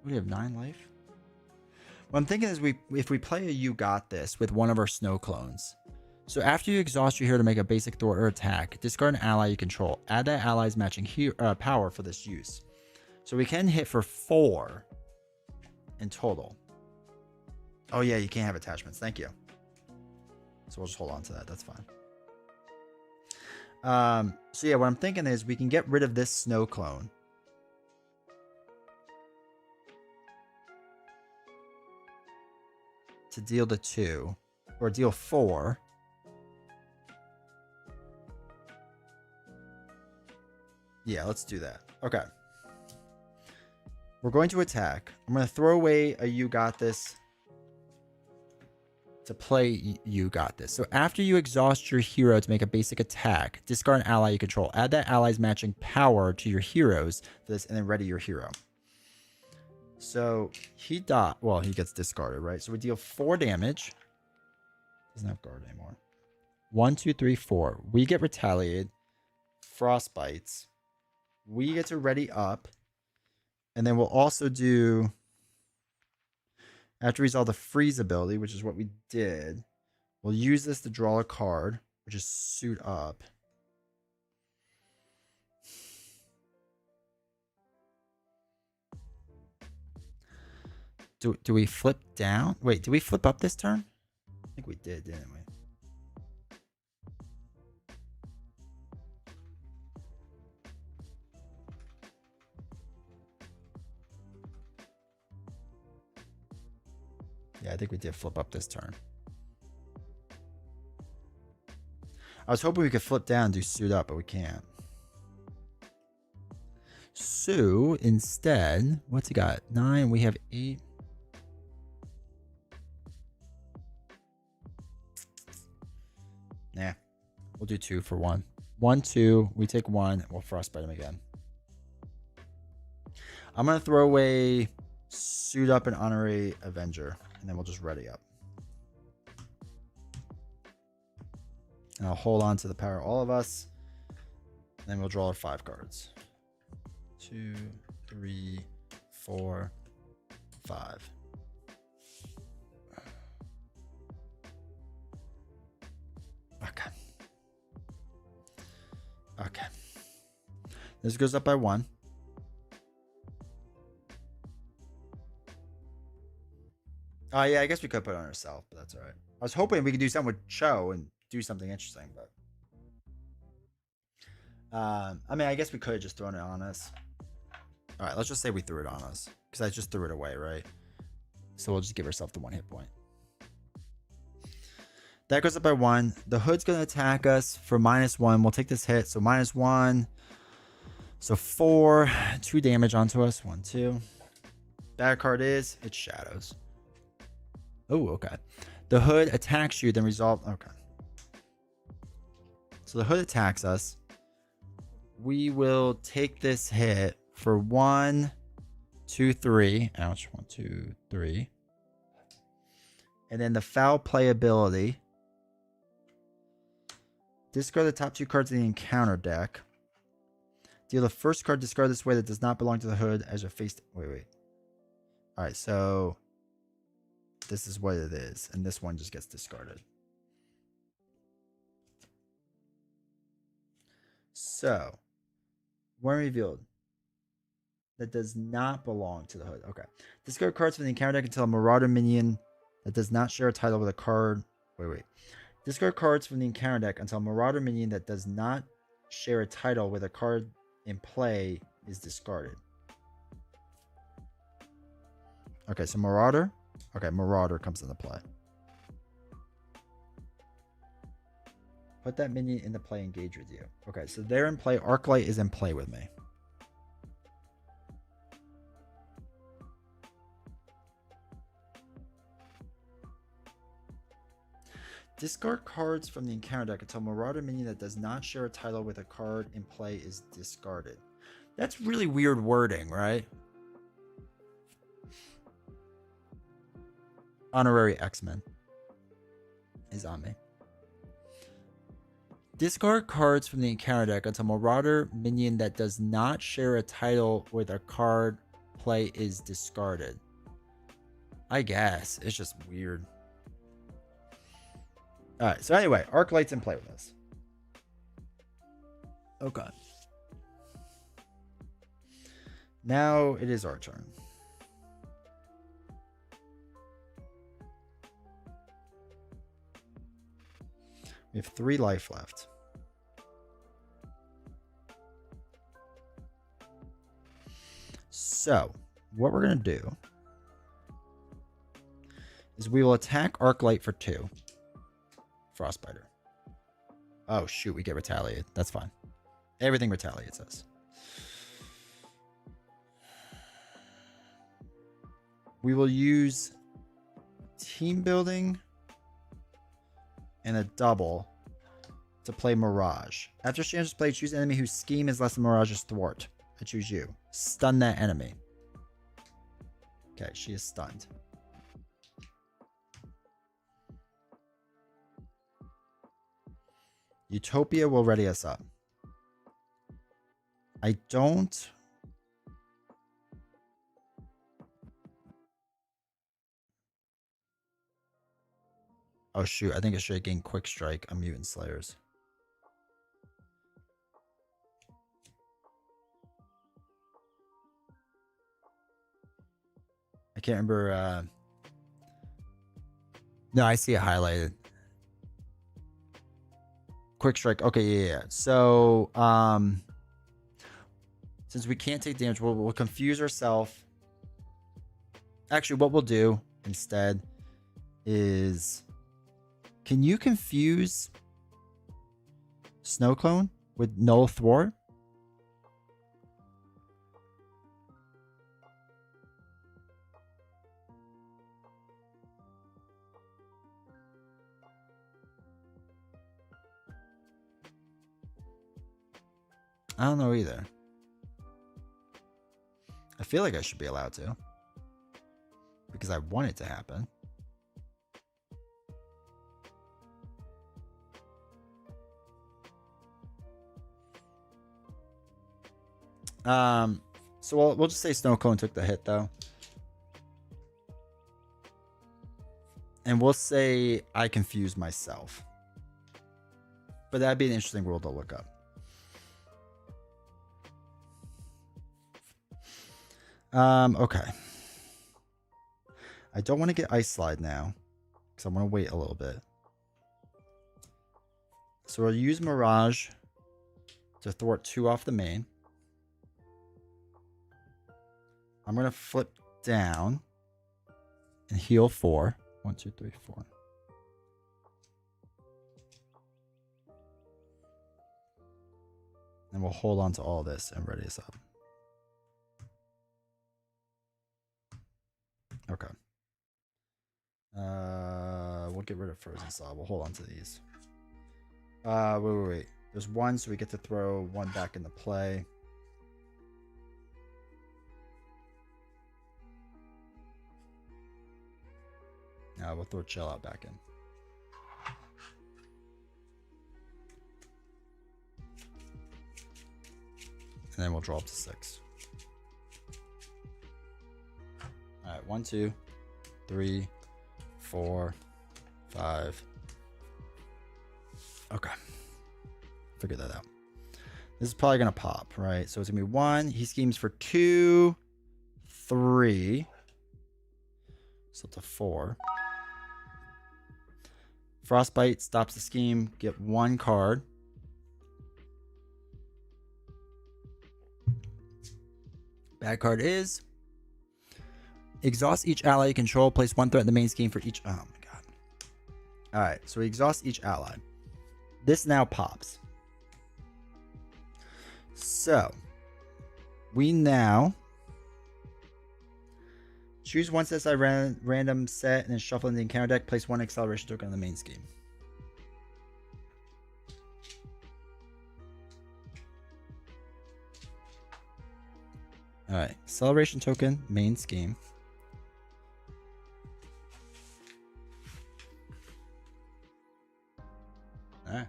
We have 9 life. What I'm thinking is if we play a You Got This with one of our snow clones. So after you exhaust your hero to make a basic thwart or attack, discard an ally you control. Add that ally's matching power for this use. So we can hit for 4 in total. Oh yeah, you can't have attachments. Thank you. So we'll just hold on to that. That's fine. So yeah, what I'm thinking is we can get rid of this snow clone. To deal the 2. Or deal 4. Yeah, let's do that. Okay. We're going to attack. I'm going to throw away a You Got This to play You Got This. So after you exhaust your hero to make a basic attack, discard an ally you control. Add that ally's matching power to your heroes for this, and then ready your hero. So he gets discarded, right? So we deal 4 damage. Doesn't have guard anymore. 1, 2, 3, 4. We get retaliated. Frostbites. We get to ready up. And then we'll also do, after we resolve the freeze ability, which is what we did, we'll use this to draw a card, which is suit up. Do we flip down? Wait, did we flip up this turn? I think we did, didn't we? Yeah, I think we did flip up this turn. I was hoping we could flip down and do suit up, but we can't. So instead, what's he got? 9, we have 8. Nah, we'll do 2 for 1. 1, 2, we take 1, and we'll frostbite him again. I'm going to throw away suit up and honorary Avenger, and then we'll just ready up. And I'll hold on to the power of all of us. And then we'll draw our 5 cards. 2, 3, 4, 5. Okay. Okay. This goes up by 1. Oh, yeah, I guess we could put it on ourselves, but that's all right. I was hoping we could do something with Cho and do something interesting, but... I mean, I guess we could have just thrown it on us. All right, let's just say we threw it on us, because I just threw it away, right? So we'll just give ourselves the 1 hit point. That goes up by 1. The hood's going to attack us for -1. We'll take this hit, so -1. So 4, 2 damage onto us. 1, 2. Bad card is, it's Shadows. Oh, okay. The hood attacks you, then resolve. Okay. So the hood attacks us. We will take this hit for 1, 2, 3. Ouch. 1, 2, 3. And then the foul play ability. Discard the top 2 cards of the encounter deck. Deal the first card discard this way that does not belong to the hood as a face. Wait. All right, so this is what it is, and this one just gets discarded. So, when revealed, that does not belong to the hood. Okay. Discard cards from the encounter deck until a Marauder minion that does not share a title with a card. Wait. Discard cards from the encounter deck until a Marauder minion that does not share a title with a card in play is discarded. Okay, so Marauder. Okay, Marauder comes into play. Put that minion into play, engage with you. Okay, so they're in play. Arclight is in play with me. Discard cards from the encounter deck until Marauder minion that does not share a title with a card in play is discarded. That's really weird wording, right? Honorary X-Men is on me. Discard cards from the encounter deck until Marauder minion that does not share a title with a card play is discarded. I guess. It's just weird. Alright, so anyway, Arc Light's in play with us. Okay. Now it is our turn. We have 3 life left. So, what we're going to do is we will attack Arc Light for 2. Frostbiter. Oh, shoot, we get retaliated. That's fine. Everything retaliates us. We will use team building and a double to play Mirage. After she enters play, choose an enemy whose scheme is less than Mirage's thwart. I choose you. Stun that enemy. Okay, she is stunned. Utopia will ready us up. I don't... Oh, shoot. I think it should gain Quick Strike on Mutant Slayers. I can't remember. No, I see it highlighted. Quick Strike. Okay, yeah. So, since we can't take damage, we'll confuse ourselves. Actually, what we'll do instead is... Can you confuse Snow Clone with Null Thwart? I don't know either. I feel like I should be allowed to. Because I want it to happen. So we'll just say Snow Cone took the hit though. And we'll say I confused myself. But that'd be an interesting rule to look up. Okay. I don't want to get Ice Slide now. Because I want to wait a little bit. So we'll use Mirage to thwart 2 off the main. I'm going to flip down and heal 4. 1, 2, 3, 4. And we'll hold on to all this and ready us up. Okay. We'll get rid of Frozen Saw. We'll hold on to these. Wait. There's 1, so we get to throw 1 back into play. We'll throw Chill Out back in. And then we'll draw up to 6. Alright, 1, 2, 3, 4, 5. Okay. Figure that out. This is probably going to pop, right? So it's going to be 1. He schemes for 2, 3. So it's a 4. Frostbite stops the scheme. Get 1 card. Bad card is exhaust each ally you control. Place 1 threat in the main scheme for each. Oh my god. Alright, so we exhaust each ally. This now pops. So we now choose 1 set aside random set and then shuffle in the encounter deck. Place 1 acceleration token on the main scheme. Alright, acceleration token, main scheme. Alright.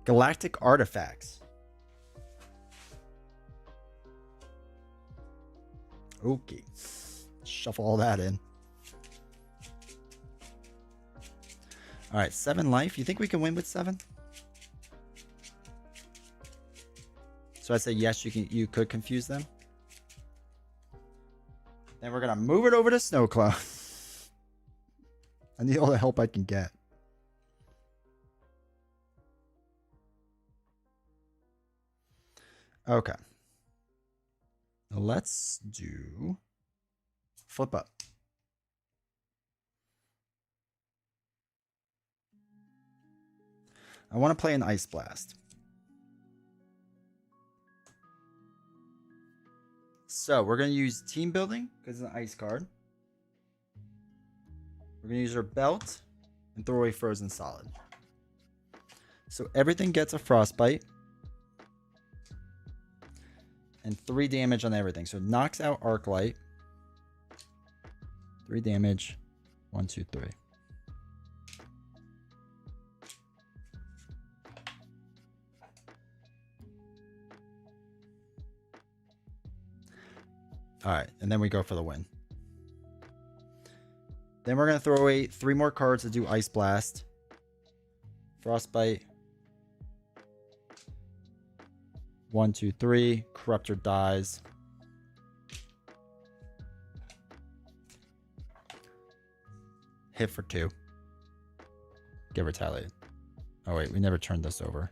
Galactic Artifacts. Okay. Shuffle all that in. All right, 7 life. You think we can win with 7? So I say yes, you could confuse them. Then we're gonna move it over to Snow Cloud. I need all the help I can get. Okay. Let's do flip up. I want to play an Ice Blast. So we're going to use Team Building because it's an ice card. We're going to use our belt and throw away Frozen Solid. So everything gets a Frostbite. And 3 damage on everything. So it knocks out Arc Light. 3 damage. 1, 2, 3. All right, and then we go for the win. Then we're going to throw away 3 more cards to do Ice Blast. Frostbite. 1, 2, 3. Corruptor dies. Hit for 2. Get retaliated. Oh, wait, we never turned this over.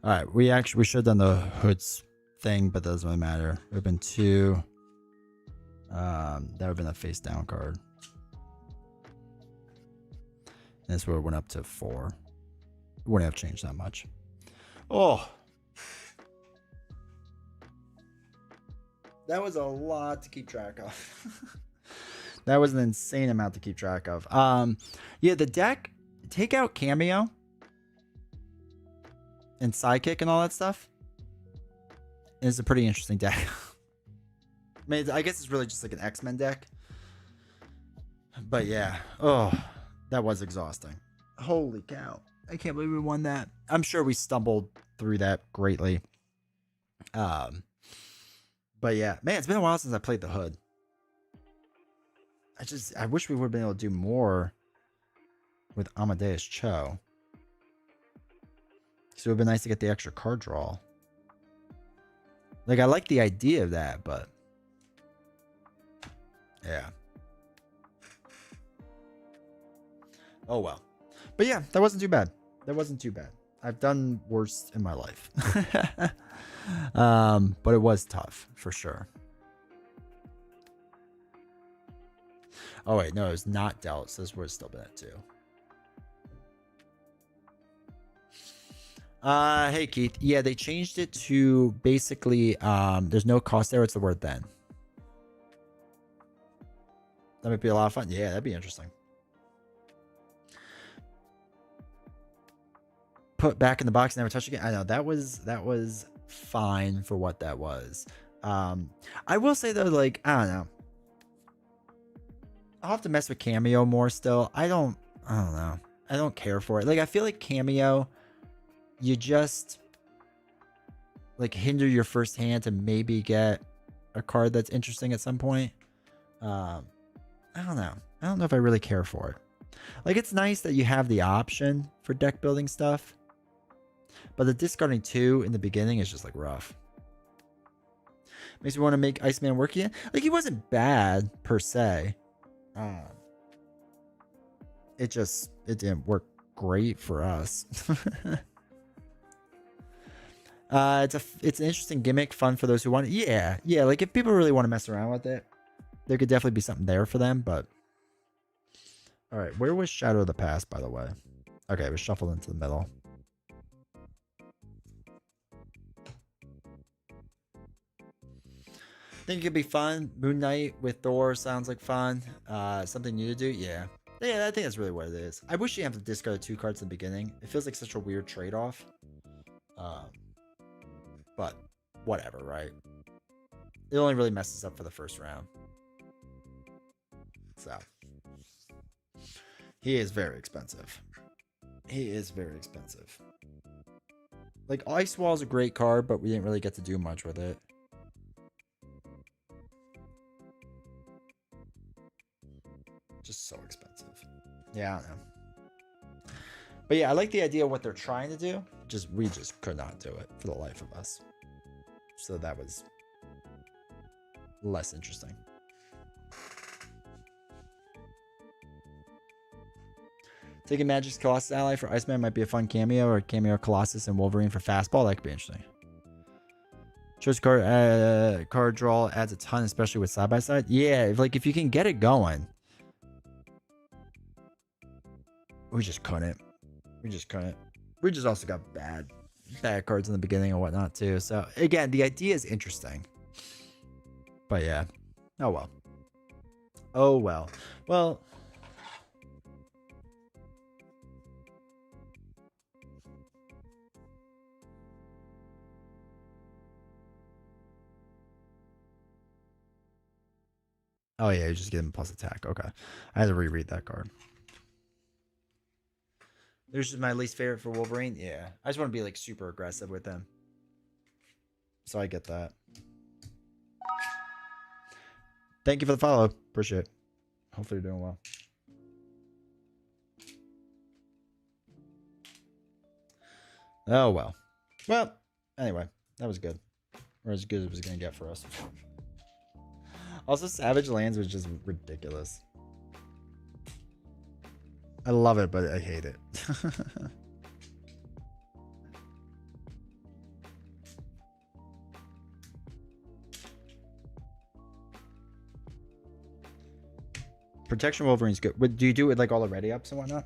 All right, we should have done the hoods thing, but that doesn't really matter. It would have been 2. That would have been a face down card. And this would have went up to 4. It wouldn't have changed that much. Oh. That was a lot to keep track of. That was an insane amount to keep track of. Yeah, the deck, take out Cameo and Sidekick and all that stuff. It's a pretty interesting deck. I mean, I guess it's really just like an X-Men deck. But yeah. Oh, that was exhausting. Holy cow. I can't believe we won that. I'm sure we stumbled through that greatly. But yeah, man, it's been a while since I played the Hood. I wish we would have been able to do more with Amadeus Cho. So it would have been nice to get the extra card draw. Like, I like the idea of that, but yeah. Oh well. But yeah, that wasn't too bad. That wasn't too bad. I've done worse in my life. But it was tough for sure. Oh wait, no, it was not dealt, so this would have still been at 2. Hey Keith. Yeah, they changed it to basically there's no cost there, it's the word then. That might be a lot of fun. Yeah, that'd be interesting. Put back in the box, never touch again. I know that was fine for what that was. I will say though, like, I don't know. I'll have to mess with Cameo more still. I don't know. I don't care for it. Like, I feel like Cameo, you just like hinder your first hand to maybe get a card that's interesting at some point. I don't know. I don't know if I really care for it. Like, it's nice that you have the option for deck building stuff, but the discarding 2 in the beginning is just like rough. Makes me want to make Iceman work again. Like, he wasn't bad per se. It didn't work great for us. It's an interesting gimmick, fun for those who want it. Yeah. Like, if people really want to mess around with it, there could definitely be something there for them. But all right, where was Shadow of the Past, by the way? Okay, it was shuffled into the middle. Think it could be fun. Moon Knight with Thor sounds like fun. Something new to do. Yeah, I think that's really what it is. I wish you have to discard 2 cards in the beginning. It feels like such a weird trade-off. But whatever, right? It only really messes up for the first round. So he is very expensive. He is very expensive. Like, Ice Wall is a great card, but we didn't really get to do much with it. Just so expensive. Yeah, I don't know. But yeah, I like the idea of what they're trying to do. We just could not do it for the life of us. So that was less interesting. Taking Magic's Colossus ally for Iceman might be a fun cameo, or cameo Colossus and Wolverine for fastball. That could be interesting. Choice card draw adds a ton, especially with side by side. Yeah, if you can get it going. We just couldn't. We just also got bad cards in the beginning and whatnot too. So again, the idea is interesting. But yeah. Oh well. Oh well. Well. Oh yeah, you just give him plus attack. Okay. I had to reread that card. This is my least favorite for Wolverine. Yeah. I just want to be like super aggressive with them. So I get that. Thank you for the follow. Appreciate it. Hopefully you're doing well. Oh well. Well, anyway, that was good. Or as good as it was going to get for us. Also, Savage Lands was just ridiculous. I love it, but I hate it. Protection Wolverine's good. Do you do it like all the ready ups and whatnot?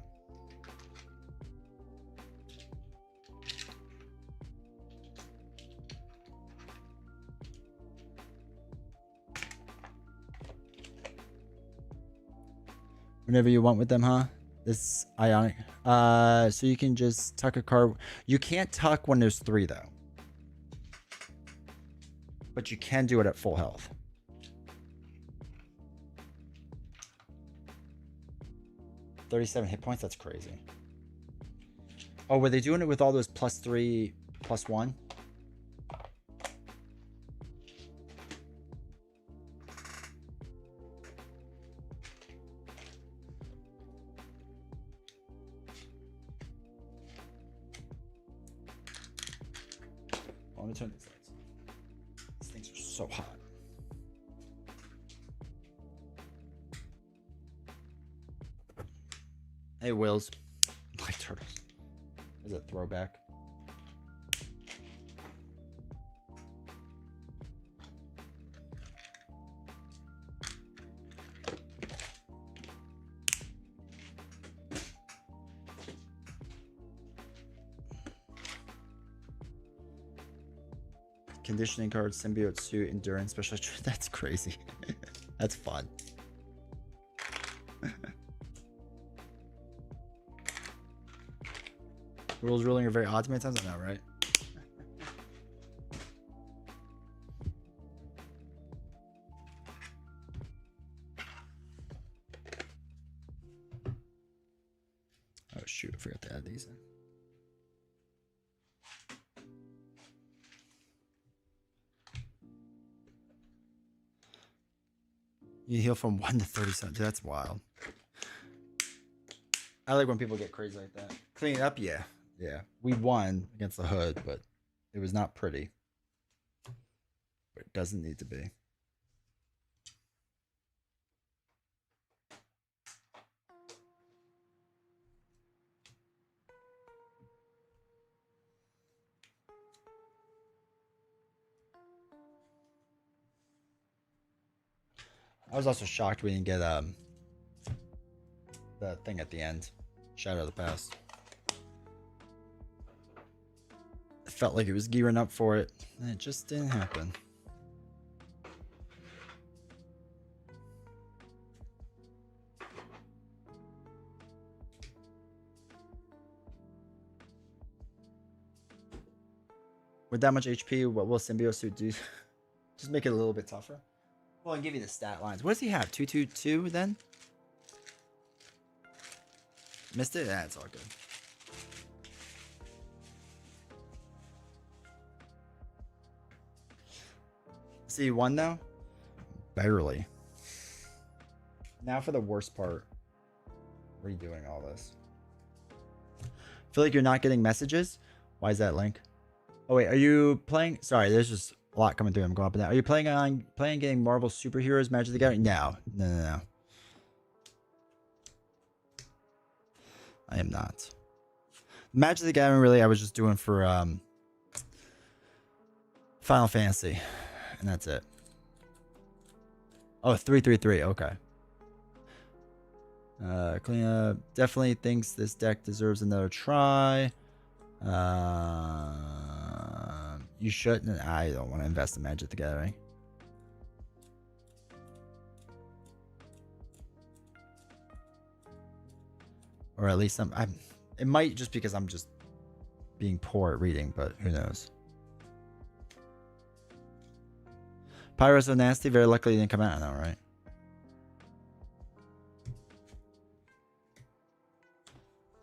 Whenever you want with them, huh? This Ionic. So you can just tuck a card. You can't tuck when there's 3 though. But you can do it at full health. $37 hit points? That's crazy. Oh, were they doing it with all those +3, +1? Let me turn these lights on. These things are so hot. Hey, Wills. Black Turtles. Is it throwback? Conditioning card, symbiote suit, endurance, special. That's crazy. That's fun. Rules ruling are very odd to me at times. I know, right? Oh shoot! I forgot to add these in. You heal from 1 to 37. Dude, that's wild. I like when people get crazy like that. Clean it up, yeah. Yeah. We won against the Hood, but it was not pretty. But it doesn't need to be. I was also shocked we didn't get the thing at the end. Shadow of the Past. It felt like it was gearing up for it, and it just didn't happen. With that much HP, what will Symbiote Suit do? Just make it a little bit tougher. Well, and give you the stat lines. What does he have? 222 then? Missed it? That's all good. So you won now? Barely. Now for the worst part. Redoing all this. Feel like you're not getting messages? Why is that, Link? Oh wait, are you playing? Sorry, there's just a lot coming through. I'm going up and down. Are you playing getting Marvel Superheroes Magic the Gathering? No. I am not. Magic the Gathering, really, I was just doing for Final Fantasy, and that's it. Oh, 333. Okay. Clean up. Definitely thinks this deck deserves another try. You shouldn't. I don't want to invest in Magic the Gathering. Or at least it might just because I'm just being poor at reading, but who knows. Pyro so nasty. Very luckily it didn't come out. I know, right?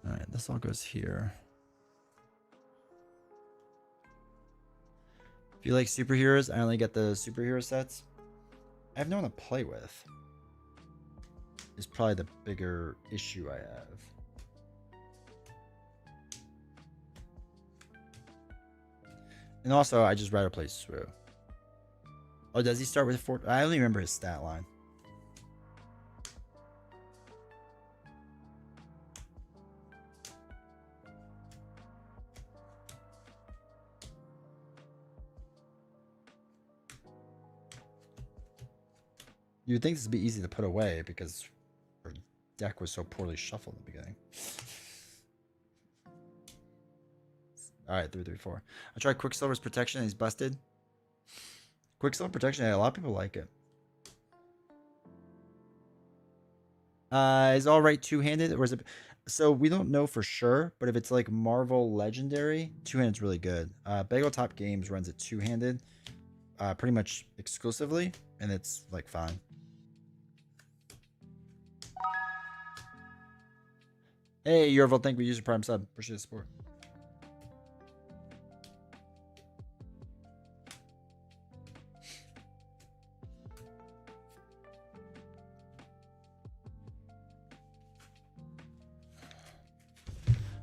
All right, this all goes here. If you like superheroes, I only get the superhero sets. I have no one to play with. Is probably the bigger issue I have. And also, I just rather play Swoo. Oh, does he start with 4? I only remember his stat line. You'd think this would be easy to put away because her deck was so poorly shuffled in the beginning. All right, 334. I tried Quicksilver's Protection and he's busted. Quicksilver Protection, yeah, a lot of people like it. Is all right two-handed or is it? So we don't know for sure, but if it's like Marvel Legendary, two-handed's really good. Bagel Top Games runs it two-handed, pretty much exclusively, and it's like fine. Hey, Yorville, thank you for using Prime Sub. Appreciate the support.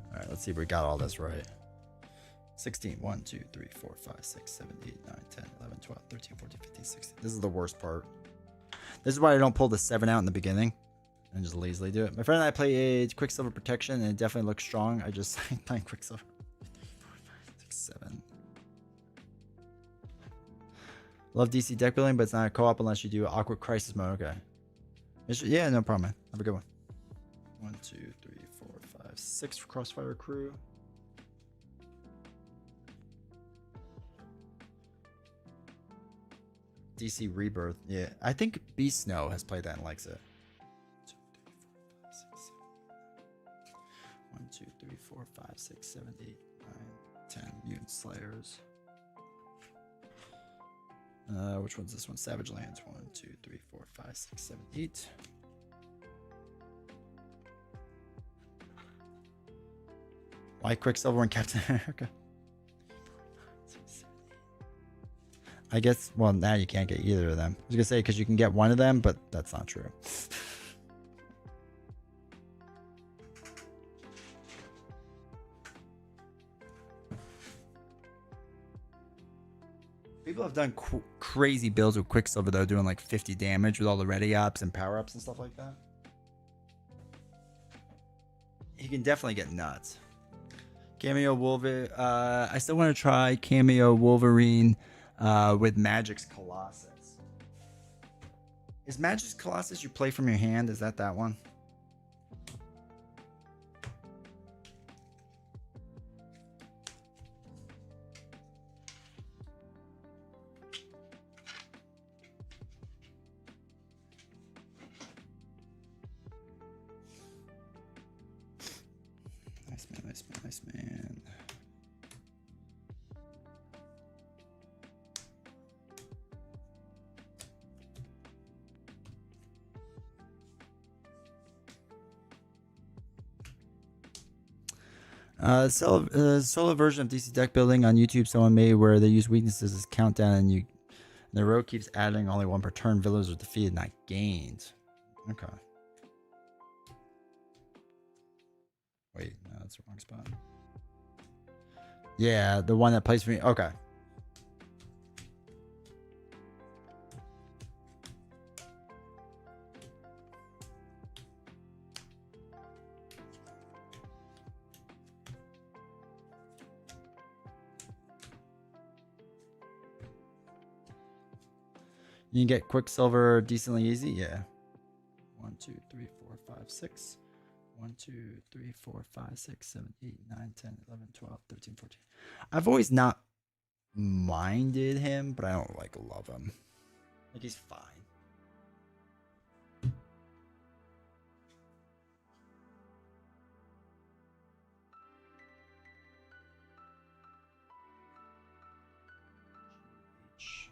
All right, let's see if we got all this right. 16, 1, 2, 3, 4, 5, 6, 7, 8, 9, 10, 11, 12, 13, 14, 15, 16. This is the worst part. This is why I don't pull the 7 out in the beginning and just lazily do it. My friend and I played Quicksilver Protection and it definitely looks strong. I just playing Quicksilver. 4, 5, 6, 7. Love DC deck building, but it's not a co-op unless you do Awkward Crisis mode. Okay. Yeah, no problem, man. Have a good one. 1, 2, 3, 4, 5, 6 for Crossfire Crew. DC Rebirth. Yeah, I think Beast Snow has played that and likes it. 1, 2, 3, 4, 5, 6, 7, 8, 9, 10 Mutant Slayers. Which one's this one? Savage Lands. 1, 2, 3, 4, 5, 6, 7, 8. Why Quicksilver and Captain America? I guess, well, now you can't get either of them. I was going to say, because you can get one of them, but that's not true. People have done crazy builds with Quicksilver, though, doing like 50 damage with all the ready ups and power ups and stuff like that. He can definitely get nuts. Cameo Wolverine. I still want to try Cameo Wolverine with Magic's Colossus. Is Magic's Colossus you play from your hand? Is that one? Nice man, nice man, nice man. Solo version of DC deck building on YouTube someone made where they use weaknesses as countdown and you The row keeps adding only one per turn. Villagers are defeated, not gained. Okay. Wait, no, that's the wrong spot. Yeah, the one that plays for me. Okay. You can get Quicksilver decently easy. Yeah. 1, 2, 3, 4, 5, 6. 1, 2, 3, 4, 5, 6, 7, 8, 9, 10, 11, 12, 13, 14. I've always not minded him, but I don't like love him. Like he's fine. H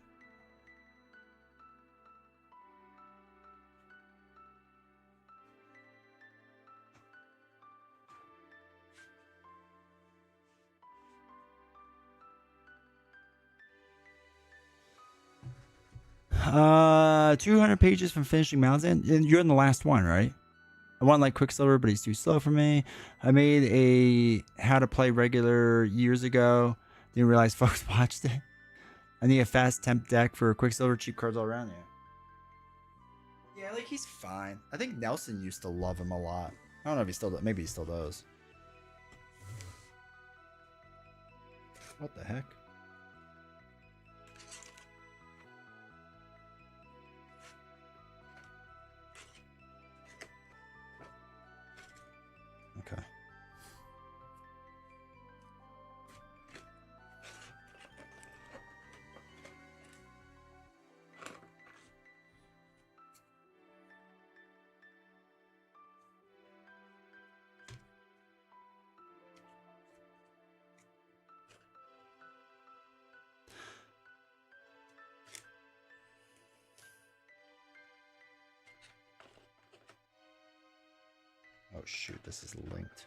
200 pages from finishing Mountain. And you're in the last one, right? I want like Quicksilver, but he's too slow for me. I made a how to play regular years ago. Didn't realize folks watched it. I need a fast temp deck for Quicksilver, cheap cards all around here. Yeah, like he's fine. I think Nelson used to love him a lot. I don't know if he still does. Maybe he still does. What the heck? Okay. Oh shoot, this is linked.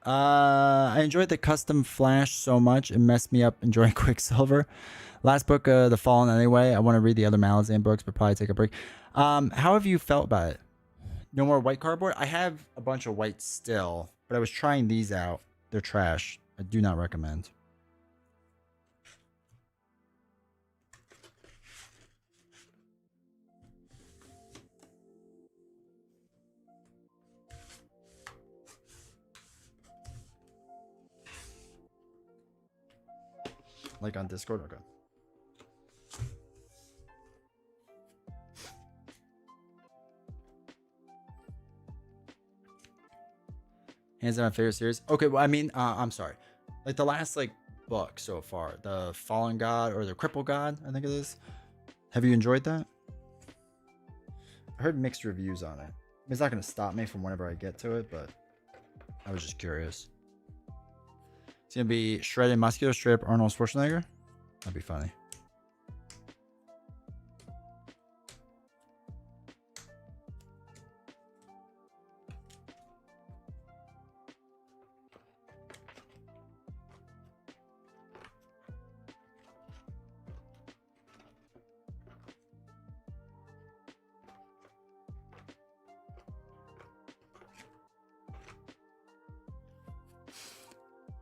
I enjoyed the custom flash so much it messed me up enjoying Quicksilver. Last book, The Fallen anyway. I want to read the other Malazan books, but probably take a break. How have you felt about it? No more white cardboard? I have a bunch of white still, but I was trying these out. They're trash. I do not recommend. Like on Discord? Okay. Hands down my favorite series. Okay, well, I mean, I'm sorry. Like the last like book so far, the Fallen God or the Cripple God, I think it is. Have you enjoyed that? I heard mixed reviews on it. It's not going to stop me from whenever I get to it, but I was just curious. It's going to be shredded muscular strip Arnold Schwarzenegger. That'd be funny.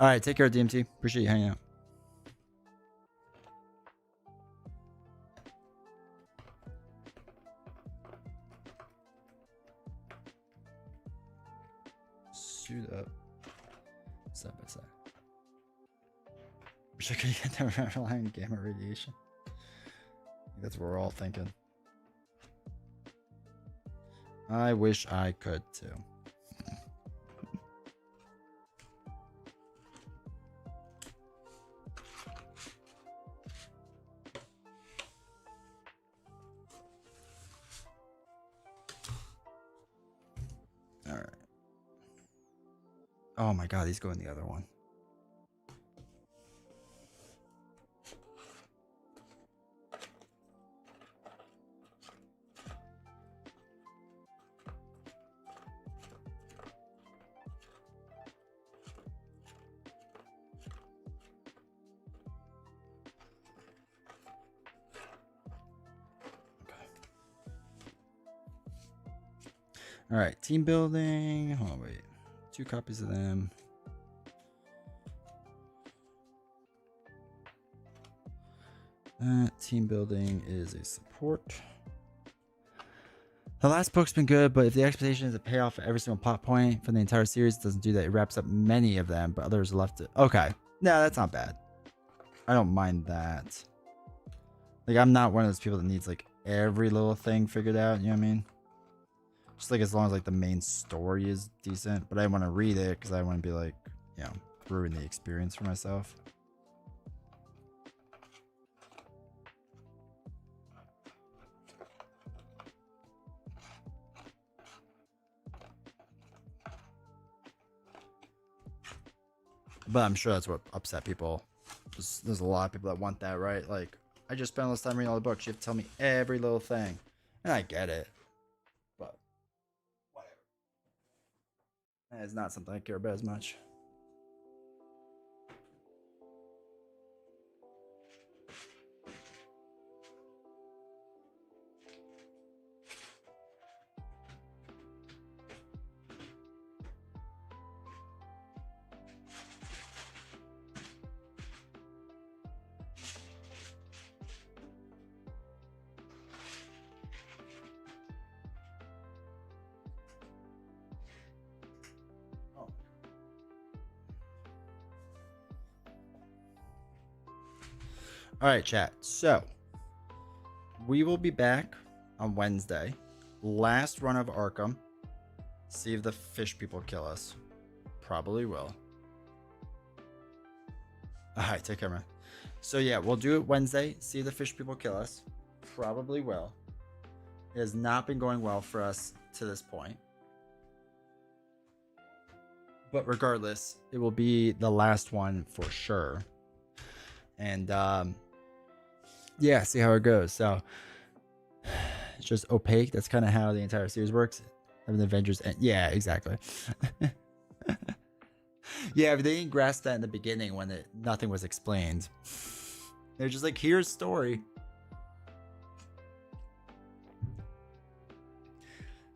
All right, take care, DMT. Appreciate you hanging out. Suit up. Side by side. Wish I could get that relying gamma radiation. That's what we're all thinking. I wish I could too. All right. Oh my God, he's going the other one. All right, team building. Hold on, wait. 2 copies of them. Team building is a support. The last book's been good, but if the expectation is a payoff for every single plot point from the entire series, it doesn't do that. It wraps up many of them, but others are left to... Okay. No, that's not bad. I don't mind that. Like, I'm not one of those people that needs, like, every little thing figured out. You know what I mean? Just, like, as long as, like, the main story is decent. But I want to read it because I want to be, like, you know, ruin the experience for myself. But I'm sure that's what upset people. There's a lot of people that want that, right? Like, I just spent all this time reading all the books. You have to tell me every little thing. And I get it. But, whatever. That is not something I care about as much. All right, chat. So, we will be back on Wednesday. Last run of Arkham. See if the fish people kill us. Probably will. All right, take care, man. So, yeah, we'll do it Wednesday. See if the fish people kill us. Probably will. It has not been going well for us to this point. But regardless, it will be the last one for sure. And, yeah, see how it goes. So it's just opaque. That's kind of how the entire series works. Having the Avengers end. Yeah, exactly. Yeah, but they didn't grasp that in the beginning when nothing was explained. They're just like, here's story.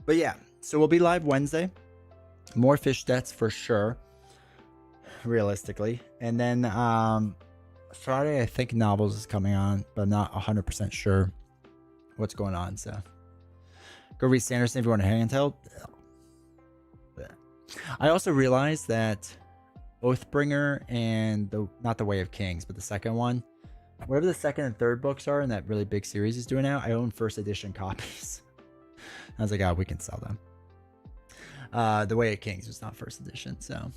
But yeah, so we'll be live Wednesday. More fish deaths for sure. Realistically. And then Friday, I think Novels is coming on, but I'm not 100% sure what's going on. So go read Sanderson if you want a handheld. I also realized that Oathbringer and not the Way of Kings, but the second one, whatever the second and third books are in that really big series is doing now, I own first edition copies. I was like, oh, we can sell them. The Way of Kings was not first edition. So,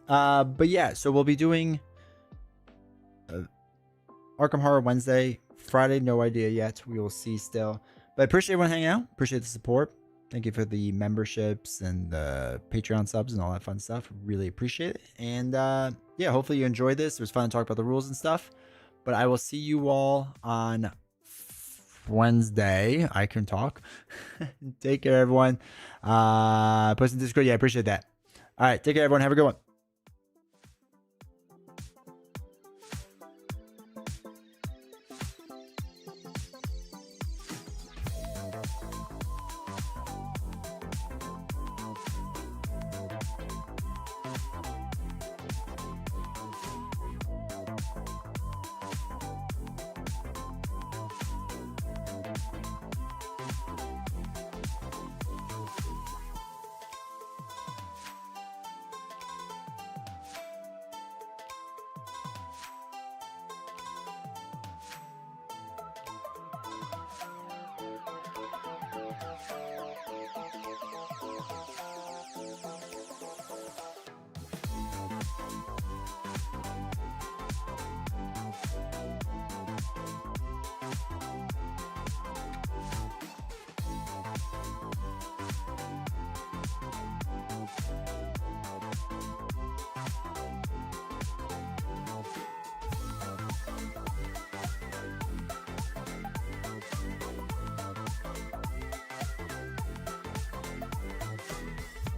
but yeah, so we'll be doing Arkham Horror Wednesday. Friday, no idea yet. We will see still. But I appreciate everyone hanging out. Appreciate the support. Thank you for the memberships and the Patreon subs and all that fun stuff. Really appreciate it. And yeah, hopefully you enjoyed this. It was fun to talk about the rules and stuff. But I will see you all on Wednesday. I can talk. Take care, everyone. Post in Discord. Yeah, I appreciate that. All right. Take care, everyone. Have a good one.